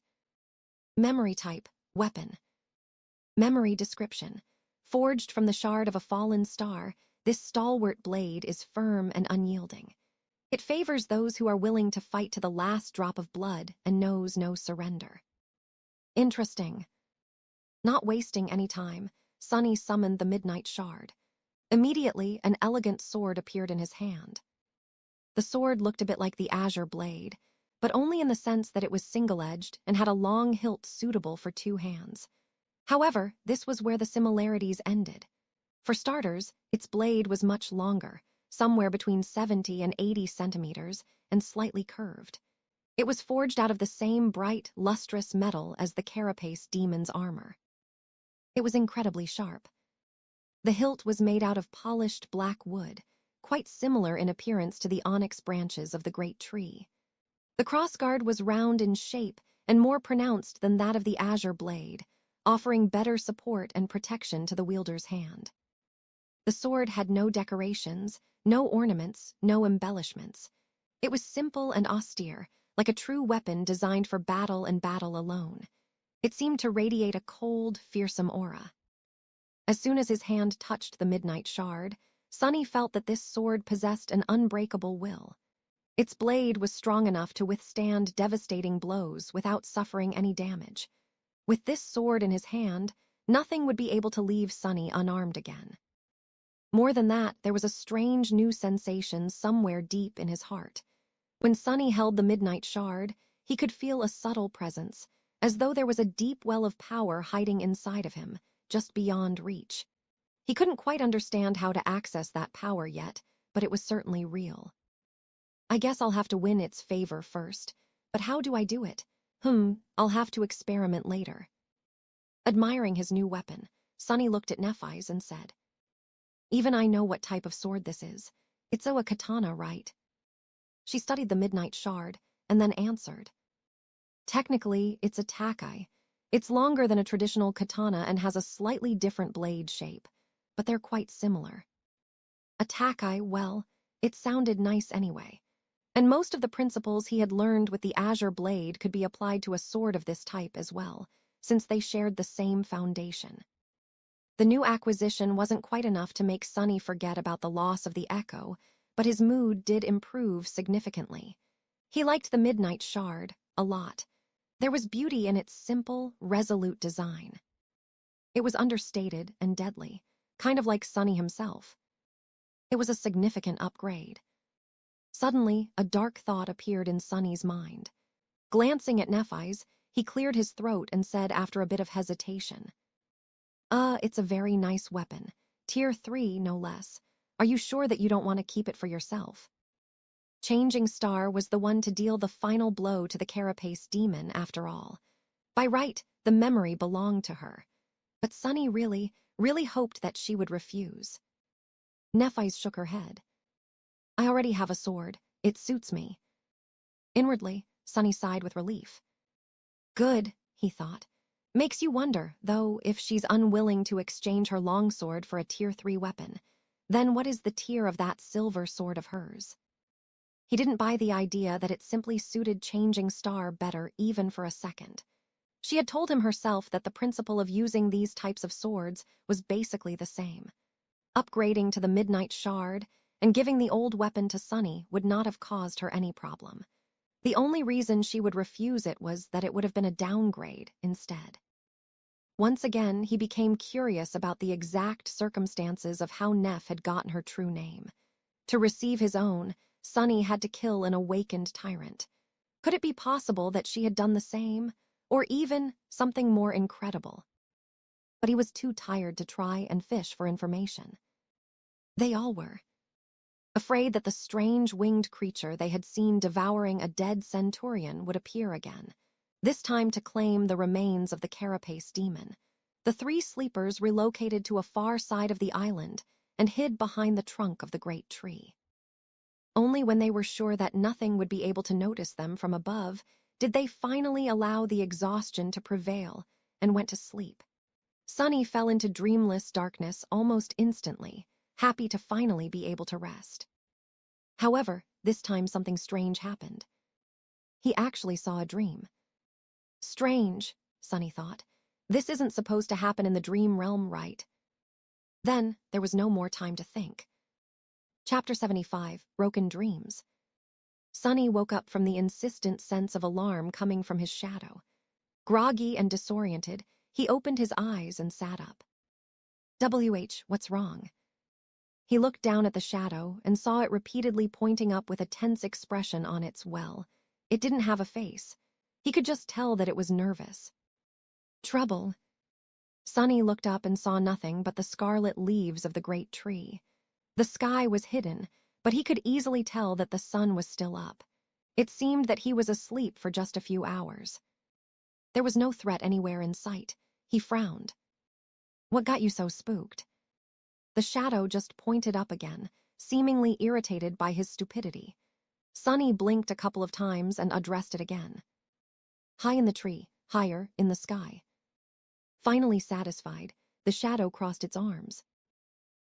Memory type, weapon. Memory description. Forged from the shard of a fallen star, this stalwart blade is firm and unyielding. It favors those who are willing to fight to the last drop of blood and knows no surrender. Interesting. Not wasting any time, Sunny summoned the Midnight Shard. Immediately, an elegant sword appeared in his hand. The sword looked a bit like the azure blade, but only in the sense that it was single-edged and had a long hilt suitable for 2 hands. However, this was where the similarities ended. For starters, its blade was much longer, somewhere between 70 and 80 centimeters, and slightly curved. It was forged out of the same bright, lustrous metal as the carapace demon's armor. It was incredibly sharp. The hilt was made out of polished black wood, quite similar in appearance to the onyx branches of the great tree. The crossguard was round in shape and more pronounced than that of the azure blade, offering better support and protection to the wielder's hand. The sword had no decorations, no ornaments, no embellishments. It was simple and austere, like a true weapon designed for battle and battle alone. It seemed to radiate a cold, fearsome aura. As soon as his hand touched the Midnight Shard, Sunny felt that this sword possessed an unbreakable will. Its blade was strong enough to withstand devastating blows without suffering any damage. With this sword in his hand, nothing would be able to leave Sunny unarmed again. More than that, there was a strange new sensation somewhere deep in his heart. When Sunny held the Midnight Shard, he could feel a subtle presence, as though there was a deep well of power hiding inside of him, just beyond reach. He couldn't quite understand how to access that power yet, but it was certainly real. "I guess I'll have to win its favor first, but how do I do it? I'll have to experiment later." Admiring his new weapon, Sunny looked at Nephi's and said, "Even I know what type of sword this is. It's a katana, right?" She studied the Midnight Shard and then answered, "Technically, it's a takai. It's longer than a traditional katana and has a slightly different blade shape, but they're quite similar." A takai, well, it sounded nice anyway. And most of the principles he had learned with the azure blade could be applied to a sword of this type as well, since they shared the same foundation. The new acquisition wasn't quite enough to make Sunny forget about the loss of the echo, but his mood did improve significantly. He liked the Midnight Shard a lot. There was beauty in its simple, resolute design. It was understated and deadly, kind of like Sunny himself. It was a significant upgrade. Suddenly, a dark thought appeared in Sunny's mind. Glancing at Nephi's, he cleared his throat and said after a bit of hesitation, It's a very nice weapon. Tier 3, no less. Are you sure that you don't want to keep it for yourself?" Changing Star was the one to deal the final blow to the carapace demon, after all. By right, the memory belonged to her. But Sunny really hoped that she would refuse. Nephi's shook her head. "I already have a sword. It suits me. Inwardly, Sunny sighed with relief. Good, he thought. Makes you wonder, though, if she's unwilling to exchange her longsword for a Tier 3 weapon. Then what is the tier of that silver sword of hers? He didn't buy the idea that it simply suited Changing Star better even for a second. She had told him herself that the principle of using these types of swords was basically the same. Upgrading to the Midnight Shard and giving the old weapon to Sunny would not have caused her any problem. The only reason she would refuse it was that it would have been a downgrade instead. Once again, he became curious about the exact circumstances of how Neff had gotten her true name. To receive his own, Sunny had to kill an awakened tyrant. Could it be possible that she had done the same, or even something more incredible? But he was too tired to try and fish for information. They all were. Afraid that the strange winged creature they had seen devouring a dead centurion would appear again, this time to claim the remains of the carapace demon. The three sleepers relocated to a far side of the island and hid behind the trunk of the great tree. Only when they were sure that nothing would be able to notice them from above did they finally allow the exhaustion to prevail and went to sleep. Sunny fell into dreamless darkness almost instantly, happy to finally be able to rest. However, this time something strange happened. He actually saw a dream. Strange, Sunny thought. This isn't supposed to happen in the dream realm, right? Then there was no more time to think. Chapter 75, Broken Dreams. Sunny woke up from the insistent sense of alarm coming from his shadow. Groggy and disoriented, he opened his eyes and sat up. What's wrong? He looked down at the shadow and saw it repeatedly pointing up with a tense expression on its well. It didn't have a face. He could just tell that it was nervous. Trouble. Sunny looked up and saw nothing but the scarlet leaves of the great tree. The sky was hidden, but he could easily tell that the sun was still up. It seemed that he was asleep for just a few hours. There was no threat anywhere in sight. He frowned. What got you so spooked? The shadow just pointed up again, seemingly irritated by his stupidity. Sunny blinked a couple of times and addressed it again. High in the tree, higher in the sky. Finally satisfied, the shadow crossed its arms.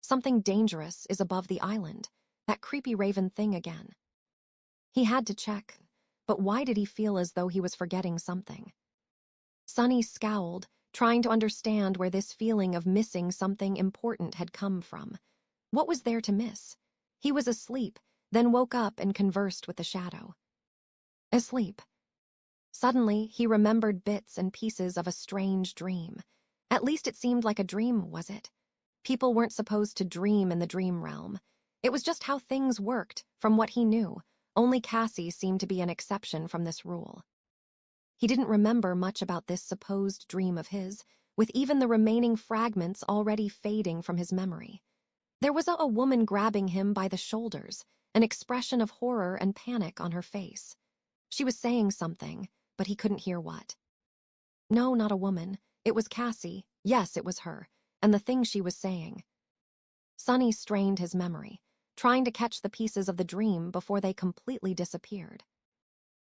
Something dangerous is above the island, that creepy raven thing again. He had to check, but why did he feel as though he was forgetting something? Sunny scowled, trying to understand where this feeling of missing something important had come from. What was there to miss? He was asleep, then woke up and conversed with the shadow. Asleep. Suddenly, he remembered bits and pieces of a strange dream. At least it seemed like a dream, was it? People weren't supposed to dream in the dream realm. It was just how things worked, from what he knew. Only Cassie seemed to be an exception from this rule. He didn't remember much about this supposed dream of his, with even the remaining fragments already fading from his memory. There was a woman grabbing him by the shoulders, an expression of horror and panic on her face. She was saying something, but he couldn't hear what. No, not a woman. It was Cassie. Yes, it was her, and the thing she was saying. Sunny strained his memory, trying to catch the pieces of the dream before they completely disappeared.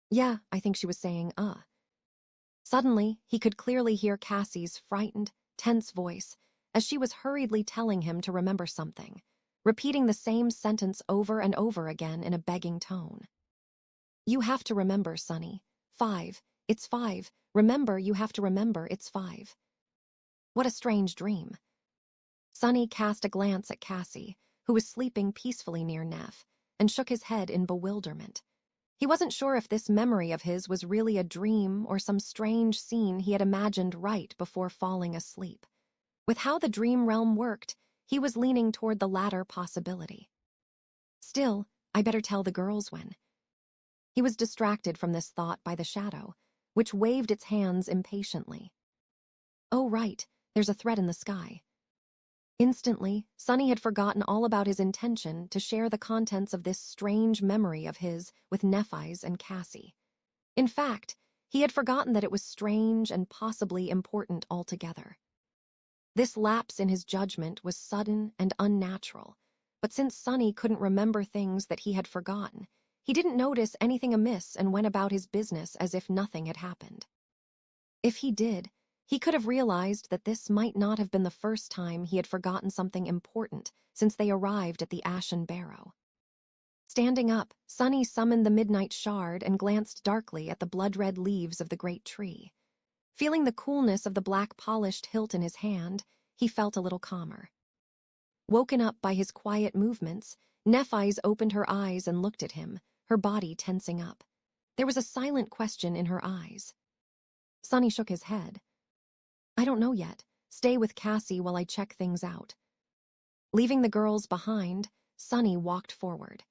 Yeah, I think she was saying, Suddenly, he could clearly hear Cassie's frightened, tense voice as she was hurriedly telling him to remember something, repeating the same sentence over and over again in a begging tone. You have to remember, Sunny. 5. It's 5. Remember, you have to remember, it's 5. What a strange dream. Sunny cast a glance at Cassie, who was sleeping peacefully near Neff, and shook his head in bewilderment. He wasn't sure if this memory of his was really a dream or some strange scene he had imagined right before falling asleep. With how the dream realm worked, he was leaning toward the latter possibility. Still, I better tell the girls when. He was distracted from this thought by the shadow, which waved its hands impatiently. Oh, right, there's a threat in the sky. Instantly, Sunny had forgotten all about his intention to share the contents of this strange memory of his with Nephi's and Cassie. In fact, he had forgotten that it was strange and possibly important altogether. This lapse in his judgment was sudden and unnatural, but since Sunny couldn't remember things that he had forgotten, he didn't notice anything amiss and went about his business as if nothing had happened. If he did, he could have realized that this might not have been the first time he had forgotten something important since they arrived at the Ashen Barrow. Standing up, Sunny summoned the midnight shard and glanced darkly at the blood-red leaves of the great tree. Feeling the coolness of the black-polished hilt in his hand, he felt a little calmer. Woken up by his quiet movements, Nephise opened her eyes and looked at him, her body tensing up. There was a silent question in her eyes. Sunny shook his head. "I don't know yet. Stay with Cassie while I check things out." Leaving the girls behind, Sunny walked forward.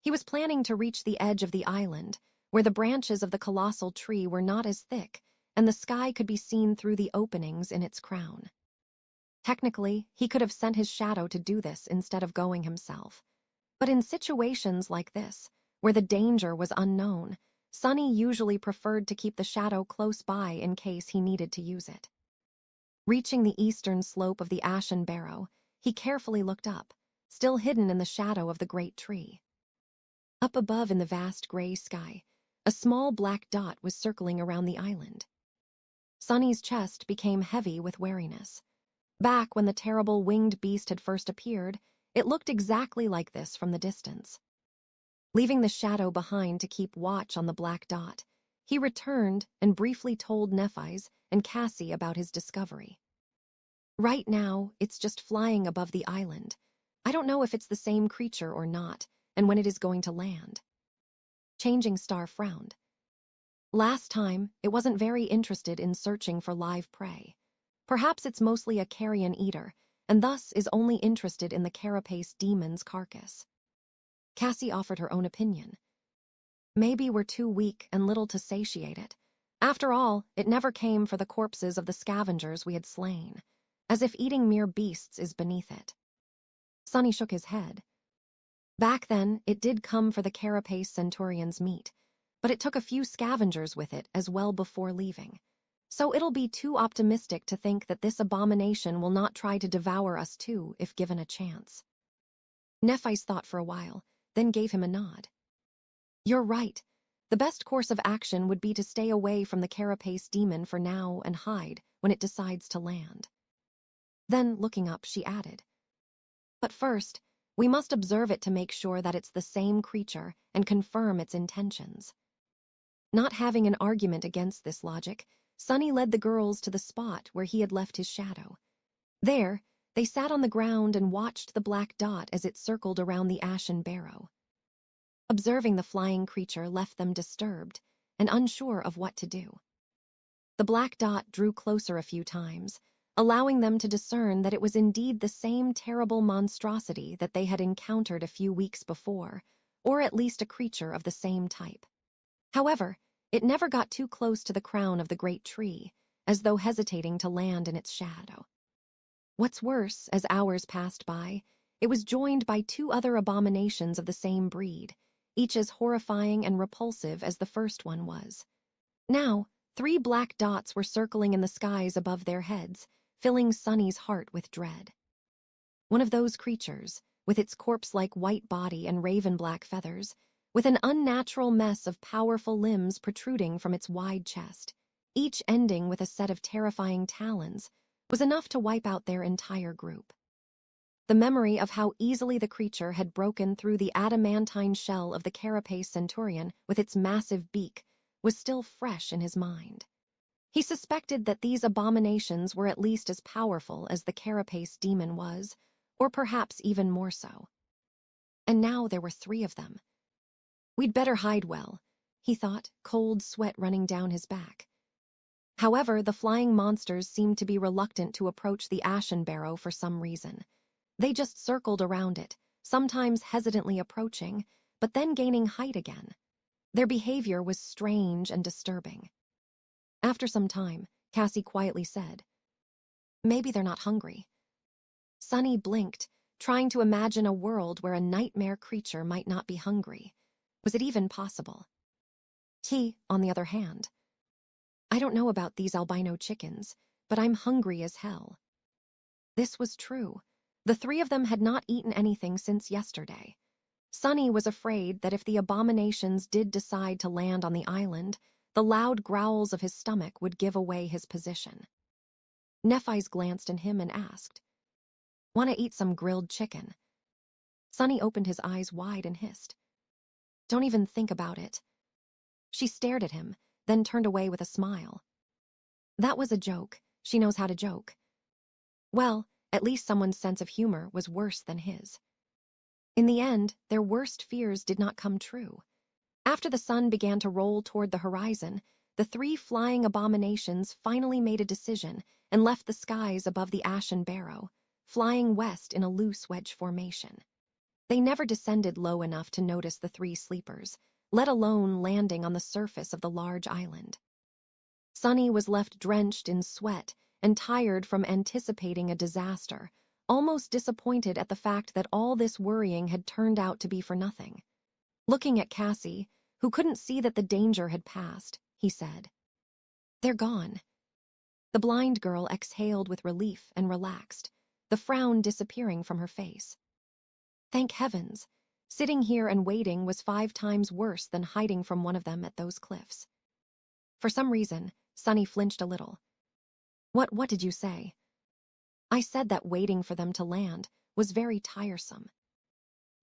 He was planning to reach the edge of the island, where the branches of the colossal tree were not as thick, and the sky could be seen through the openings in its crown. Technically, he could have sent his shadow to do this instead of going himself. But in situations like this, where the danger was unknown, Sunny usually preferred to keep the shadow close by in case he needed to use it. Reaching the eastern slope of the Ashen Barrow, he carefully looked up, still hidden in the shadow of the great tree. Up above in the vast gray sky, a small black dot was circling around the island. Sunny's chest became heavy with wariness. Back when the terrible winged beast had first appeared, it looked exactly like this from the distance. Leaving the shadow behind to keep watch on the black dot, he returned and briefly told Nephise and Cassie about his discovery. "Right now, it's just flying above the island. I don't know if it's the same creature or not, and when it is going to land." Changing Star frowned. Last time, it wasn't very interested in searching for live prey. Perhaps it's mostly a carrion eater, and thus is only interested in the carapace demon's carcass. Cassie offered her own opinion. "Maybe we're too weak and little to satiate it. After all, it never came for the corpses of the scavengers we had slain, as if eating mere beasts is beneath it." Sunny shook his head. Back then, it did come for the carapace centurion's meat, but it took a few scavengers with it as well before leaving. So it'll be too optimistic to think that this abomination will not try to devour us too if given a chance. Nephise thought for a while, then gave him a nod. "You're right. The best course of action would be to stay away from the carapace demon for now and hide when it decides to land." Then, looking up, she added, "But first, we must observe it to make sure that it's the same creature and confirm its intentions." Not having an argument against this logic, Sunny led the girls to the spot where he had left his shadow. There, they sat on the ground and watched the black dot as it circled around the Ashen Barrow. Observing the flying creature left them disturbed and unsure of what to do. The black dot drew closer a few times, allowing them to discern that it was indeed the same terrible monstrosity that they had encountered a few weeks before, or at least a creature of the same type. However, it never got too close to the crown of the great tree, as though hesitating to land in its shadow. What's worse, as hours passed by, it was joined by two other abominations of the same breed, each as horrifying and repulsive as the first one was. Now, 3 black dots were circling in the skies above their heads, filling Sunny's heart with dread. One of those creatures, with its corpse-like white body and raven-black feathers, with an unnatural mess of powerful limbs protruding from its wide chest, each ending with a set of terrifying talons, was enough to wipe out their entire group. The memory of how easily the creature had broken through the adamantine shell of the carapace centurion with its massive beak was still fresh in his mind. He suspected that these abominations were at least as powerful as the carapace demon was, or perhaps even more so. And now there were 3 of them. "We'd better hide well," he thought, cold sweat running down his back. However, the flying monsters seemed to be reluctant to approach the Ashen Barrow for some reason. They just circled around it, sometimes hesitantly approaching, but then gaining height again. Their behavior was strange and disturbing. After some time, Cassie quietly said, "Maybe they're not hungry." Sunny blinked, trying to imagine a world where a nightmare creature might not be hungry. Was it even possible? He, on the other hand, "I don't know about these albino chickens, but I'm hungry as hell." This was true. The 3 of them had not eaten anything since yesterday. Sunny was afraid that if the abominations did decide to land on the island, the loud growls of his stomach would give away his position. Nephi's glanced at him and asked, "Want to eat some grilled chicken?" Sunny opened his eyes wide and hissed, "Don't even think about it." She stared at him, then turned away with a smile. That was a joke. She knows how to joke. Well, at least someone's sense of humor was worse than his. In the end, their worst fears did not come true. After the sun began to roll toward the horizon, the three flying abominations finally made a decision and left the skies above the Ashen Barrow, flying west in a loose wedge formation. They never descended low enough to notice the three sleepers, let alone landing on the surface of the large island. Sunny was left drenched in sweat and tired from anticipating a disaster, almost disappointed at the fact that all this worrying had turned out to be for nothing. Looking at Cassie, who couldn't see that the danger had passed, he said, "They're gone." The blind girl exhaled with relief and relaxed, the frown disappearing from her face. Thank heavens. Sitting here and waiting was 5 times worse than hiding from one of them at those cliffs. For some reason, Sunny flinched a little. What did you say?" "I said that waiting for them to land was very tiresome."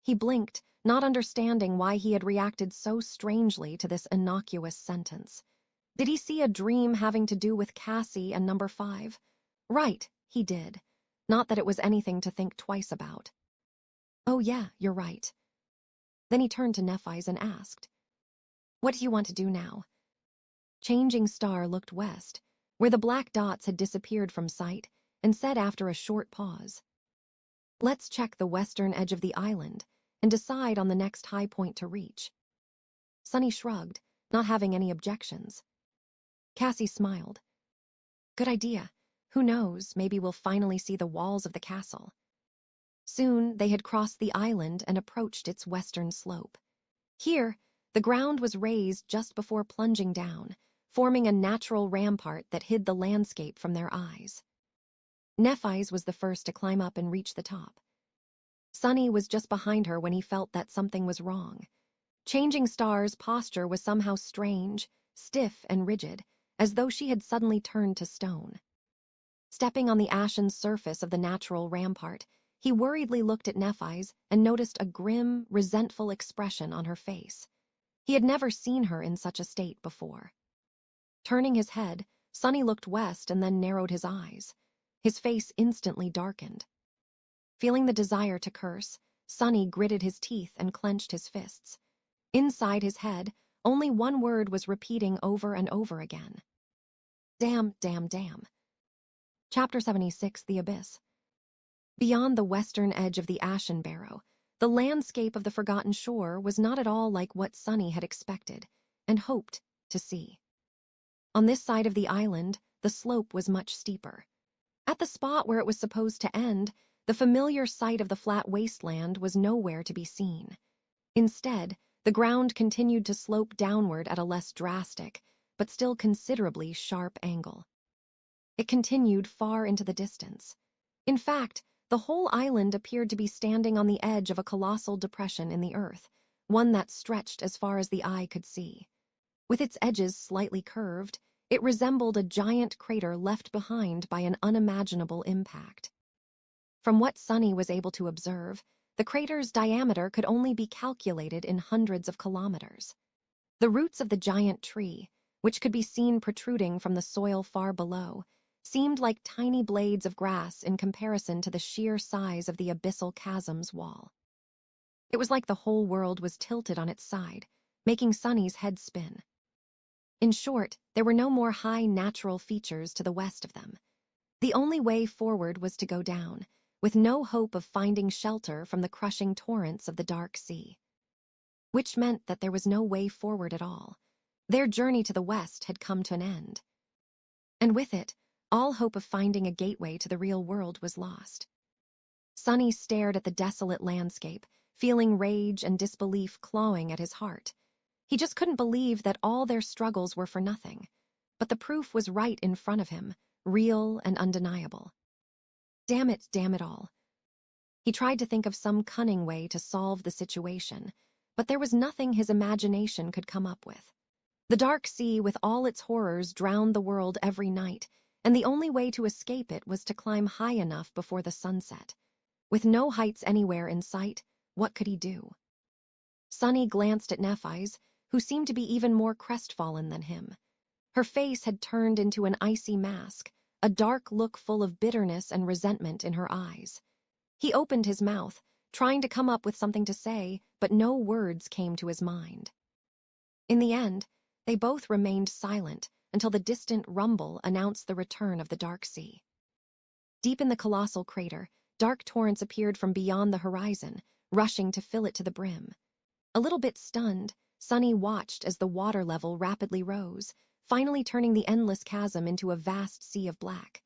He blinked, not understanding why he had reacted so strangely to this innocuous sentence. Did he see a dream having to do with Cassie and number 5? Right, he did. Not that it was anything to think twice about. "Oh yeah, you're right." Then he turned to Nephi's and asked, "What do you want to do now?" Changing Star looked west, where the black dots had disappeared from sight, and said after a short pause, "Let's check the western edge of the island and decide on the next high point to reach." Sunny shrugged, not having any objections. Cassie smiled. "Good idea. Who knows, maybe we'll finally see the walls of the castle." Soon they had crossed the island and approached its western slope. Here, the ground was raised just before plunging down, forming a natural rampart that hid the landscape from their eyes. Nephi's was the first to climb up and reach the top. Sunny was just behind her when he felt that something was wrong. Changing Star's posture was somehow strange, stiff and rigid, as though she had suddenly turned to stone. Stepping on the ashen surface of the natural rampart, he worriedly looked at Nephi's and noticed a grim, resentful expression on her face. He had never seen her in such a state before. Turning his head, Sunny looked west and then narrowed his eyes. His face instantly darkened. Feeling the desire to curse, Sunny gritted his teeth and clenched his fists. Inside his head, only one word was repeating over and over again. Damn, damn, damn. Chapter 76, The Abyss. Beyond the western edge of the Ashen Barrow, the landscape of the Forgotten Shore was not at all like what Sunny had expected and hoped to see. On this side of the island, the slope was much steeper. At the spot where it was supposed to end, the familiar sight of the flat wasteland was nowhere to be seen. Instead, the ground continued to slope downward at a less drastic, but still considerably sharp angle. It continued far into the distance. In fact, the whole island appeared to be standing on the edge of a colossal depression in the earth, one that stretched as far as the eye could see. With its edges slightly curved, it resembled a giant crater left behind by an unimaginable impact. From what Sunny was able to observe, the crater's diameter could only be calculated in hundreds of kilometers. The roots of the giant tree, which could be seen protruding from the soil far below, seemed like tiny blades of grass in comparison to the sheer size of the abyssal chasm's wall. It was like the whole world was tilted on its side, making Sunny's head spin. In short, there were no more high natural features to the west of them. The only way forward was to go down, with no hope of finding shelter from the crushing torrents of the dark sea. Which meant that there was no way forward at all. Their journey to the west had come to an end. And with it, all hope of finding a gateway to the real world was lost. Sunny stared at the desolate landscape, feeling rage and disbelief clawing at his heart. He just couldn't believe that all their struggles were for nothing. But the proof was right in front of him, real and undeniable. Damn it all. He tried to think of some cunning way to solve the situation, but there was nothing his imagination could come up with. The dark sea with all its horrors drowned the world every night, and the only way to escape it was to climb high enough before the sunset. With no heights anywhere in sight, what could he do? Sunny glanced at Nephi's, who seemed to be even more crestfallen than him. Her face had turned into an icy mask, a dark look full of bitterness and resentment in her eyes. He opened his mouth, trying to come up with something to say, but no words came to his mind. In the end, they both remained silent until the distant rumble announced the return of the dark sea. Deep in the colossal crater, dark torrents appeared from beyond the horizon, rushing to fill it to the brim. A little bit stunned, Sunny watched as the water level rapidly rose, finally turning the endless chasm into a vast sea of black.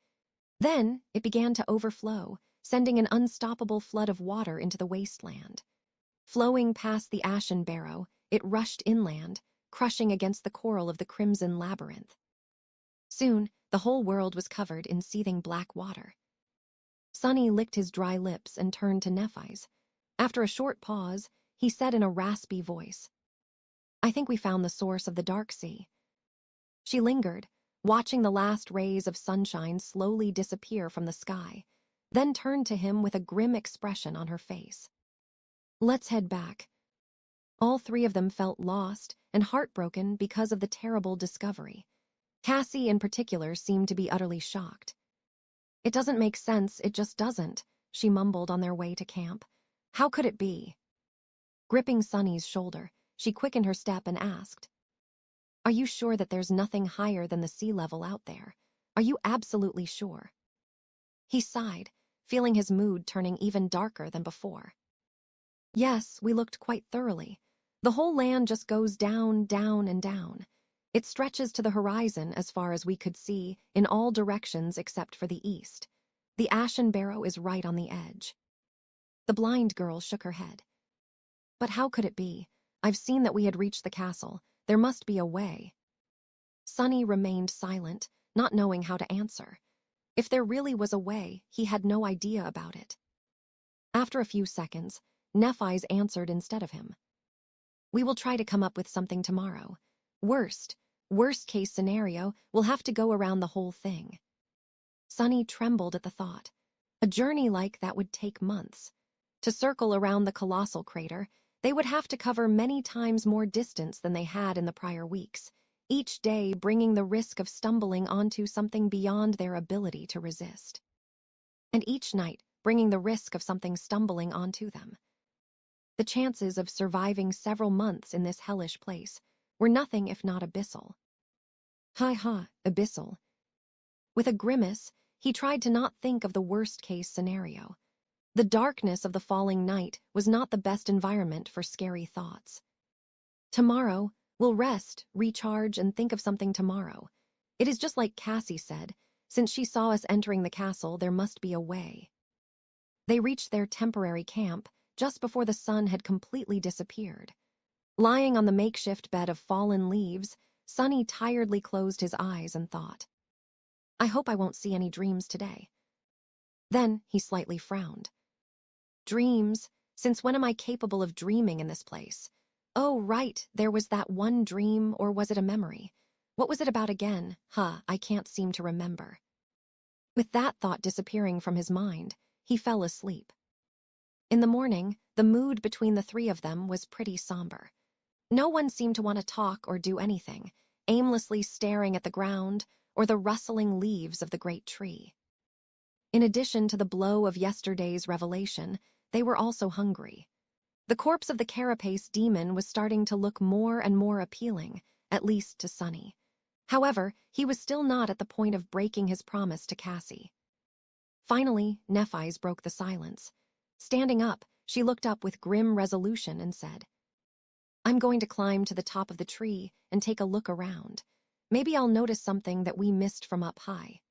Then it began to overflow, sending an unstoppable flood of water into the wasteland. Flowing past the ashen barrow, it rushed inland, crushing against the coral of the crimson labyrinth. Soon, the whole world was covered in seething black water. Sunny licked his dry lips and turned to Nephi's. After a short pause, he said in a raspy voice, "I think we found the source of the dark sea." She lingered, watching the last rays of sunshine slowly disappear from the sky, then turned to him with a grim expression on her face. "Let's head back." All three of them felt lost and heartbroken because of the terrible discovery. Cassie, in particular, seemed to be utterly shocked. "It doesn't make sense, it just doesn't," she mumbled on their way to camp. "How could it be?" Gripping Sunny's shoulder, she quickened her step and asked, "Are you sure that there's nothing higher than the sea level out there? Are you absolutely sure?" He sighed, feeling his mood turning even darker than before. "Yes, we looked quite thoroughly. The whole land just goes down, down, and down. It stretches to the horizon as far as we could see, in all directions except for the east. The ashen barrow is right on the edge." The blind girl shook her head. "But how could it be? I've seen that we had reached the castle. There must be a way." Sunny remained silent, not knowing how to answer. If there really was a way, he had no idea about it. After a few seconds, Nephi's answered instead of him. "We will try to come up with something tomorrow. Worst case scenario, we'll have to go around the whole thing." Sunny trembled at the thought. A journey like that would take months. To circle around the colossal crater, they would have to cover many times more distance than they had in the prior weeks, each day bringing the risk of stumbling onto something beyond their ability to resist. And each night bringing the risk of something stumbling onto them. The chances of surviving several months in this hellish place were nothing if not abyssal. Abyssal. With a grimace, he tried to not think of the worst-case scenario. The darkness of the falling night was not the best environment for scary thoughts. "Tomorrow, we'll rest, recharge, and think of something tomorrow. It is just like Cassie said. Since she saw us entering the castle, there must be a way." They reached their temporary camp just before the sun had completely disappeared. Lying on the makeshift bed of fallen leaves, Sunny tiredly closed his eyes and thought, "I hope I won't see any dreams today." Then he slightly frowned. Dreams? Since when am I capable of dreaming in this place? Oh, right, there was that one dream, or was it a memory? What was it about again? I can't seem to remember. With that thought disappearing from his mind, he fell asleep. In the morning, the mood between the three of them was pretty somber. No one seemed to want to talk or do anything, aimlessly staring at the ground or the rustling leaves of the great tree. In addition to the blow of yesterday's revelation, they were also hungry. The corpse of the carapace demon was starting to look more and more appealing, at least to Sunny. However, he was still not at the point of breaking his promise to Cassie. Finally, Nephi's broke the silence. Standing up, she looked up with grim resolution and said, "I'm going to climb to the top of the tree and take a look around. Maybe I'll notice something that we missed from up high."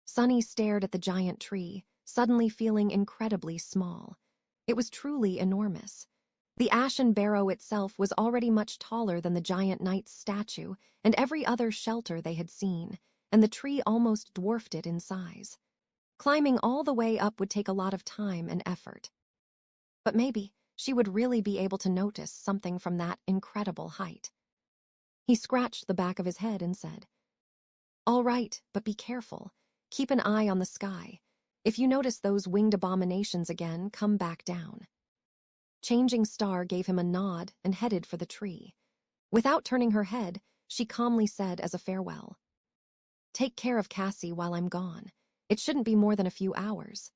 Sunny stared at the giant tree, suddenly feeling incredibly small. It was truly enormous. The ashen barrow itself was already much taller than the giant knight's statue and every other shelter they had seen, and the tree almost dwarfed it in size. Climbing all the way up would take a lot of time and effort. But maybe she would really be able to notice something from that incredible height. He scratched the back of his head and said, "All right, but be careful. Keep an eye on the sky. If you notice those winged abominations again, come back down." Changing Star gave him a nod and headed for the tree. Without turning her head, she calmly said as a farewell, "Take care of Cassie while I'm gone. It shouldn't be more than a few hours."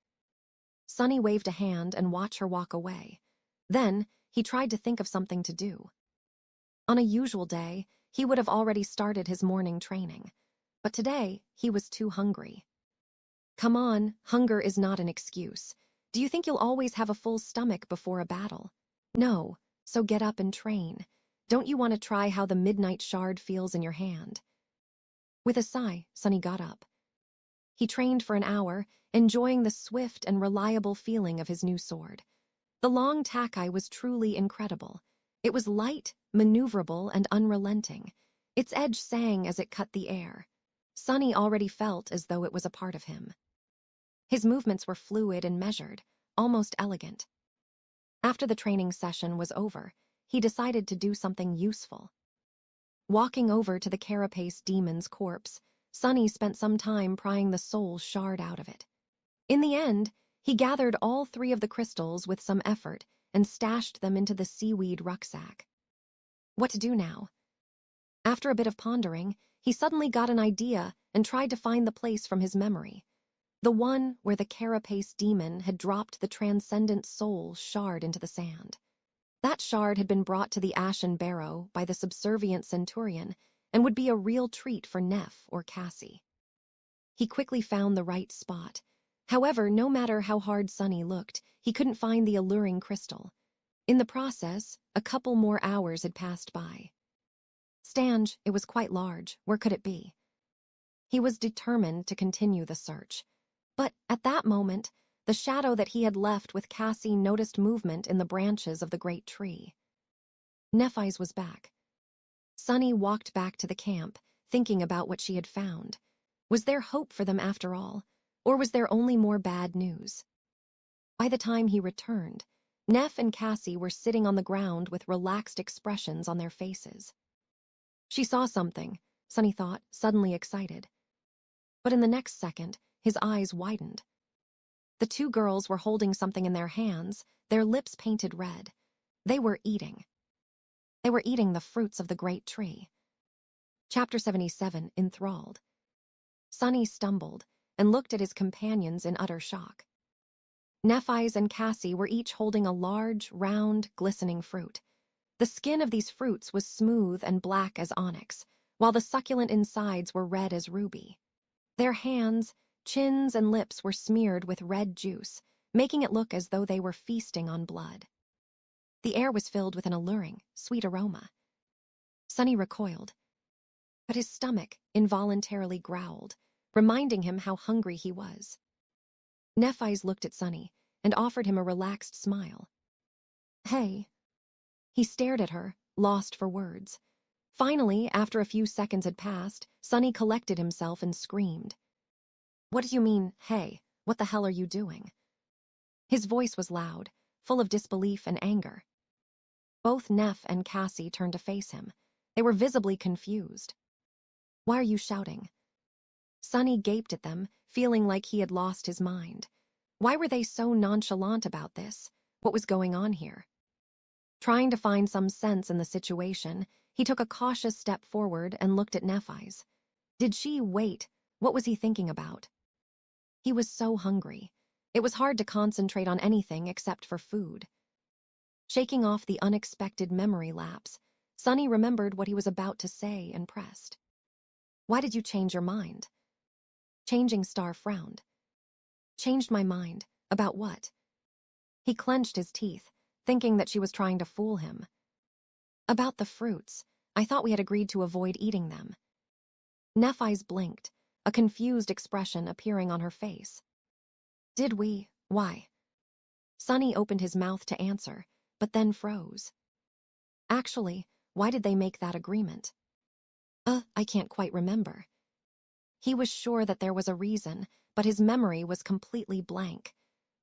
Sunny waved a hand and watched her walk away. Then, he tried to think of something to do. On a usual day, he would have already started his morning training. But today, he was too hungry. Come on, hunger is not an excuse. Do you think you'll always have a full stomach before a battle? No, so get up and train. Don't you want to try how the midnight shard feels in your hand? With a sigh, Sunny got up. He trained for an hour, enjoying the swift and reliable feeling of his new sword. The long takai was truly incredible. It was light, maneuverable, and unrelenting. Its edge sang as it cut the air. Sunny already felt as though it was a part of him. His movements were fluid and measured, almost elegant. After the training session was over, he decided to do something useful. Walking over to the carapace demon's corpse, Sunny spent some time prying the soul shard out of it. In the end, he gathered all 3 of the crystals with some effort and stashed them into the seaweed rucksack. What to do now? After a bit of pondering, he suddenly got an idea and tried to find the place from his memory. The one where the carapace demon had dropped the transcendent soul shard into the sand. That shard had been brought to the Ashen Barrow by the subservient centurion and would be a real treat for Neff or Cassie. He quickly found the right spot. However, no matter how hard Sunny looked, he couldn't find the alluring crystal. In the process, a couple more hours had passed by. Stange, it was quite large. Where could it be? He was determined to continue the search. But at that moment, the shadow that he had left with Cassie noticed movement in the branches of the great tree. Nephi's was back. Sunny walked back to the camp, thinking about what she had found. Was there hope for them after all, or was there only more bad news? By the time he returned, Neff and Cassie were sitting on the ground with relaxed expressions on their faces. She saw something, Sunny thought, suddenly excited. But in the next second, his eyes widened. The 2 girls were holding something in their hands, their lips painted red. They were eating. They were eating the fruits of the great tree. Chapter 77, Enthralled. Sunny stumbled and looked at his companions in utter shock. Nephi's and Cassie were each holding a large, round, glistening fruit. The skin of these fruits was smooth and black as onyx, while the succulent insides were red as ruby. Their hands, chins, and lips were smeared with red juice, making it look as though they were feasting on blood. The air was filled with an alluring, sweet aroma. Sunny recoiled, but his stomach involuntarily growled, reminding him how hungry he was. Nephi's looked at Sunny and offered him a relaxed smile. "Hey." He stared at her, lost for words. Finally, after a few seconds had passed, Sunny collected himself and screamed. "What do you mean, hey? What the hell are you doing?" His voice was loud, full of disbelief and anger. Both Neff and Cassie turned to face him. They were visibly confused. "Why are you shouting?" Sunny gaped at them, feeling like he had lost his mind. Why were they so nonchalant about this? What was going on here? Trying to find some sense in the situation, he took a cautious step forward and looked at Nephi's. Did she wait? What was he thinking about? He was so hungry. It was hard to concentrate on anything except for food. Shaking off the unexpected memory lapse, Sunny remembered what he was about to say and pressed. "Why did you change your mind?" Changing Star frowned. "Changed my mind. About what?" He clenched his teeth, thinking that she was trying to fool him. "About the fruits. I thought we had agreed to avoid eating them." Nephi's blinked, a confused expression appearing on her face. "Did we? Why?" Sunny opened his mouth to answer, but then froze. Actually, why did they make that agreement? I can't quite remember." He was sure that there was a reason, but his memory was completely blank.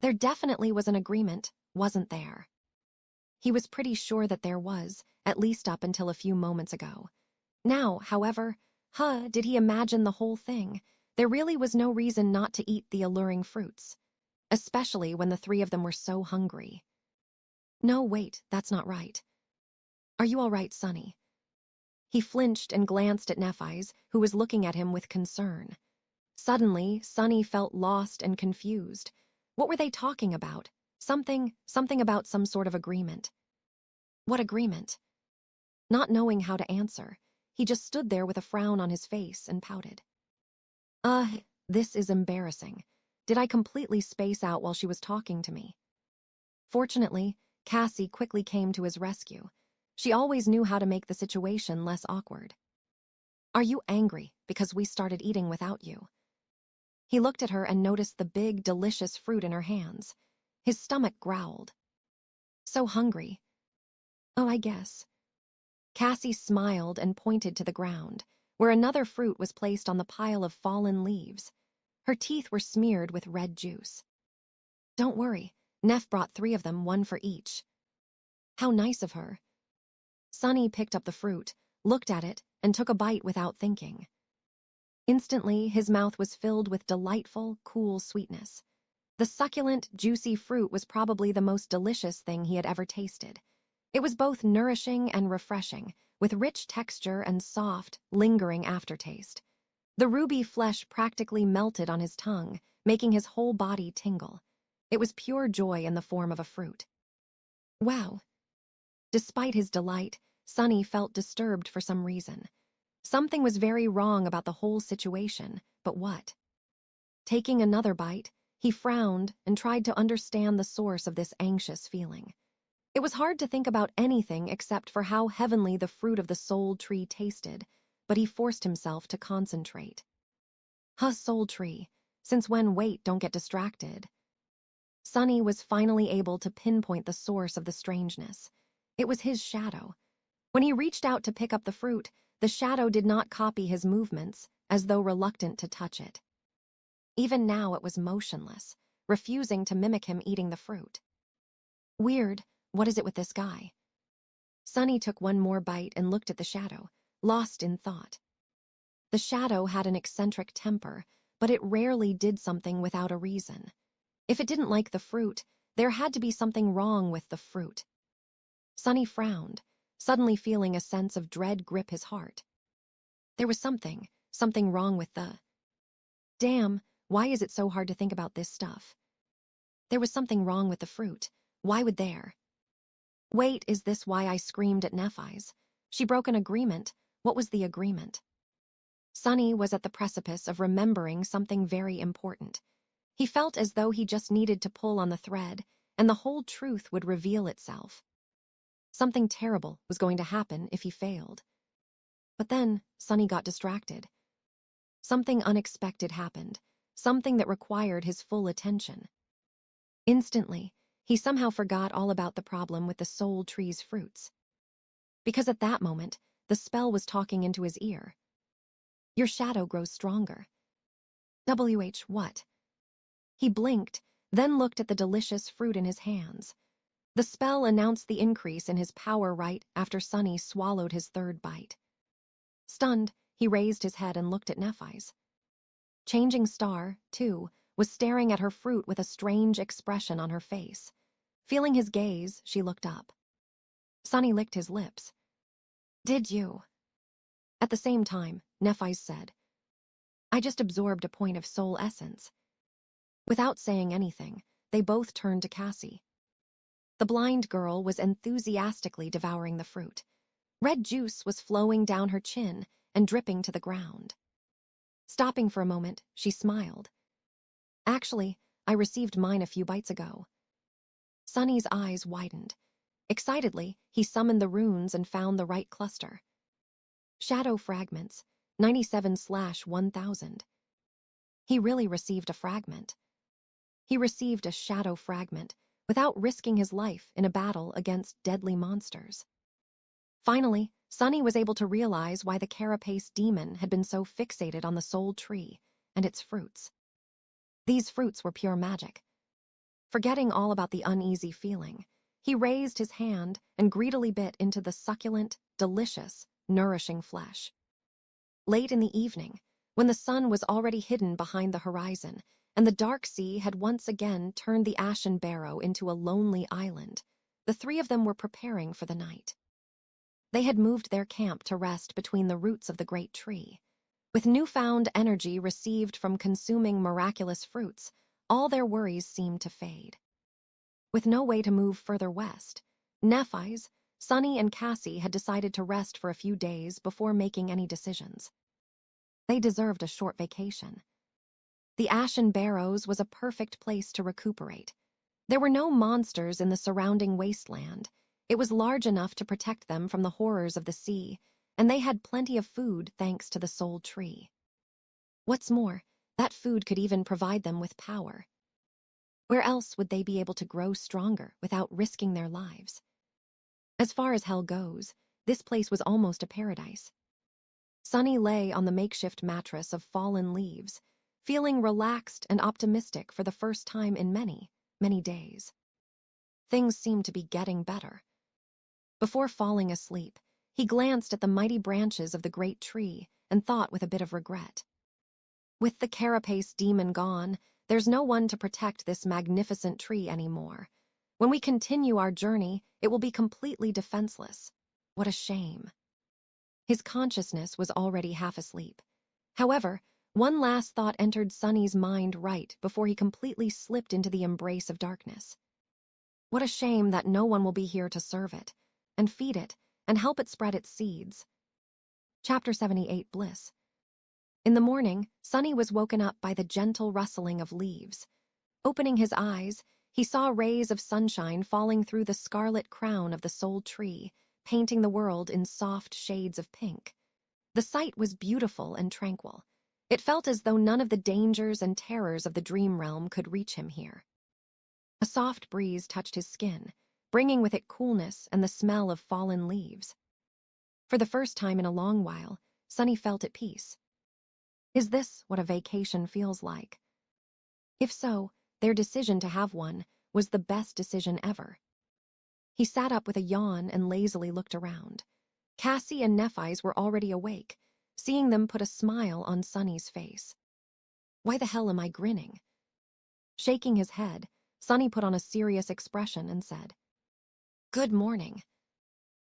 There definitely was an agreement, wasn't there? He was pretty sure that there was, at least up until a few moments ago. Now, however, did he imagine the whole thing? There really was no reason not to eat the alluring fruits, especially when the three of them were so hungry. No, wait, that's not right. Are you all right, Sonny? He flinched and glanced at Nephi's, who was looking at him with concern. Suddenly, Sonny felt lost and confused. What were they talking about? Something about some sort of agreement. What agreement? Not knowing how to answer, he just stood there with a frown on his face and pouted. This is embarrassing. Did I completely space out while she was talking to me? Fortunately, Cassie quickly came to his rescue. She always knew how to make the situation less awkward. Are you angry because we started eating without you? He looked at her and noticed the big, delicious fruit in her hands. His stomach growled. So hungry. Oh, I guess. Cassie smiled and pointed to the ground, where another fruit was placed on the pile of fallen leaves. Her teeth were smeared with red juice. Don't worry, Neff brought 3 of them, 1 for each. How nice of her. Sonny picked up the fruit, looked at it, and took a bite without thinking. Instantly, his mouth was filled with delightful, cool sweetness. The succulent, juicy fruit was probably the most delicious thing he had ever tasted. It was both nourishing and refreshing, with rich texture and soft, lingering aftertaste. The ruby flesh practically melted on his tongue, making his whole body tingle. It was pure joy in the form of a fruit. Wow. Despite his delight, Sonny felt disturbed for some reason. Something was very wrong about the whole situation, but what? Taking another bite, he frowned and tried to understand the source of this anxious feeling. It was hard to think about anything except for how heavenly the fruit of the soul tree tasted, but he forced himself to concentrate. Soul tree, since when? Wait, don't get distracted. Sonny was finally able to pinpoint the source of the strangeness. It was his shadow. When he reached out to pick up the fruit, the shadow did not copy his movements, as though reluctant to touch it. Even now it was motionless, refusing to mimic him eating the fruit. Weird, what is it with this guy? Sonny took one more bite and looked at the shadow, lost in thought. The shadow had an eccentric temper, but it rarely did something without a reason. If it didn't like the fruit, there had to be something wrong with the fruit. Sonny frowned, suddenly feeling a sense of dread grip his heart. There was something wrong with the... Damn, why is it so hard to think about this stuff? There was something wrong with the fruit. Why would there? Wait, is this why I screamed at Nephi's? She broke an agreement. What was the agreement? Sonny was at the precipice of remembering something very important. He felt as though he just needed to pull on the thread, and the whole truth would reveal itself. Something terrible was going to happen if he failed. But then, Sonny got distracted. Something unexpected happened, something that required his full attention. Instantly, he somehow forgot all about the problem with the soul tree's fruits. Because at that moment, the spell was talking into his ear. Your shadow grows stronger. What? He blinked, then looked at the delicious fruit in his hands. The spell announced the increase in his power right after Sonny swallowed his 3rd bite. Stunned, he raised his head and looked at Nephi's. Changing Star, too, was staring at her fruit with a strange expression on her face. Feeling his gaze, she looked up. Sonny licked his lips. Did you? At the same time, Nephi's said, I just absorbed a point of soul essence. Without saying anything, they both turned to Cassie. The blind girl was enthusiastically devouring the fruit. Red juice was flowing down her chin and dripping to the ground. Stopping for a moment, she smiled. Actually, I received mine a few bites ago. Sonny's eyes widened. Excitedly, he summoned the runes and found the right cluster. Shadow fragments, 97/1000. He really received a fragment. He received a shadow fragment without risking his life in a battle against deadly monsters. Finally, Sunny was able to realize why the carapace demon had been so fixated on the soul tree and its fruits. These fruits were pure magic. Forgetting all about the uneasy feeling, he raised his hand and greedily bit into the succulent, delicious, nourishing flesh. Late in the evening, when the sun was already hidden behind the horizon, and the dark sea had once again turned the ashen barrow into a lonely island, the three of them were preparing for the night. They had moved their camp to rest between the roots of the great tree. With newfound energy received from consuming miraculous fruits, all their worries seemed to fade. With no way to move further west, Nephi's, Sunny, and Cassie had decided to rest for a few days before making any decisions. They deserved a short vacation. The Ashen Barrows was a perfect place to recuperate. There were no monsters in the surrounding wasteland. It was large enough to protect them from the horrors of the sea, and they had plenty of food thanks to the soul tree. What's more, that food could even provide them with power. Where else would they be able to grow stronger without risking their lives? As far as hell goes, this place was almost a paradise. Sunny lay on the makeshift mattress of fallen leaves, feeling relaxed and optimistic for the first time in many, many days. Things seemed to be getting better. Before falling asleep, he glanced at the mighty branches of the great tree and thought with a bit of regret. With the carapace demon gone, there's no one to protect this magnificent tree anymore. When we continue our journey, it will be completely defenseless. What a shame. His consciousness was already half asleep. However, one last thought entered Sunny's mind right before he completely slipped into the embrace of darkness. What a shame that no one will be here to serve it, and feed it, and help it spread its seeds. Chapter 78, Bliss. In the morning, Sunny was woken up by the gentle rustling of leaves. Opening his eyes, he saw rays of sunshine falling through the scarlet crown of the soul tree, painting the world in soft shades of pink. The sight was beautiful and tranquil. It felt as though none of the dangers and terrors of the dream realm could reach him here. A soft breeze touched his skin, bringing with it coolness and the smell of fallen leaves. For the first time in a long while, Sunny felt at peace. Is this what a vacation feels like? If so, their decision to have one was the best decision ever. He sat up with a yawn and lazily looked around. Cassie and Nephi's were already awake. Seeing them put a smile on Sunny's face. Why the hell am I grinning? Shaking his head, Sunny put on a serious expression and said, "Good morning."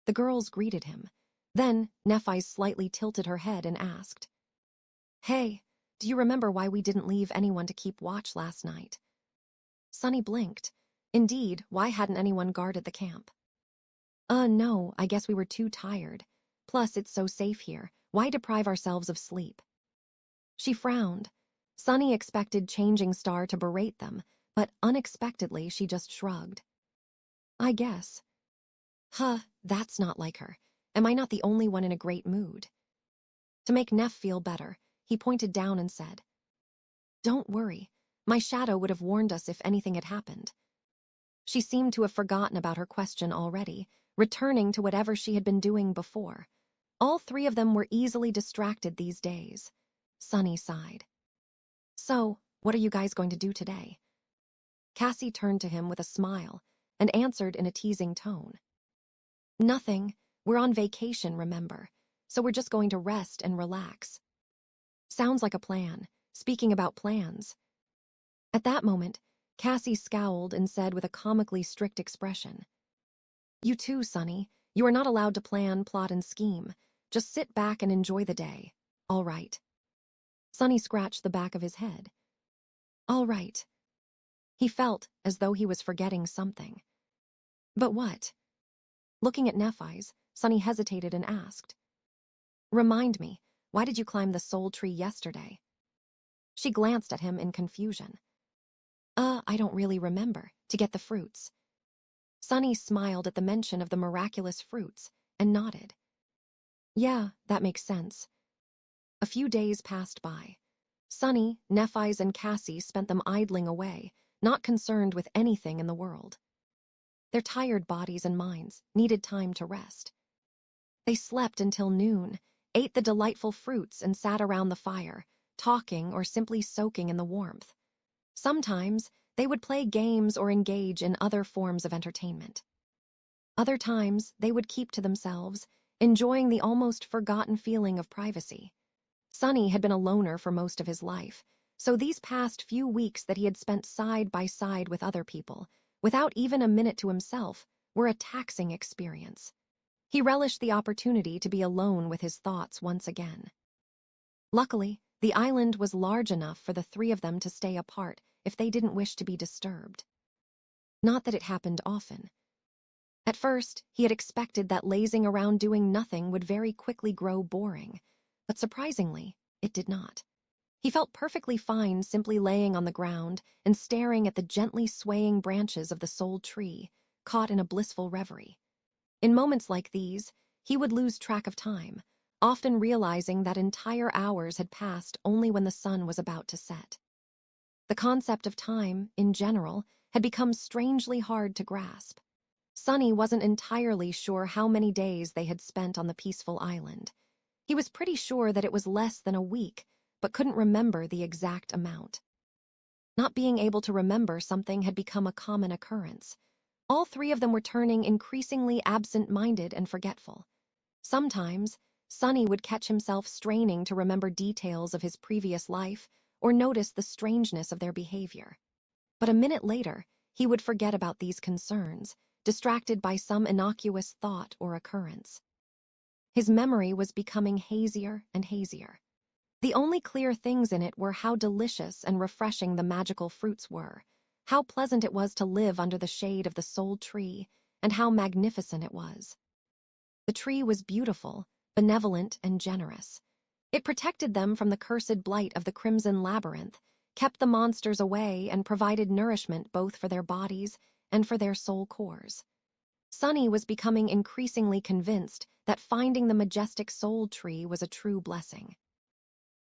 The girls greeted him. Then Nephi slightly tilted her head and asked, "Hey, do you remember why we didn't leave anyone to keep watch last night?" Sunny blinked. Indeed, why hadn't anyone guarded the camp? No, I guess we were too tired. Plus, it's so safe here. Why deprive ourselves of sleep?" She frowned. Sunny expected Changing Star to berate them, but unexpectedly she just shrugged. "I guess." Huh, that's not like her. Am I not the only one in a great mood? To make Neff feel better, he pointed down and said, "Don't worry. My shadow would have warned us if anything had happened." She seemed to have forgotten about her question already, returning to whatever she had been doing before. All three of them were easily distracted these days. Sunny sighed. "So, what are you guys going to do today?" Cassie turned to him with a smile and answered in a teasing tone. "Nothing. We're on vacation, remember, so we're just going to rest and relax." Sounds like a plan. Speaking about plans. At that moment, Cassie scowled and said with a comically strict expression, "You too, Sunny. You are not allowed to plan, plot, and scheme. Just sit back and enjoy the day. All right." Sunny scratched the back of his head. All right. He felt as though he was forgetting something. But what? Looking at Nephi's, Sunny hesitated and asked, "Remind me, why did you climb the soul tree yesterday?" She glanced at him in confusion. I don't really remember. To get the fruits." Sunny smiled at the mention of the miraculous fruits and nodded. "Yeah, that makes sense." A few days passed by. Sunny, Nephi's, and Cassie spent them idling away, not concerned with anything in the world. Their tired bodies and minds needed time to rest. They slept until noon, ate the delightful fruits and sat around the fire, talking or simply soaking in the warmth. Sometimes, they would play games or engage in other forms of entertainment. Other times, they would keep to themselves, enjoying the almost forgotten feeling of privacy. Sonny had been a loner for most of his life, so these past few weeks that he had spent side by side with other people, without even a minute to himself, were a taxing experience. He relished the opportunity to be alone with his thoughts once again. Luckily, the island was large enough for the three of them to stay apart if they didn't wish to be disturbed. Not that it happened often. At first, he had expected that lazing around doing nothing would very quickly grow boring, but surprisingly, it did not. He felt perfectly fine simply laying on the ground and staring at the gently swaying branches of the soul tree, caught in a blissful reverie. In moments like these, he would lose track of time, often realizing that entire hours had passed only when the sun was about to set. The concept of time, in general, had become strangely hard to grasp. Sonny wasn't entirely sure how many days they had spent on the peaceful island. He was pretty sure that it was less than a week, but couldn't remember the exact amount. Not being able to remember something had become a common occurrence. All three of them were turning increasingly absent-minded and forgetful. Sometimes, Sonny would catch himself straining to remember details of his previous life or notice the strangeness of their behavior. But a minute later, he would forget about these concerns, distracted by some innocuous thought or occurrence. His memory was becoming hazier and hazier. The only clear things in it were how delicious and refreshing the magical fruits were, how pleasant it was to live under the shade of the soul tree, and how magnificent it was. The tree was beautiful, benevolent, and generous. It protected them from the cursed blight of the Crimson Labyrinth, kept the monsters away, and provided nourishment both for their bodies and for their soul cores. Sonny was becoming increasingly convinced that finding the majestic soul tree was a true blessing.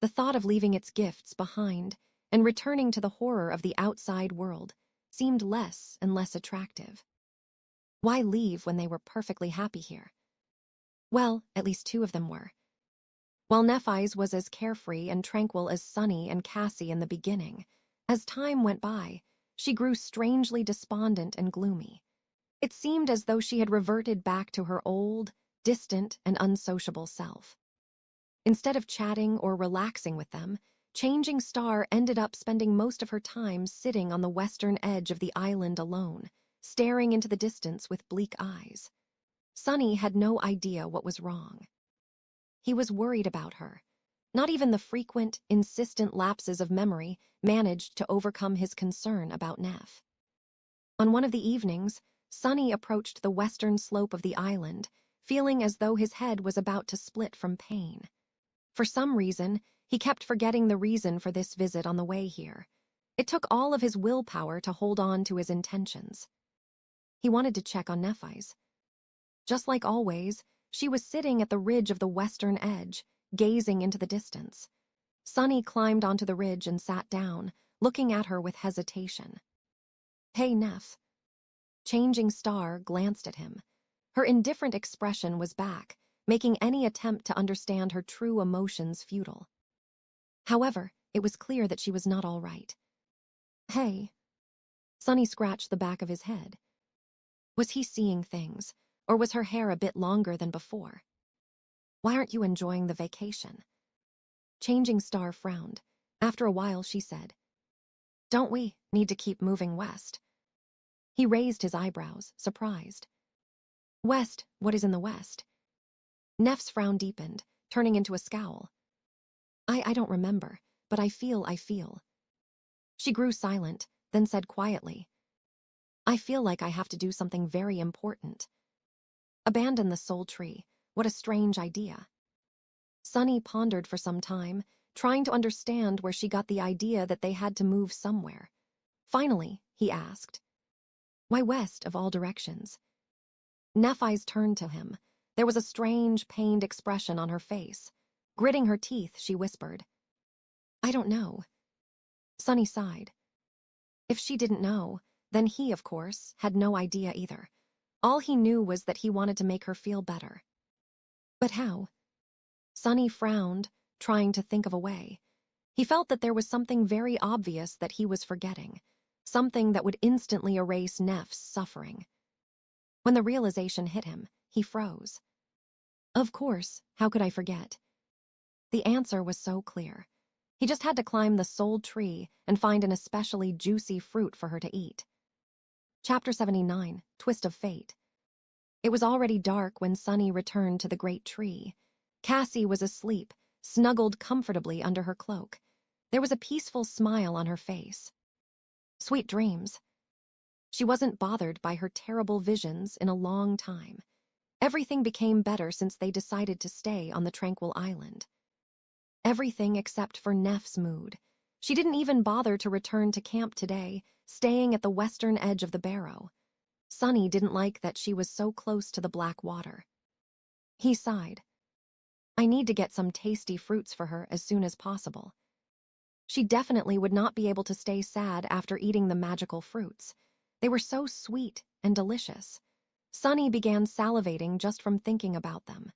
The thought of leaving its gifts behind and returning to the horror of the outside world seemed less and less attractive. Why leave when they were perfectly happy here? Well, at least two of them were. While Nephise was as carefree and tranquil as Sonny and Cassie in the beginning, as time went by, she grew strangely despondent and gloomy. It seemed as though she had reverted back to her old, distant, and unsociable self. Instead of chatting or relaxing with them, Changing Star ended up spending most of her time sitting on the western edge of the island alone, staring into the distance with bleak eyes. Sonny had no idea what was wrong. He was worried about her. Not even the frequent, insistent lapses of memory managed to overcome his concern about Neff. On one of the evenings, Sonny approached the western slope of the island, feeling as though his head was about to split from pain. For some reason, he kept forgetting the reason for this visit on the way here. It took all of his willpower to hold on to his intentions. He wanted to check on Nephise. Just like always, she was sitting at the ridge of the western edge, gazing into the distance. Sonny climbed onto the ridge and sat down, looking at her with hesitation. "Hey, Neff." Changing Star glanced at him. Her indifferent expression was back, making any attempt to understand her true emotions futile. However, it was clear that she was not all right. "Hey." Sonny scratched the back of his head. Was he seeing things, or was her hair a bit longer than before? "Why aren't you enjoying the vacation?" Changing Star frowned. After a while, she said, "Don't we need to keep moving west?" He raised his eyebrows, surprised. "West? What is in the west?" Neff's frown deepened, turning into a scowl. I don't remember, but I feel. She grew silent, then said quietly, "I feel like I have to do something very important." Abandon the soul tree. What a strange idea. Sonny pondered for some time, trying to understand where she got the idea that they had to move somewhere. Finally, he asked, "Why west of all directions?" Nephise turned to him. There was a strange, pained expression on her face. Gritting her teeth, she whispered, "I don't know." Sonny sighed. If she didn't know, then he, of course, had no idea either. All he knew was that he wanted to make her feel better. But how? Sunny frowned, trying to think of a way. He felt that there was something very obvious that he was forgetting, something that would instantly erase Neff's suffering. When the realization hit him, he froze. Of course, how could I forget? The answer was so clear. He just had to climb the soul tree and find an especially juicy fruit for her to eat. Chapter 79, Twist of Fate. It was already dark when Sunny returned to the great tree. Cassie was asleep, snuggled comfortably under her cloak. There was a peaceful smile on her face. Sweet dreams. She wasn't bothered by her terrible visions in a long time. Everything became better since they decided to stay on the tranquil island. Everything except for Neff's mood. She didn't even bother to return to camp today, staying at the western edge of the barrow. Sunny didn't like that she was so close to the black water. He sighed. I need to get some tasty fruits for her as soon as possible. She definitely would not be able to stay sad after eating the magical fruits. They were so sweet and delicious. Sunny began salivating just from thinking about them.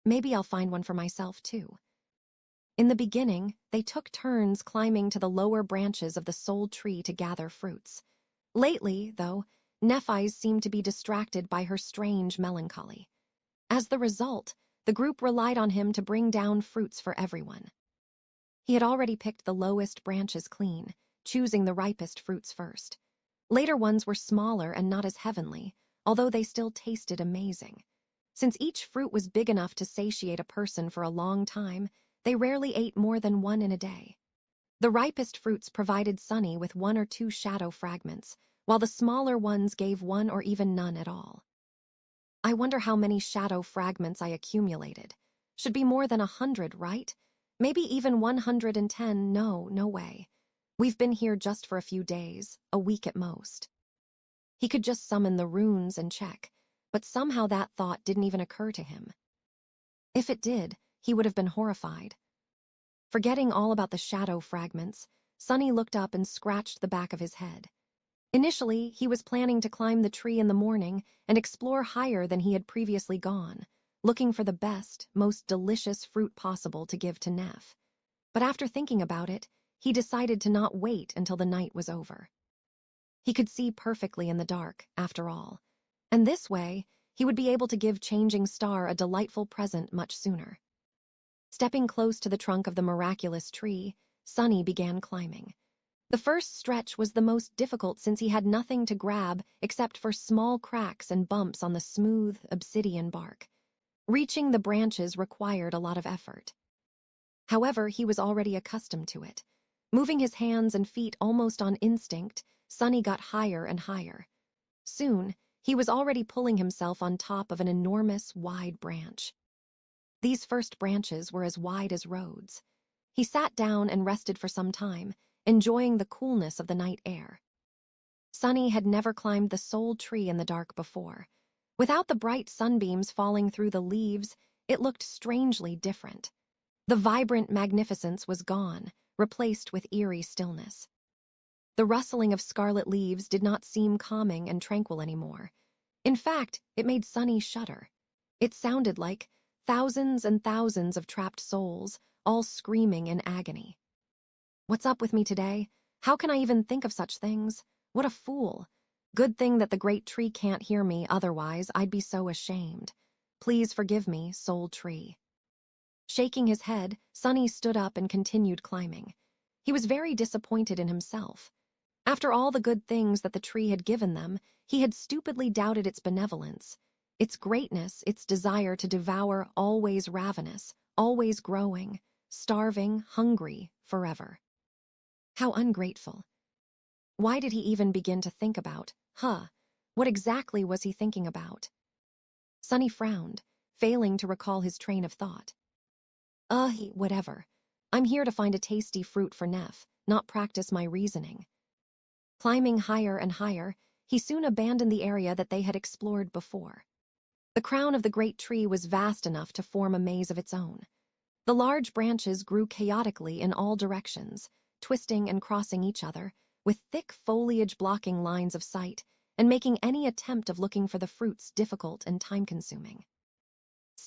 Maybe I'll find one for myself, too. In the beginning, they took turns climbing to the lower branches of the soul tree to gather fruits. Lately, though, Nephi's seemed to be distracted by her strange melancholy. As the result, the group relied on him to bring down fruits for everyone. He had already picked the lowest branches clean, choosing the ripest fruits first. Later ones were smaller and not as heavenly, although they still tasted amazing. Since each fruit was big enough to satiate a person for a long time, they rarely ate more than one in a day. The ripest fruits provided Sunny with 1 or 2 shadow fragments, while the smaller ones gave 1 or even none at all. I wonder how many shadow fragments I accumulated. Should be more than 100, right? Maybe even 110. No way. We've been here just for a few days, a week at most. He could just summon the runes and check, but somehow that thought didn't even occur to him. If it did, he would have been horrified. Forgetting all about the shadow fragments, Sunny looked up and scratched the back of his head. Initially, he was planning to climb the tree in the morning and explore higher than he had previously gone, looking for the best, most delicious fruit possible to give to Neff. But after thinking about it, he decided to not wait until the night was over. He could see perfectly in the dark, after all, and this way, he would be able to give Changing Star a delightful present much sooner. Stepping close to the trunk of the miraculous tree, Sunny began climbing. The first stretch was the most difficult since he had nothing to grab except for small cracks and bumps on the smooth, obsidian bark. Reaching the branches required a lot of effort. However, he was already accustomed to it. Moving his hands and feet almost on instinct, Sunny got higher and higher. Soon, he was already pulling himself on top of an enormous, wide branch. These first branches were as wide as roads. He sat down and rested for some time, enjoying the coolness of the night air. Sunny had never climbed the soul tree in the dark before. Without the bright sunbeams falling through the leaves, it looked strangely different. The vibrant magnificence was gone, replaced with eerie stillness. The rustling of scarlet leaves did not seem calming and tranquil anymore. In fact, it made Sunny shudder. It sounded like thousands and thousands of trapped souls, all screaming in agony. What's up with me today? How can I even think of such things? What a fool. Good thing that the great tree can't hear me, otherwise I'd be so ashamed. Please forgive me, soul tree. Shaking his head, Sunny stood up and continued climbing. He was very disappointed in himself. After all the good things that the tree had given them, he had stupidly doubted its benevolence, its greatness, its desire to devour, always ravenous, always growing, starving, hungry, forever. How ungrateful. Why did he even begin to think about, what exactly was he thinking about? Sunny frowned, failing to recall his train of thought. Whatever. I'm here to find a tasty fruit for Neff, not practice my reasoning. Climbing higher and higher, he soon abandoned the area that they had explored before. The crown of the great tree was vast enough to form a maze of its own. The large branches grew chaotically in all directions, twisting and crossing each other, with thick foliage blocking lines of sight and making any attempt of looking for the fruits difficult and time-consuming.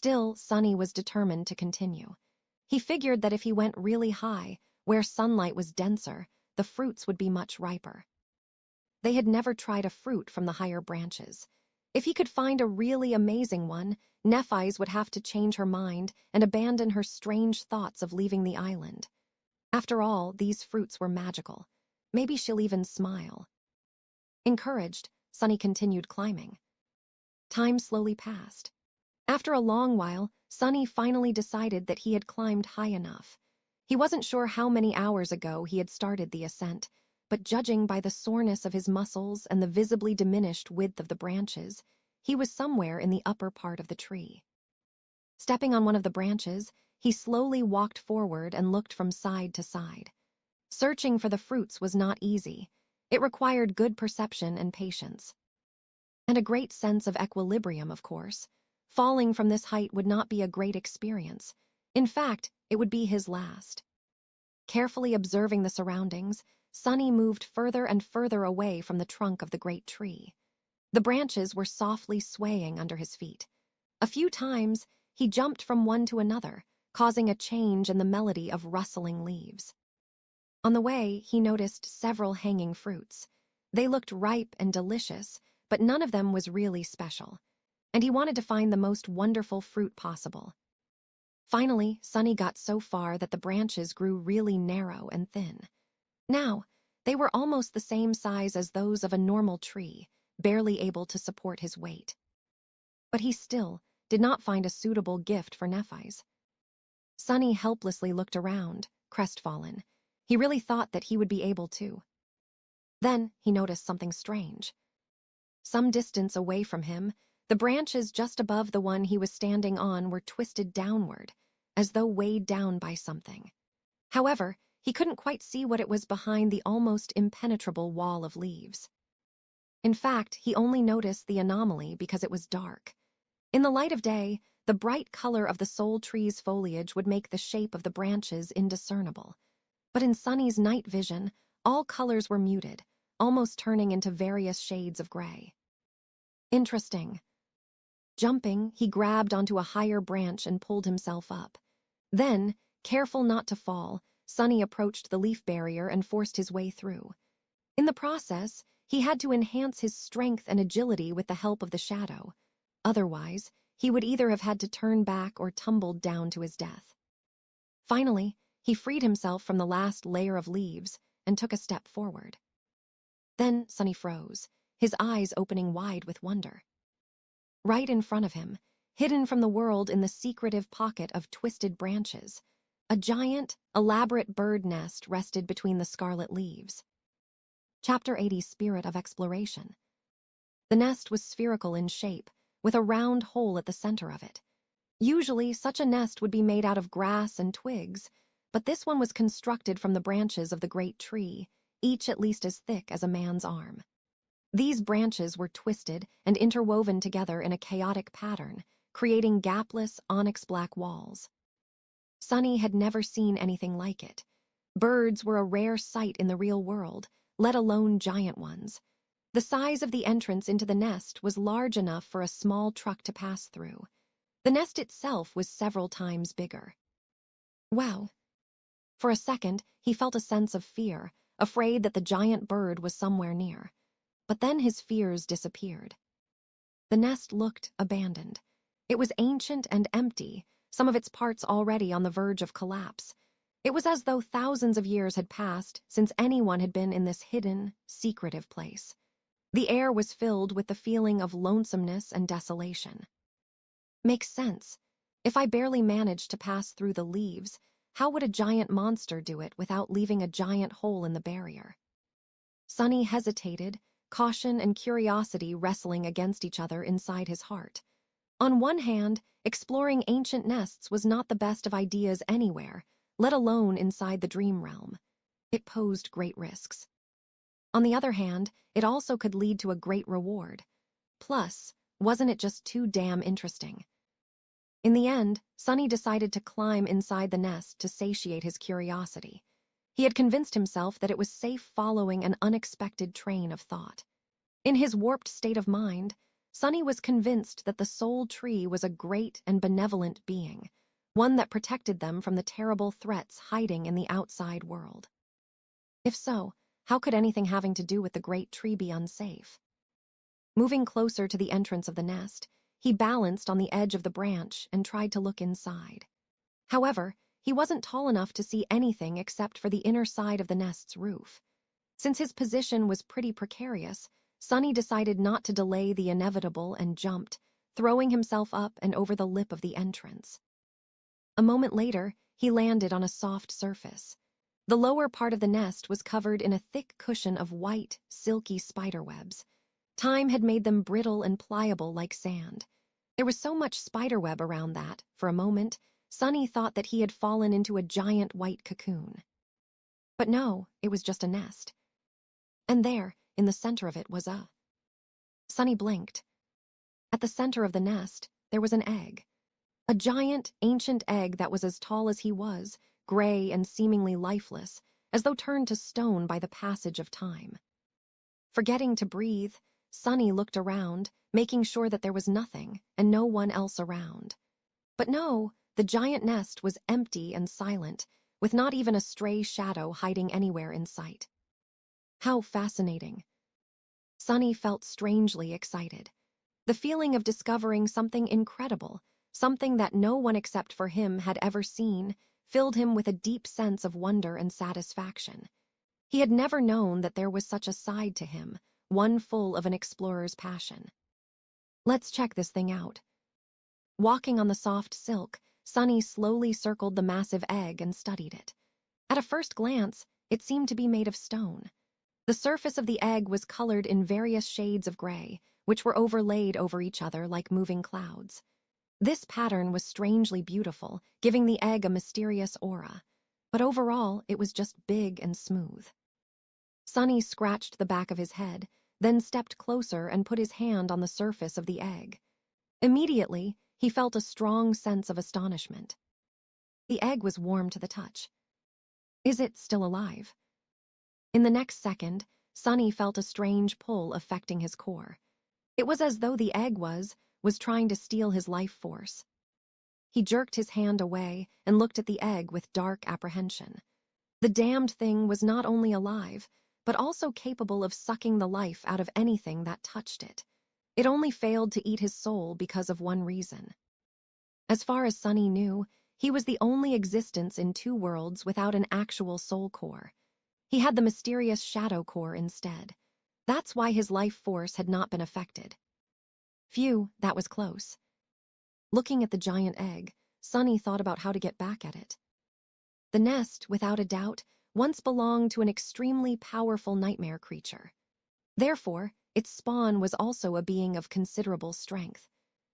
Still, Sunny was determined to continue. He figured that if he went really high, where sunlight was denser, the fruits would be much riper. They had never tried a fruit from the higher branches. If he could find a really amazing one, Nephi's would have to change her mind and abandon her strange thoughts of leaving the island. After all, these fruits were magical. Maybe she'll even smile. Encouraged, Sunny continued climbing. Time slowly passed. After a long while, Sunny finally decided that he had climbed high enough. He wasn't sure how many hours ago he had started the ascent, but judging by the soreness of his muscles and the visibly diminished width of the branches, he was somewhere in the upper part of the tree. Stepping on one of the branches, he slowly walked forward and looked from side to side. Searching for the fruits was not easy. It required good perception and patience. And a great sense of equilibrium, of course. Falling from this height would not be a great experience. In fact, it would be his last. Carefully observing the surroundings, Sunny moved further and further away from the trunk of the great tree. The branches were softly swaying under his feet. A few times, he jumped from one to another, causing a change in the melody of rustling leaves. On the way, he noticed several hanging fruits. They looked ripe and delicious, but none of them was really special, and he wanted to find the most wonderful fruit possible. Finally, Sunny got so far that the branches grew really narrow and thin. Now, they were almost the same size as those of a normal tree, barely able to support his weight. But he still did not find a suitable gift for Nephi's. Sunny helplessly looked around, crestfallen. He really thought that he would be able to. Then he noticed something strange. Some distance away from him, the branches just above the one he was standing on were twisted downward, as though weighed down by something. However, he couldn't quite see what it was behind the almost impenetrable wall of leaves. In fact, he only noticed the anomaly because it was dark. In the light of day, the bright color of the sole tree's foliage would make the shape of the branches indiscernible. But in Sunny's night vision, all colors were muted, almost turning into various shades of gray. Interesting. Jumping, he grabbed onto a higher branch and pulled himself up. Then, careful not to fall, Sunny approached the leaf barrier and forced his way through. In the process, he had to enhance his strength and agility with the help of the shadow. Otherwise, he would either have had to turn back or tumbled down to his death. Finally, he freed himself from the last layer of leaves and took a step forward. Then Sunny froze, his eyes opening wide with wonder. Right in front of him, hidden from the world in the secretive pocket of twisted branches, a giant, elaborate bird nest rested between the scarlet leaves. Chapter 80, Spirit of Exploration. The nest was spherical in shape, with a round hole at the center of it. Usually, such a nest would be made out of grass and twigs, but this one was constructed from the branches of the great tree, each at least as thick as a man's arm. These branches were twisted and interwoven together in a chaotic pattern, creating gapless, onyx-black walls. Sunny had never seen anything like it. Birds were a rare sight in the real world, let alone giant ones. The size of the entrance into the nest was large enough for a small truck to pass through. The nest itself was several times bigger. Wow. For a second, he felt a sense of fear, afraid that the giant bird was somewhere near. But then his fears disappeared. The nest looked abandoned. It was ancient and empty, some of its parts already on the verge of collapse. It was as though thousands of years had passed since anyone had been in this hidden, secretive place. The air was filled with the feeling of lonesomeness and desolation. Makes sense. If I barely managed to pass through the leaves, how would a giant monster do it without leaving a giant hole in the barrier? Sunny hesitated, caution and curiosity wrestling against each other inside his heart. On one hand, exploring ancient nests was not the best of ideas anywhere, let alone inside the dream realm. It posed great risks. On the other hand, it also could lead to a great reward. Plus, wasn't it just too damn interesting? In the end, Sunny decided to climb inside the nest to satiate his curiosity. He had convinced himself that it was safe following an unexpected train of thought. In his warped state of mind, Sunny was convinced that the soul tree was a great and benevolent being, one that protected them from the terrible threats hiding in the outside world. If so, how could anything having to do with the great tree be unsafe? Moving closer to the entrance of the nest, he balanced on the edge of the branch and tried to look inside. However, he wasn't tall enough to see anything except for the inner side of the nest's roof. Since his position was pretty precarious, Sunny decided not to delay the inevitable and jumped, throwing himself up and over the lip of the entrance. A moment later, he landed on a soft surface. The lower part of the nest was covered in a thick cushion of white, silky spiderwebs. Time had made them brittle and pliable like sand. There was so much spiderweb around that, for a moment, Sunny thought that he had fallen into a giant white cocoon. But no, it was just a nest. And there, in the center of it, was Sunny blinked. At the center of the nest, there was an egg. A giant, ancient egg that was as tall as he was, gray and seemingly lifeless, as though turned to stone by the passage of time. Forgetting to breathe, Sunny looked around, making sure that there was nothing and no one else around. But no, the giant nest was empty and silent, with not even a stray shadow hiding anywhere in sight. How fascinating. Sunny felt strangely excited. The feeling of discovering something incredible, something that no one except for him had ever seen, filled him with a deep sense of wonder and satisfaction. He had never known that there was such a side to him, one full of an explorer's passion. Let's check this thing out. Walking on the soft silk, Sunny slowly circled the massive egg and studied it. At a first glance, it seemed to be made of stone. The surface of the egg was colored in various shades of gray, which were overlaid over each other like moving clouds. This pattern was strangely beautiful, giving the egg a mysterious aura. But overall, it was just big and smooth. Sunny scratched the back of his head, then stepped closer and put his hand on the surface of the egg. Immediately, he felt a strong sense of astonishment. The egg was warm to the touch. Is it still alive? In the next second, Sunny felt a strange pull affecting his core. It was as though the egg was trying to steal his life force. He jerked his hand away and looked at the egg with dark apprehension. The damned thing was not only alive, but also capable of sucking the life out of anything that touched it. It only failed to eat his soul because of one reason. As far as Sunny knew, he was the only existence in two worlds without an actual soul core. He had the mysterious shadow core instead. That's why his life force had not been affected. Phew, that was close. Looking at the giant egg, Sunny thought about how to get back at it. The nest, without a doubt, once belonged to an extremely powerful nightmare creature. Therefore, its spawn was also a being of considerable strength.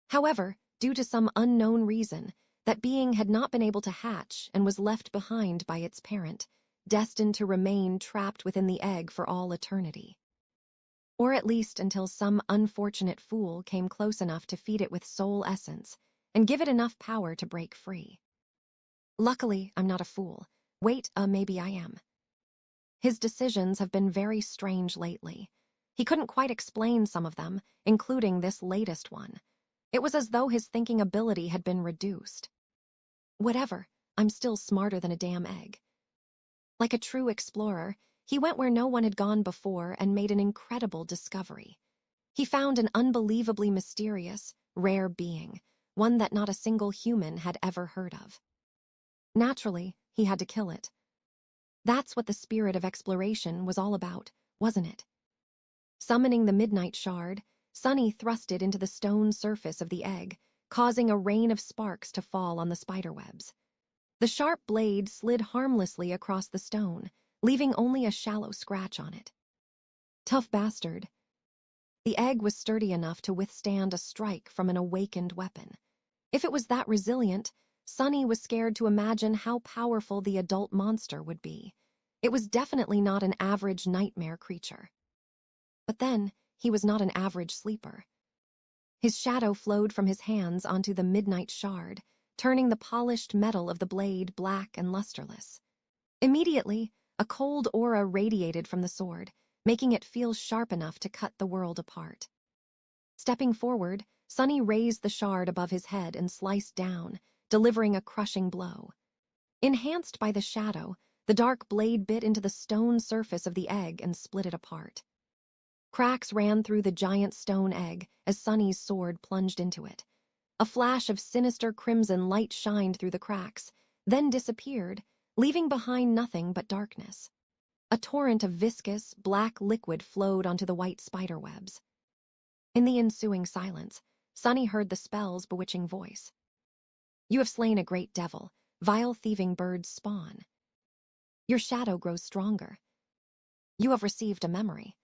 However, due to some unknown reason, that being had not been able to hatch and was left behind by its parent, destined to remain trapped within the egg for all eternity. Or at least until some unfortunate fool came close enough to feed it with soul essence and give it enough power to break free. Luckily, I'm not a fool. Wait, maybe I am. His decisions have been very strange lately. He couldn't quite explain some of them, including this latest one. It was as though his thinking ability had been reduced. Whatever, I'm still smarter than a damn egg. Like a true explorer, he went where no one had gone before and made an incredible discovery. He found an unbelievably mysterious, rare being, one that not a single human had ever heard of. Naturally, he had to kill it. That's what the spirit of exploration was all about, wasn't it? Summoning the midnight shard, Sunny thrust it into the stone surface of the egg, causing a rain of sparks to fall on the spiderwebs. The sharp blade slid harmlessly across the stone, leaving only a shallow scratch on it. Tough bastard. The egg was sturdy enough to withstand a strike from an awakened weapon. If it was that resilient, Sunny was scared to imagine how powerful the adult monster would be. It was definitely not an average nightmare creature. But then, he was not an average sleeper. His shadow flowed from his hands onto the midnight shard, turning the polished metal of the blade black and lusterless. Immediately, a cold aura radiated from the sword, making it feel sharp enough to cut the world apart. Stepping forward, Sunny raised the shard above his head and sliced down, delivering a crushing blow. Enhanced by the shadow, the dark blade bit into the stone surface of the egg and split it apart. Cracks ran through the giant stone egg as Sunny's sword plunged into it. A flash of sinister crimson light shined through the cracks, then disappeared, leaving behind nothing but darkness. A torrent of viscous, black liquid flowed onto the white spider webs. In the ensuing silence, Sunny heard the spell's bewitching voice. "You have slain a great devil, vile thieving bird's spawn. Your shadow grows stronger. You have received a memory.